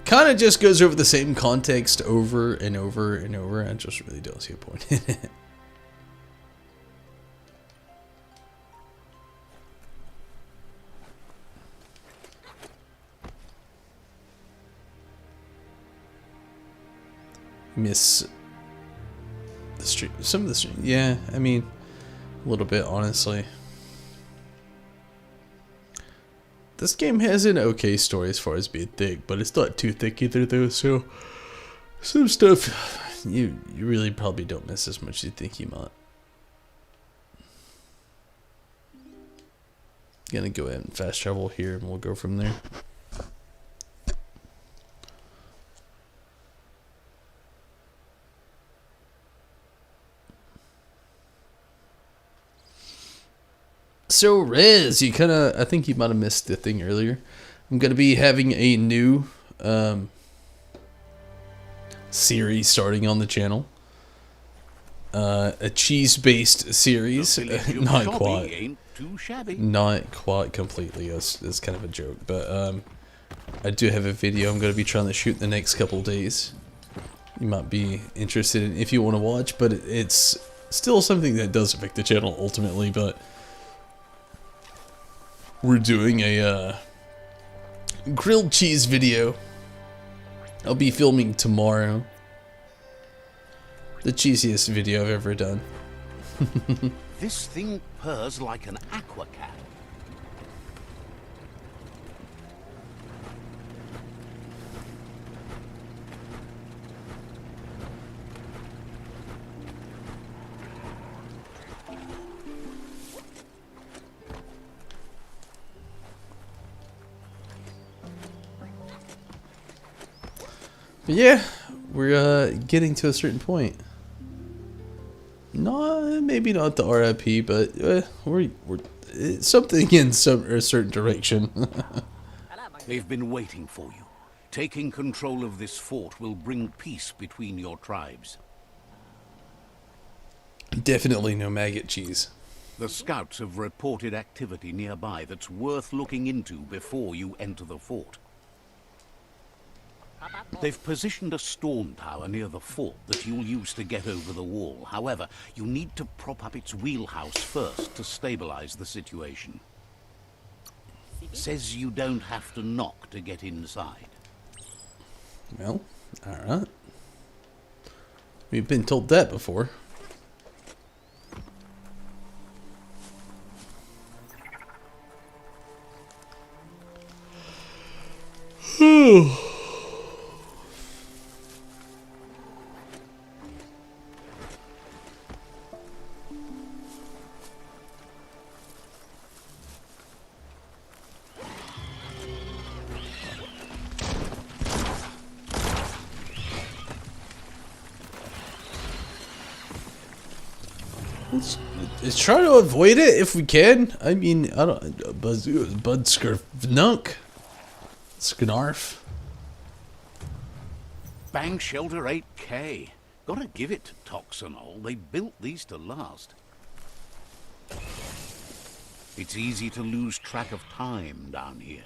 Speaker 1: kind of just goes over the same context over and over and over. I just really don't see a point in it. Miss the street. Some of the street. Yeah, I mean, a little bit, honestly. This game has an okay story as far as being thick, but it's not too thick either, though. So some stuff you really probably don't miss as much as you think you might. Gonna go ahead and fast travel here, and we'll go from there. So Rez, you kind of, I think you might have missed the thing earlier. I'm going to be having a new series starting on the channel. A cheese-based series. Not quite.
Speaker 2: Ain't too shabby.
Speaker 1: Not quite completely. It's kind of a joke. But I do have a video I'm going to be trying to shoot in the next couple of days. You might be interested in if you want to watch, but it's still something that does affect the channel ultimately. But we're doing a grilled cheese video. I'll be filming tomorrow. The cheesiest video I've ever done.
Speaker 2: This thing purrs like an aqua cat.
Speaker 1: But yeah, we're getting to a certain point. No, maybe not the RIP, but we're it's something in a certain direction.
Speaker 2: They've been waiting for you. Taking control of this fort will bring peace between your tribes.
Speaker 1: Definitely no maggot cheese.
Speaker 2: The scouts have reported activity nearby that's worth looking into before you enter the fort. They've positioned a storm tower near the fort that you'll use to get over the wall. However, you need to prop up its wheelhouse first to stabilize the situation. Says you don't have to knock to get inside.
Speaker 1: Well, alright. We've been told that before. Let's try to avoid it if we can. I mean, I don't. Bud Scarfnunk. Scarf.
Speaker 2: Bang Shelter 8K. Gotta give it to Toxanol. They built these to last. It's easy to lose track of time down here.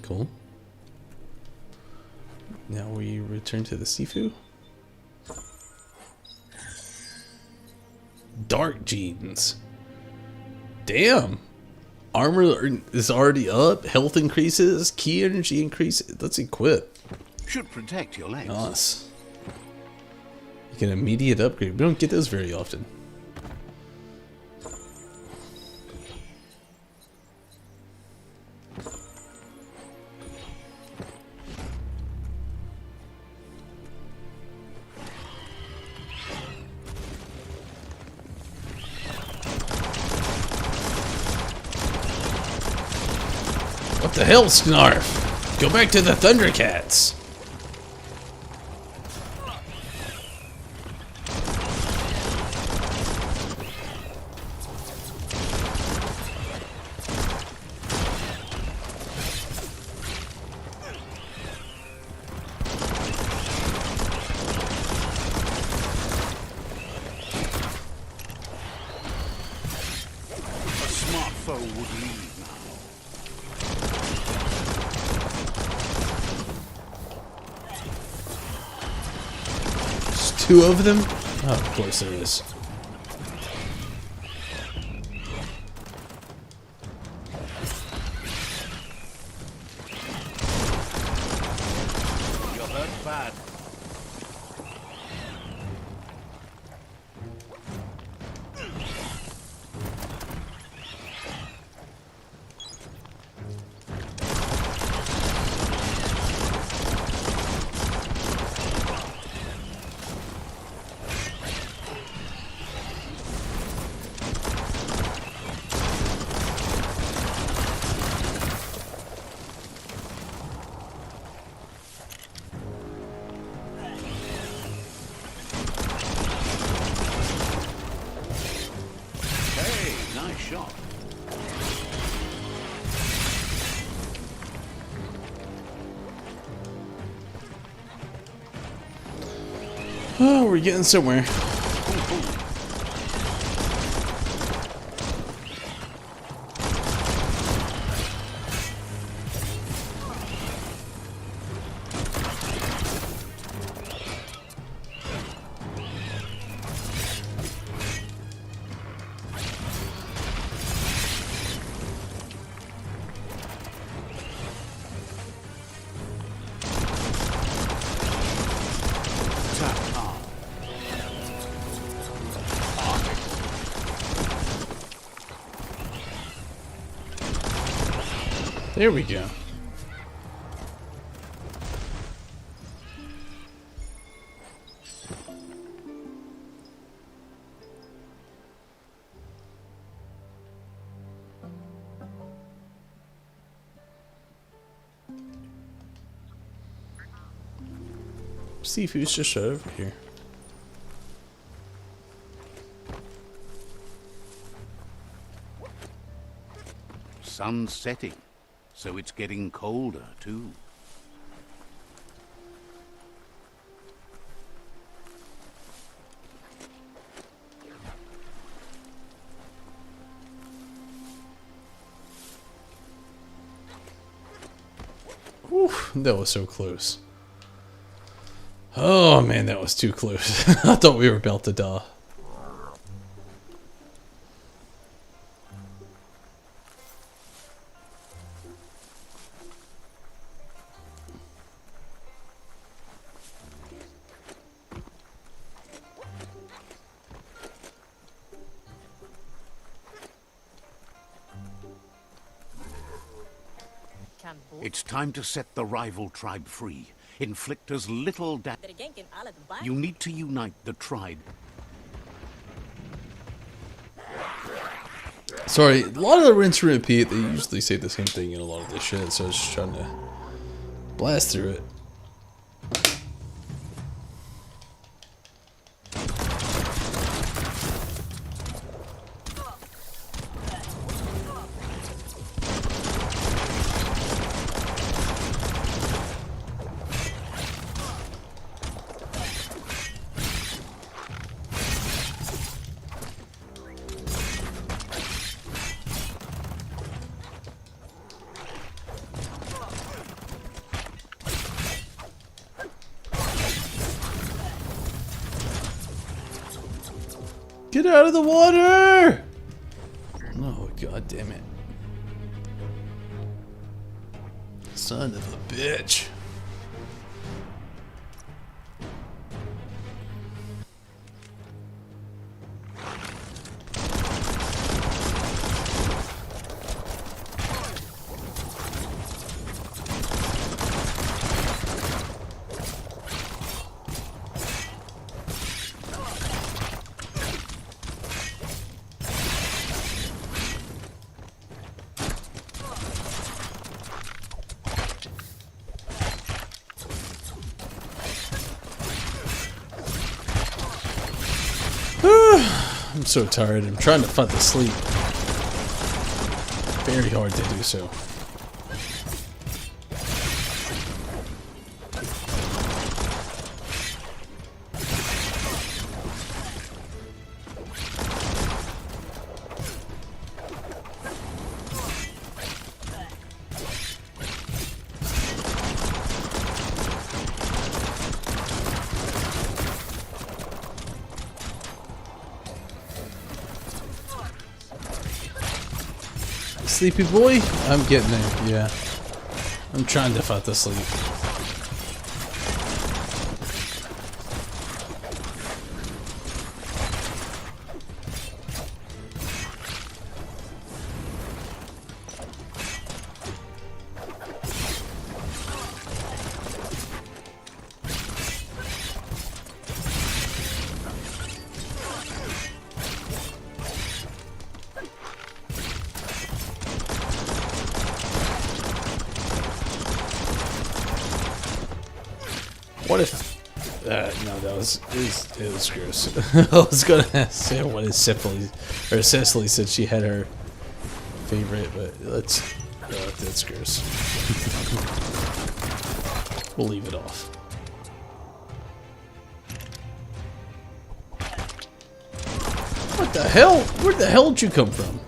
Speaker 1: Cool. Now we return to the Sifu. Dark jeans. Damn. Armor is already up. Health increases. Key energy increases. Let's equip.
Speaker 2: Should protect your legs.
Speaker 1: Nice. You can immediate upgrade. We don't get those very often. What the hell, Snarf? Go back to the Thundercats.
Speaker 2: A smart foe would leave now.
Speaker 1: Two of them? Oh, of course there is.
Speaker 2: You're hurt bad.
Speaker 1: Oh, we're getting somewhere. There we go. Seafood's just right over here.
Speaker 2: Sun's setting, so it's getting colder too.
Speaker 1: Whew, that was so close. Oh man, that was too close. I thought we were about to die.
Speaker 2: It's time to set the rival tribe free. Inflict as little damage. You need to unite the tribe.
Speaker 1: Sorry, a lot of the rinse and repeat, they usually say the same thing in a lot of this shit, so I was just trying to blast through it. Get out of the water! Oh, god damn it. Son of a bitch. I'm so tired. I'm trying to fight the sleep. Very hard to do so. Sleepy boy? I'm getting there, yeah. I'm trying to fight the sleep. What if... no, that was... It was gross. I was gonna say what is Cecily... Or Cecily said she had her favorite, but let's... that's gross. We'll leave it off. the hell? Where the hell did you come from?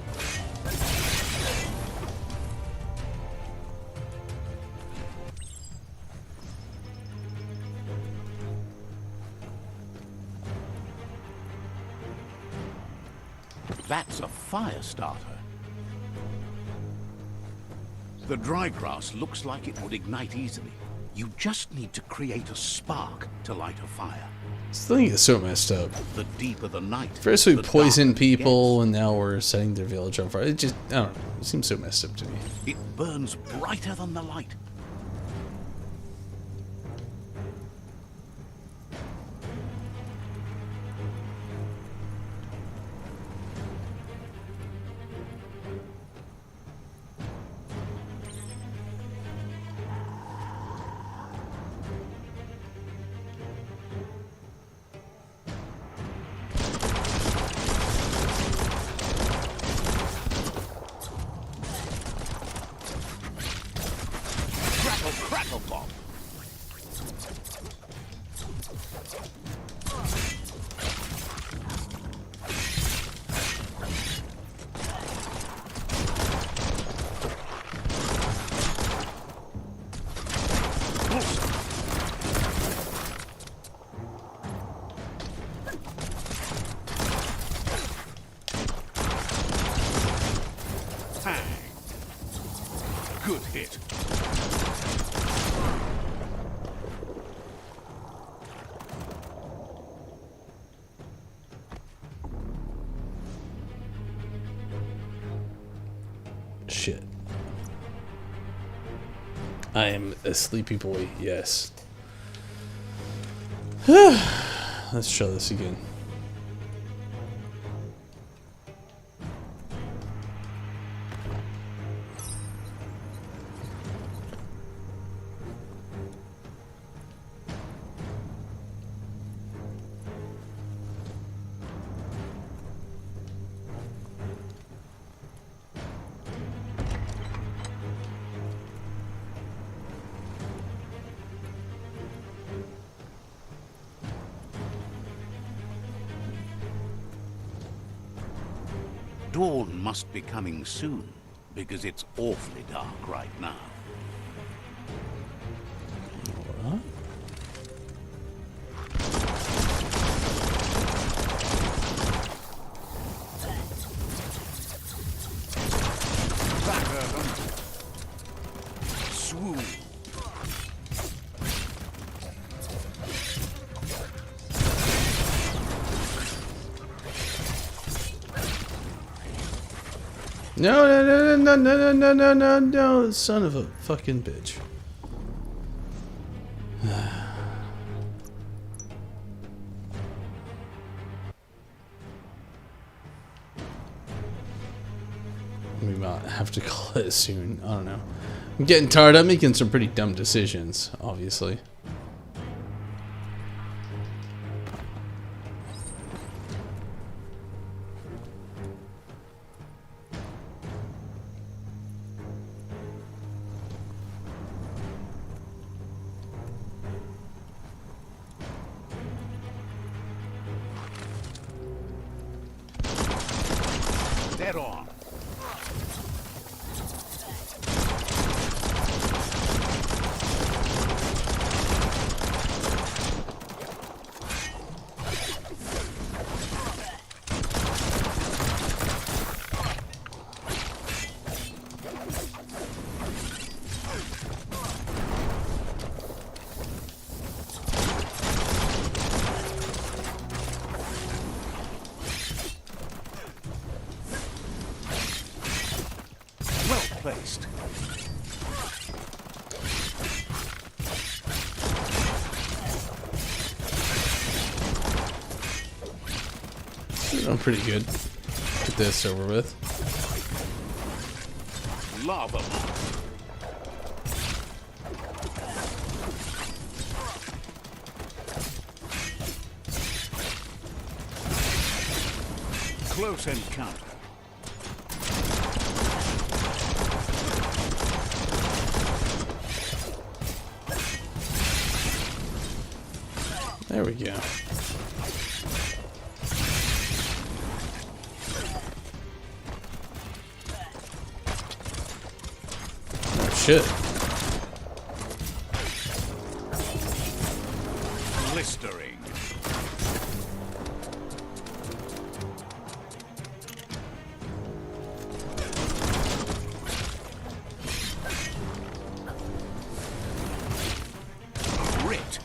Speaker 2: That's a fire starter. The dry grass looks like it would ignite easily. You just need to create a spark to light a fire.
Speaker 1: This thing is so messed up.
Speaker 2: The deeper the night,
Speaker 1: First we
Speaker 2: the
Speaker 1: poisoned
Speaker 2: darker it
Speaker 1: people, and now we're setting their village on fire. It just, I don't know. It seems so messed up to me.
Speaker 2: gets. It burns brighter than the light. Crackle, crackle, pop. Bang. Good hit.
Speaker 1: Shit. I am a sleepy boy, yes. Let's try this again.
Speaker 2: Dawn must be coming soon, because it's awfully dark right now.
Speaker 1: What?
Speaker 2: Back, Urban. Swoon.
Speaker 1: No, no, no, no, no, no, no, no, no, son of a fucking bitch. We might have to call it soon. I don't know. I'm getting tired. I'm making some pretty dumb decisions, obviously.
Speaker 2: Dead on. Well placed.
Speaker 1: I'm pretty good. Get this over with.
Speaker 2: Lava. Close encounter.
Speaker 1: There we go. shit.
Speaker 2: Blistering. Grit.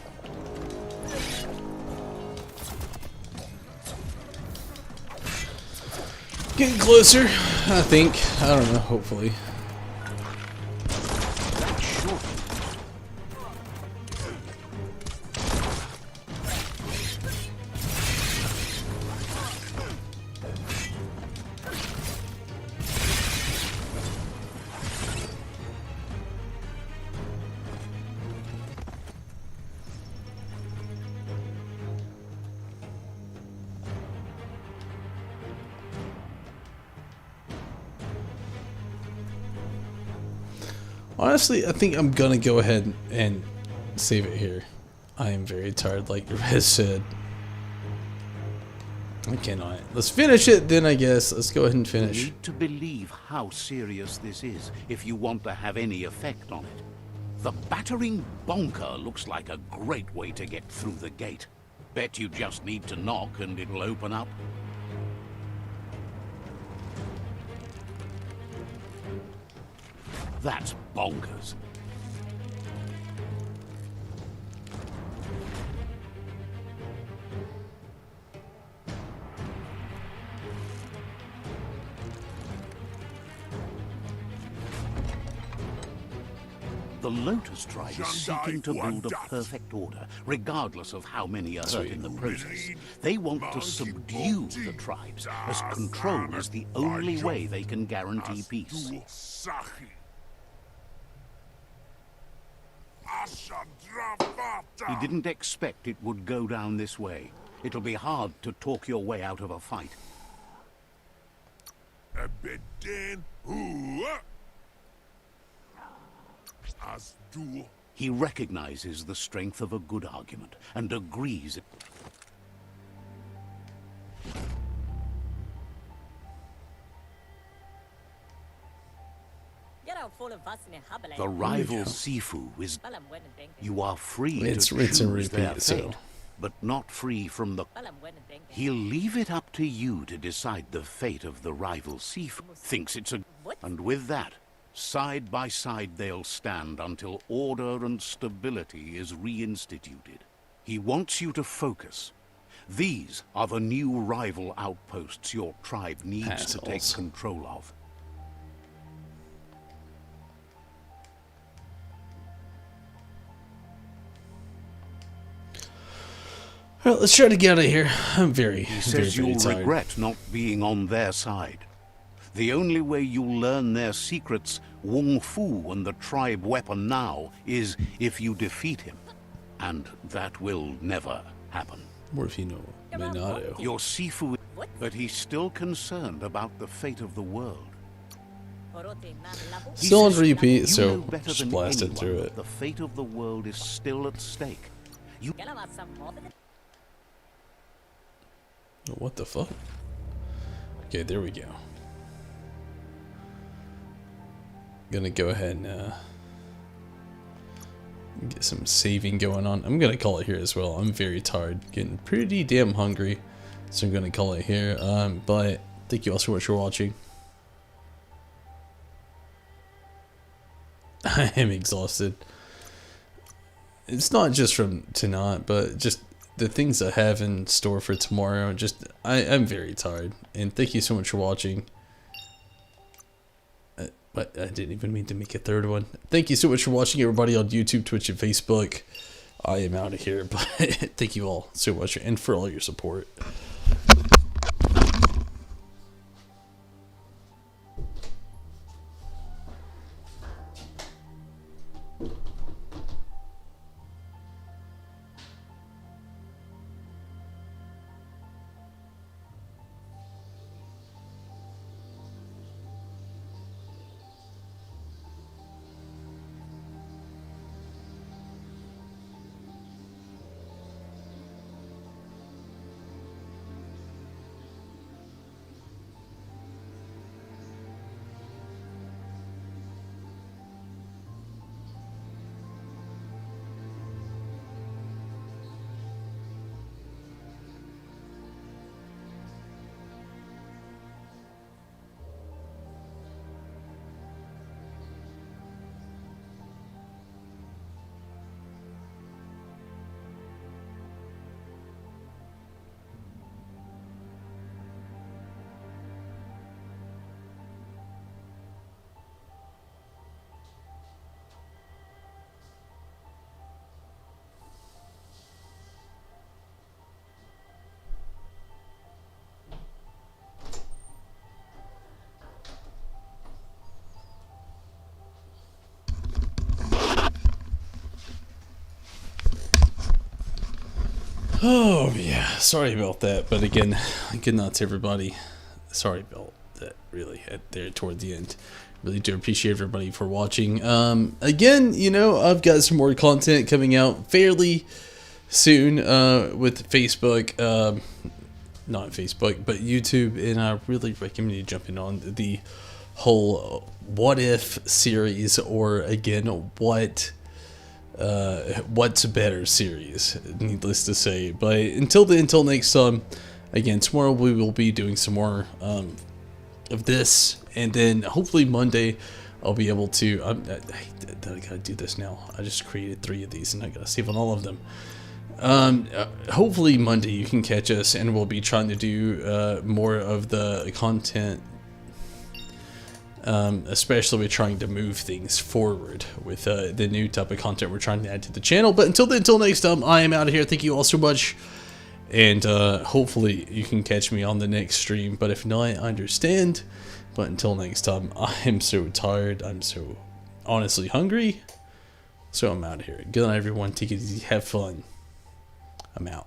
Speaker 1: Getting closer, I think. I don't know, hopefully.
Speaker 2: Sure.
Speaker 1: Honestly, I think I'm gonna go ahead and save it here. I am very tired, like Rez said. I cannot. Let's finish it then, I guess. Let's go ahead and
Speaker 2: You
Speaker 1: finish.
Speaker 2: need to believe how serious this is if you want to have any effect on it. The battering bonker looks like a great way to get through the gate. Bet you just need to knock and it'll open up. That's bonkers. The Lotus tribe is seeking to build a perfect order, regardless of how many are hurt in the process. They want to subdue the tribes, as control is the only way they can guarantee peace. He didn't expect it would go down this way. It'll be hard to talk your way out of a fight. He recognizes the strength of a good argument and agrees it. The rival Sifu is. You are free
Speaker 1: It's
Speaker 2: to
Speaker 1: rinse and
Speaker 2: choose their
Speaker 1: repeat, so.
Speaker 2: fate, but not free from the. He'll leave it up to you to decide the fate of the rival Sifu. Thinks it's a. And with that, side by side they'll stand until order and stability is reinstituted. He wants you to focus. These are the new rival outposts your tribe needs to take
Speaker 1: Assholes.
Speaker 2: control of.
Speaker 1: Alright, let's try to get out of here. I'm very,
Speaker 2: He
Speaker 1: very,
Speaker 2: says
Speaker 1: very
Speaker 2: you'll
Speaker 1: tired.
Speaker 2: regret not being on their side. The only way you'll learn their secrets, Wung Fu and the tribe weapon now, is if you defeat him. And that will never happen.
Speaker 1: Morphino, Minato.
Speaker 2: Your Sifu, but he's still concerned about the fate of the world. He
Speaker 1: Still on
Speaker 2: says
Speaker 1: repeat,
Speaker 2: you
Speaker 1: so
Speaker 2: know better
Speaker 1: just
Speaker 2: than
Speaker 1: blasted
Speaker 2: anyone
Speaker 1: through
Speaker 2: that
Speaker 1: it.
Speaker 2: The fate of the world is still at stake. You
Speaker 1: What the fuck? Okay, there we go. Gonna go ahead and get some saving going on. I'm gonna call it here as well. I'm very tired, getting pretty damn hungry, so I'm gonna call it here. But thank you all so much for watching. I am exhausted. It's not just from tonight, but just the things I have in store for tomorrow. Just I'm very tired, and thank you so much for watching. But I didn't even mean to make a third one. Thank you so much for watching, everybody on YouTube, Twitch, and Facebook. I am out of here, but thank you all so much, and for all your support. Oh yeah, sorry about that. But again, good night to everybody. Sorry about that. Really, at there toward the end. Really do appreciate everybody for watching. Again, you know, I've got some more content coming out fairly soon with Facebook, not Facebook, but YouTube, and I really recommend you jumping on the whole what if series, or again, what's better series, needless to say. But until next time, again, tomorrow we will be doing some more of this, and then hopefully Monday I'll be able to I gotta do this now. I just created 3 of these and I gotta save on all of them. Hopefully Monday you can catch us, and we'll be trying to do more of the content, especially with trying to move things forward with the new type of content we're trying to add to the channel. But until next time, I am out of here. Thank you all so much, and hopefully you can catch me on the next stream. But if not, I understand. But until next time, I am so tired. I'm so honestly hungry. So I'm out of here. Good night, everyone. Take it easy. Have fun. I'm out.